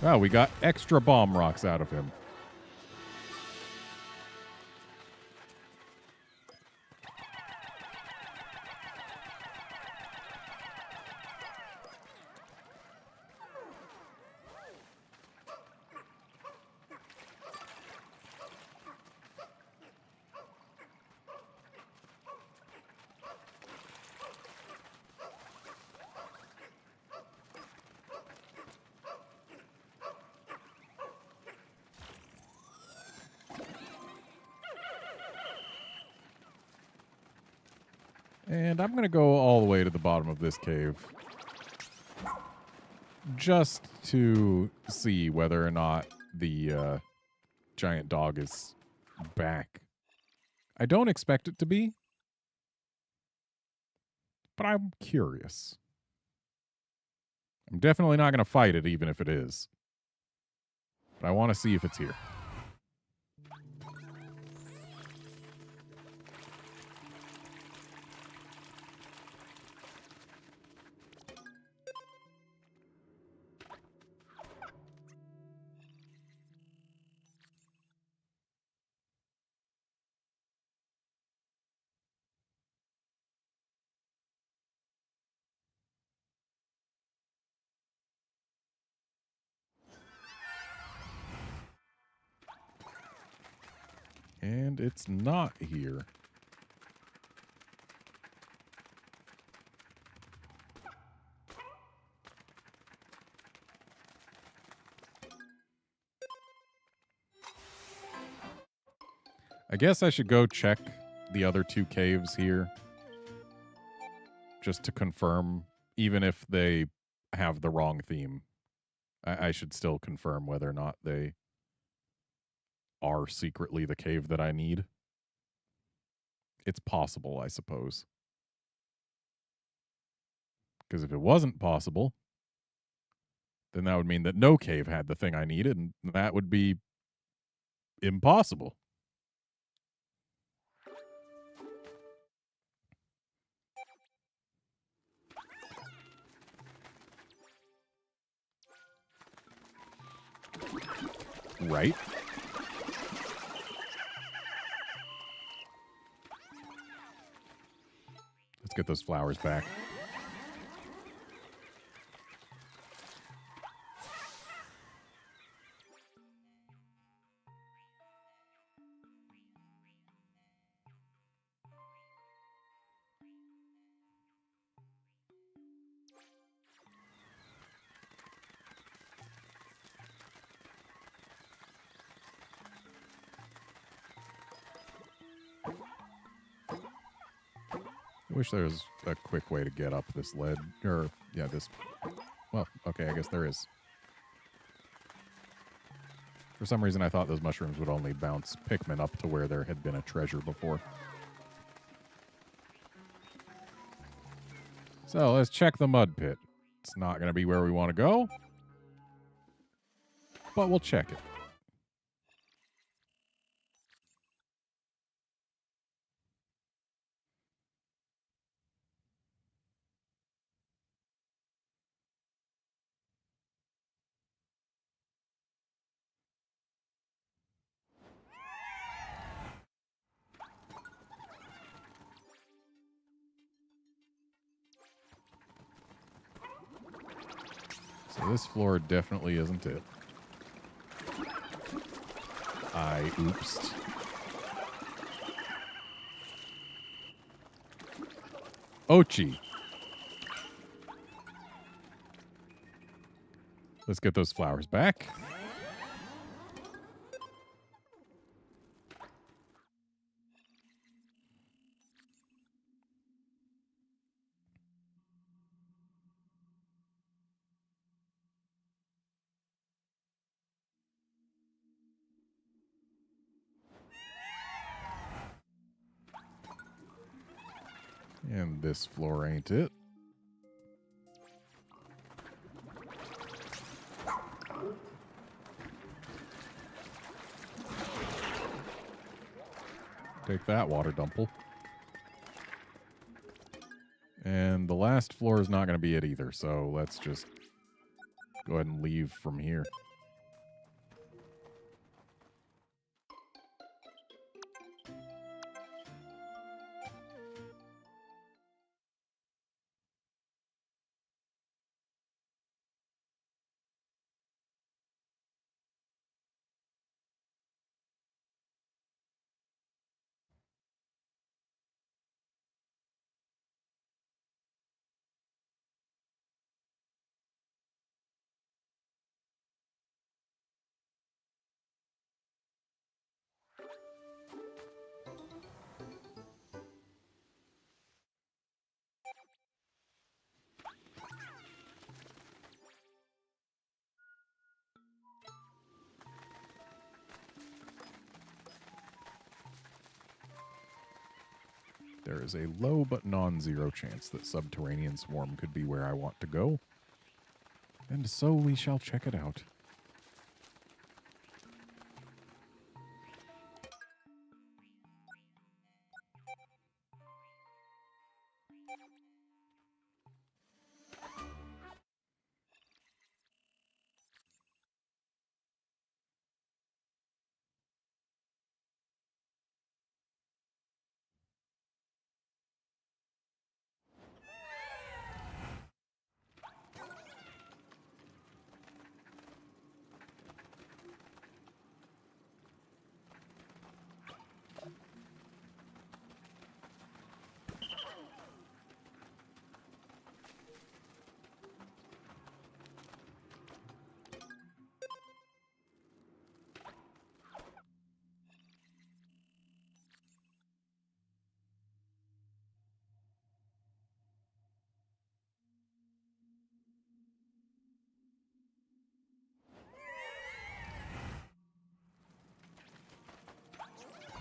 Oh, we got extra bomb rocks out of him. And I'm going to go all the way to the bottom of this cave just to see whether or not the giant dog is back. I don't expect it to be, but I'm curious. I'm definitely not going to fight it, even if it is. But I want to see if it's here. And it's not here. I guess I should go check the other two caves here just to confirm, even if they have the wrong theme. I should still confirm whether or not they are secretly the cave that I need. It's possible, I suppose. Because if it wasn't possible, then that would mean that no cave had the thing I needed, and that would be impossible. Right? Let's get those flowers back. I wish there was a quick way to get up this lead. Or, yeah, this... Well, okay, I guess there is. For some reason, I thought those mushrooms would only bounce Pikmin up to where there had been a treasure before. So let's check the mud pit. It's not going to be where we want to go, but we'll check it. So this floor definitely isn't it. I oopsed. Ochi. Let's get those flowers back. And this floor ain't it. Take that, water dumple. And the last floor is not going to be it either, so let's just go ahead and leave from here. There is a low but non-zero chance that Subterranean Swarm could be where I want to go. And so we shall check it out.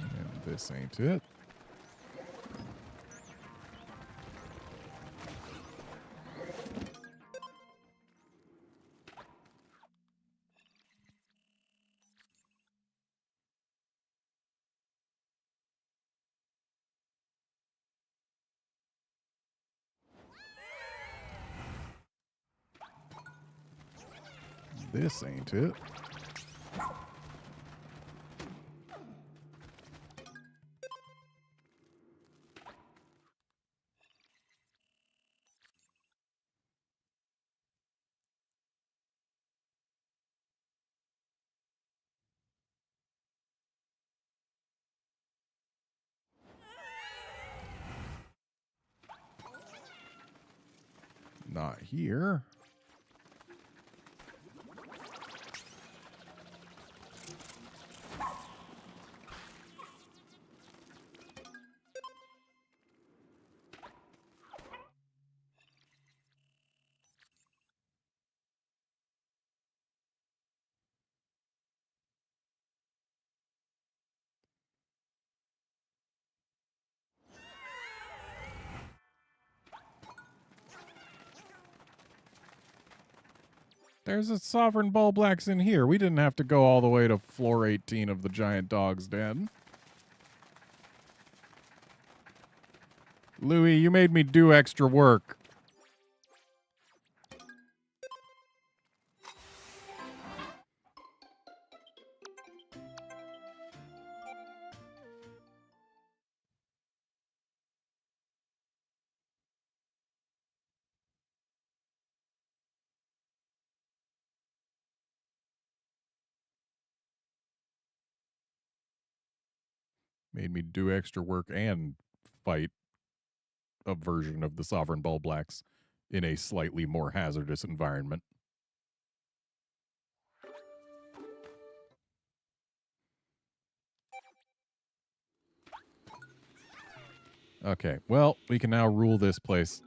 And this ain't it. This ain't it. Not here. There's a sovereign Bulblax in here. We didn't have to go all the way to floor 18 of the giant dog's den. Louie, you made me do extra work. Made me do extra work and fight a version of the sovereign Bulblax in a slightly more hazardous environment. Okay, well, we can now rule this place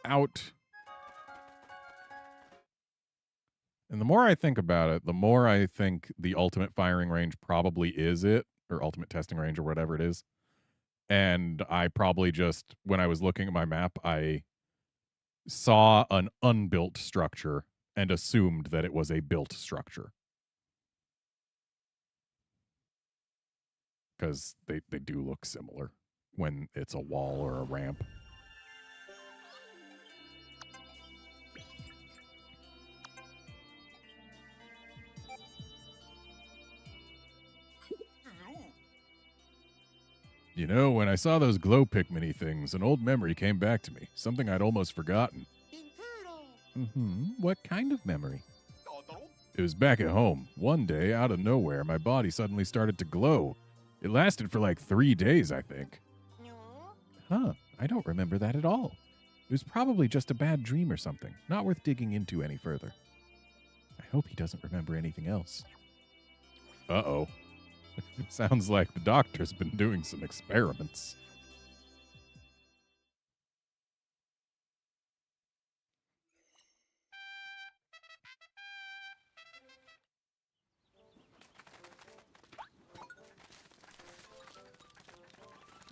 out. And the more I think about it, the more I think the ultimate firing range probably is it, or ultimate testing range, or whatever it is. And I probably just, when I was looking at my map, I saw an unbuilt structure and assumed that it was a built structure. Because they do look similar when it's a wall or a ramp. You know, when I saw those glow Pikmin-y things, an old memory came back to me. Something I'd almost forgotten. What kind of memory? It was back at home. One day, out of nowhere, my body suddenly started to glow. It lasted for like 3 days, I think. Huh, I don't remember that at all. It was probably just a bad dream or something, not worth digging into any further. I hope he doesn't remember anything else. Uh-oh. Sounds like the doctor's been doing some experiments.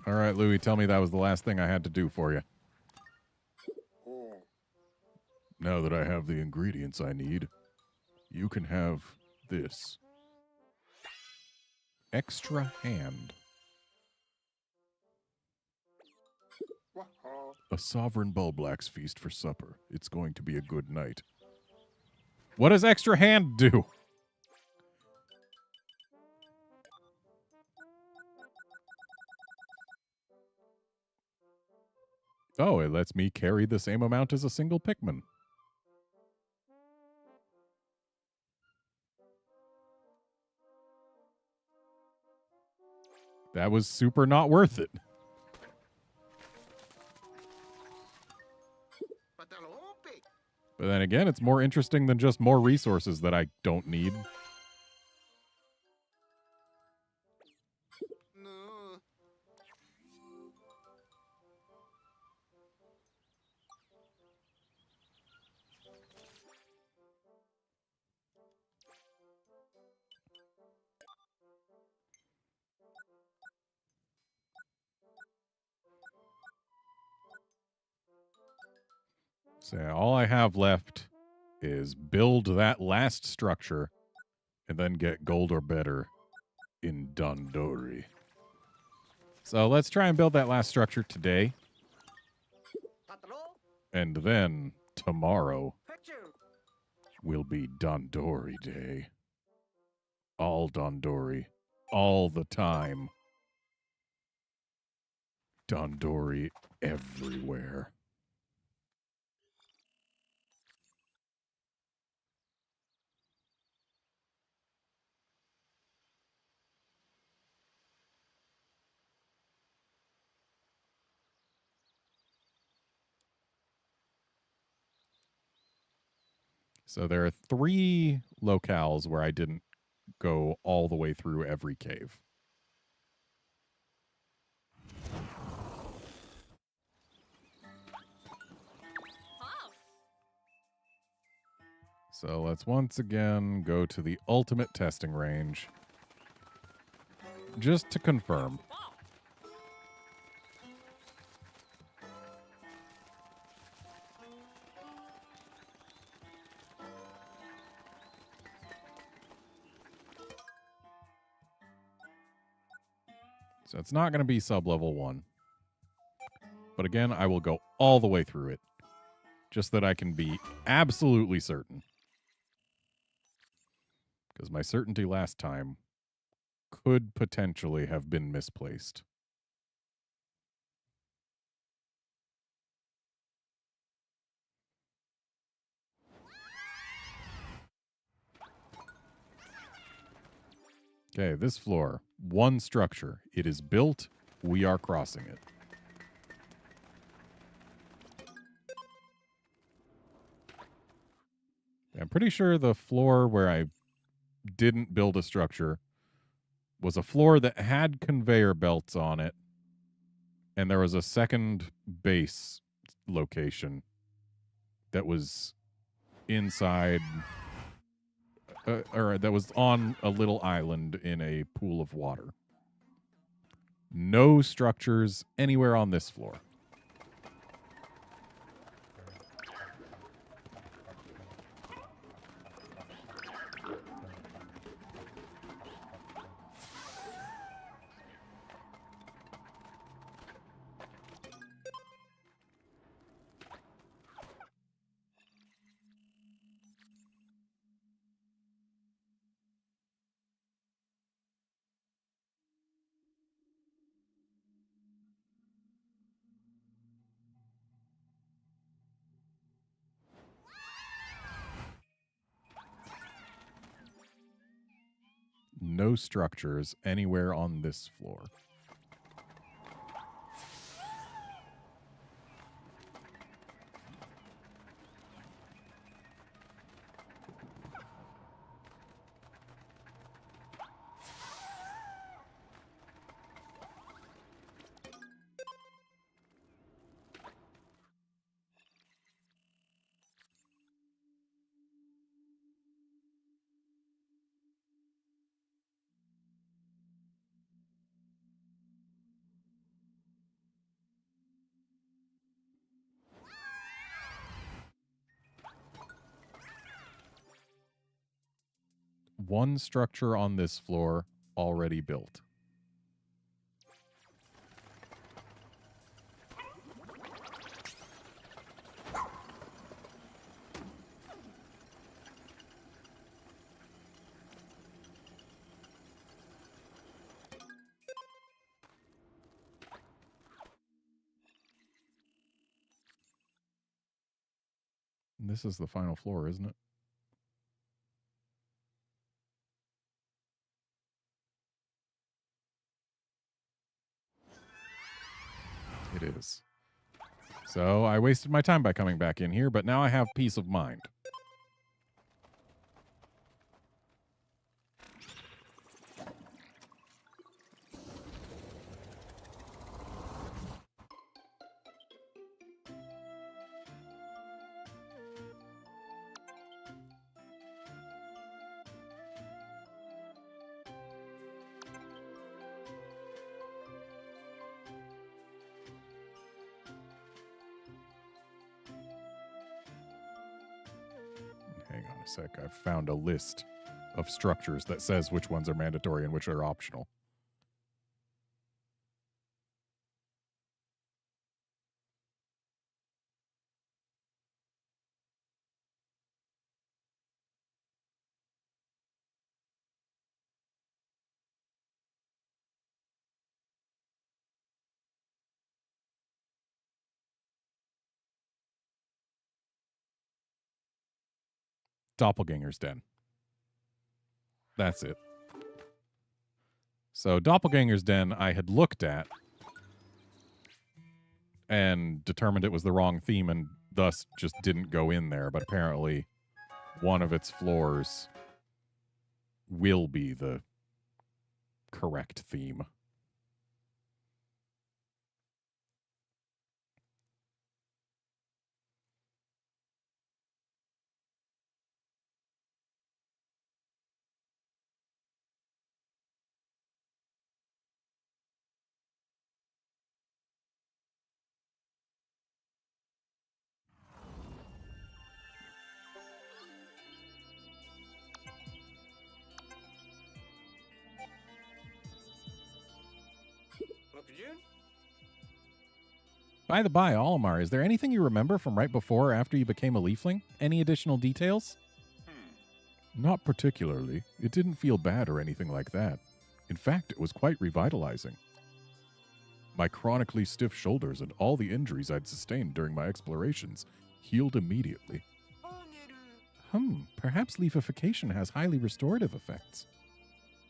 All right, Louie, tell me that was the last thing I had to do for you. Oh. Now that I have the ingredients I need, you can have this. Extra hand. Waha. A sovereign Bulblax feast for supper. It's going to be a good night. What does extra hand do? Oh, it lets me carry the same amount as a single Pikmin. That was super not worth it. But then again, it's more interesting than just more resources that I don't need. No. So yeah, all I have left is build that last structure and then get gold or better in Dandori. So let's try and build that last structure today. And then tomorrow will be Dandori Day. All Dandori. All the time. Dandori everywhere. So there are 3 locales where I didn't go all the way through every cave. So let's once again go to the ultimate testing range. Just to confirm. So it's not going to be sub-level 1. But again, I will go all the way through it. Just that I can be absolutely certain. Because my certainty last time could potentially have been misplaced. Okay, this floor, one structure. It is built. We are crossing it. I'm pretty sure the floor where I didn't build a structure was a floor that had conveyor belts on it, and there was a second base location that was inside, or that was on a little island in a pool of water. No structures anywhere on this floor. No structures anywhere on this floor. One structure on this floor already built. This is the final floor, isn't it? It is. So I wasted my time by coming back in here, but now I have peace of mind. Hang on a sec. I've found a list of structures that says which ones are mandatory and which are optional. Doppelganger's Den. That's it. So Doppelganger's Den I had looked at and determined it was the wrong theme and thus just didn't go in there. But apparently one of its floors will be the correct theme. By the by, Olimar, is there anything you remember from right before or after you became a leafling? Any additional details? Not particularly. It didn't feel bad or anything like that. In fact, it was quite revitalizing. My chronically stiff shoulders and all the injuries I'd sustained during my explorations healed immediately. Perhaps leafification has highly restorative effects.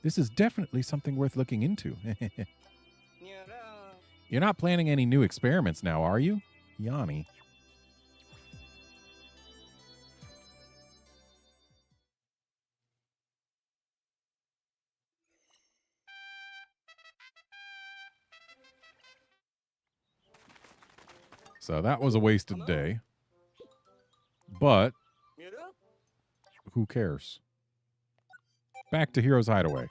This is definitely something worth looking into. You're not planning any new experiments now, are you? Yanni. So that was a wasted day. But who cares? Back to Hero's Hideaway.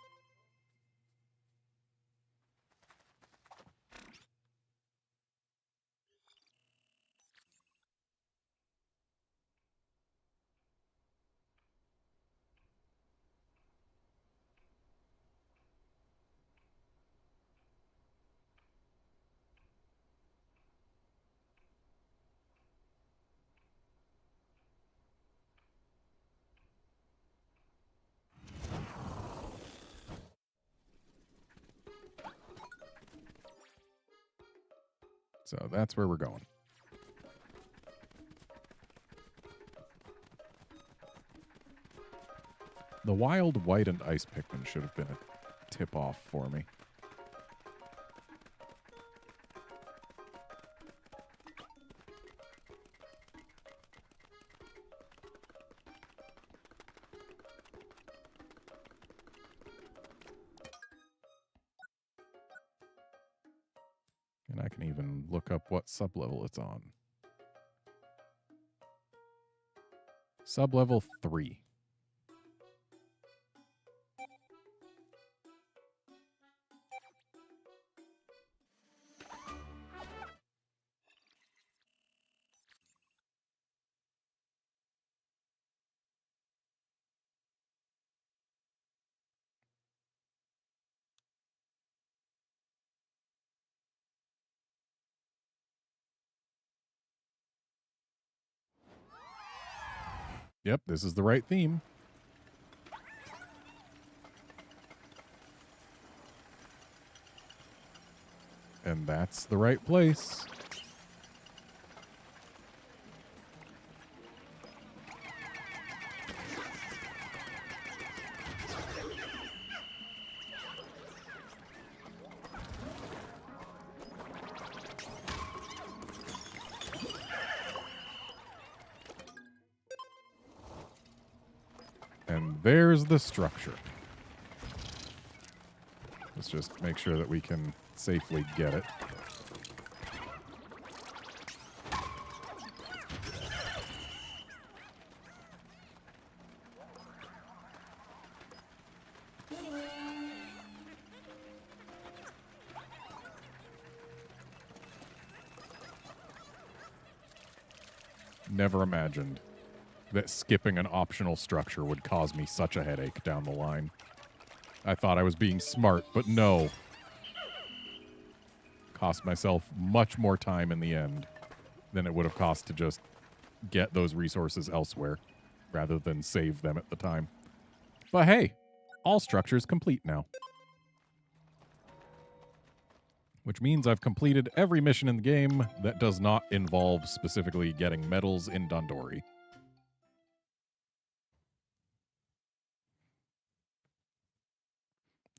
So that's where we're going. The wild white and ice Pikmin should have been a tip-off for me. And I can even look up what sublevel it's on. Sublevel 3. Yep, this is the right theme. And that's the right place. And there's the structure. Let's just make sure that we can safely get it. Never imagined that skipping an optional structure would cause me such a headache down the line. I thought I was being smart, but no. Cost myself much more time in the end than it would have cost to just get those resources elsewhere rather than save them at the time. But hey, all structures complete now. Which means I've completed every mission in the game that does not involve specifically getting medals in Dondori.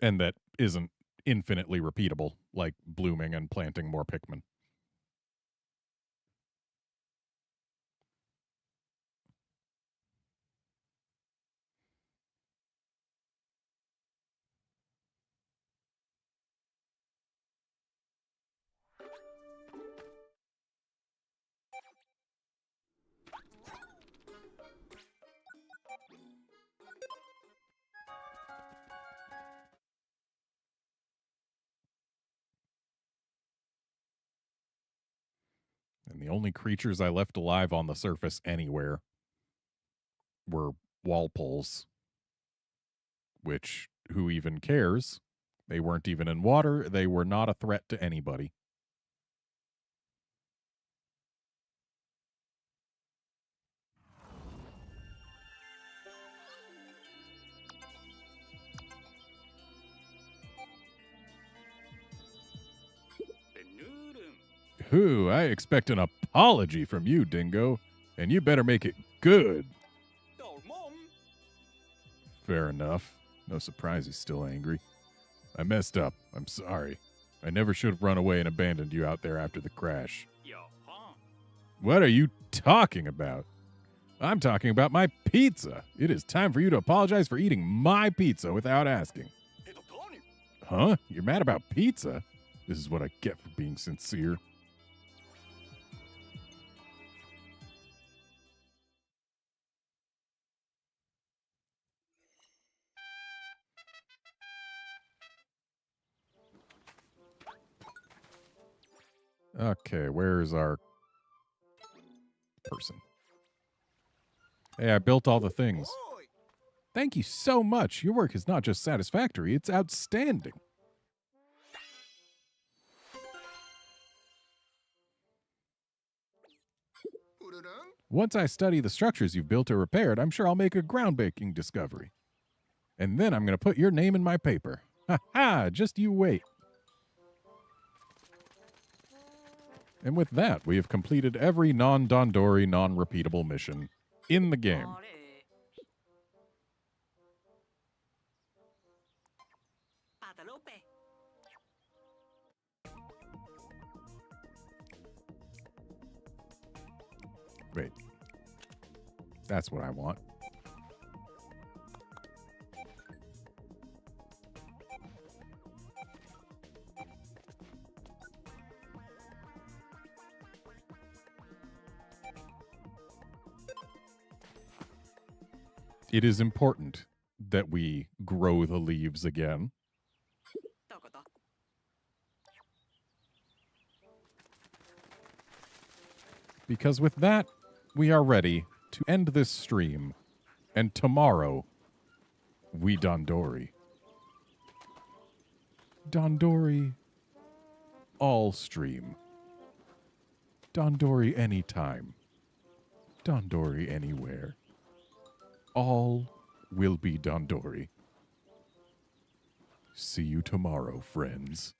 And that isn't infinitely repeatable, like blooming and planting more Pikmin. And the only creatures I left alive on the surface anywhere were Walpoles. Which, who even cares? They weren't even in water. They were not a threat to anybody. Whew, I expect an apology from you, Dingo, and you better make it good. Fair enough. No surprise he's still angry. I messed up. I'm sorry. I never should have run away and abandoned you out there after the crash. What are you talking about? I'm talking about my pizza. It is time for you to apologize for eating my pizza without asking. Huh? You're mad about pizza? This is what I get for being sincere. Okay, where's our person? Hey, I built all the things. Thank you so much. Your work is not just satisfactory, it's outstanding. Once I study the structures you've built or repaired, I'm sure I'll make a groundbreaking discovery. And then I'm going to put your name in my paper. Ha ha! Just you wait. And with that, we have completed every non-Dondori, non-repeatable mission in the game. Wait. That's what I want. It is important that we grow the leaves again. Because with that, we are ready to end this stream. And tomorrow, we Dondori. Dondori all stream. Dondori anytime. Dondori anywhere. All will be Dondori. See you tomorrow, friends.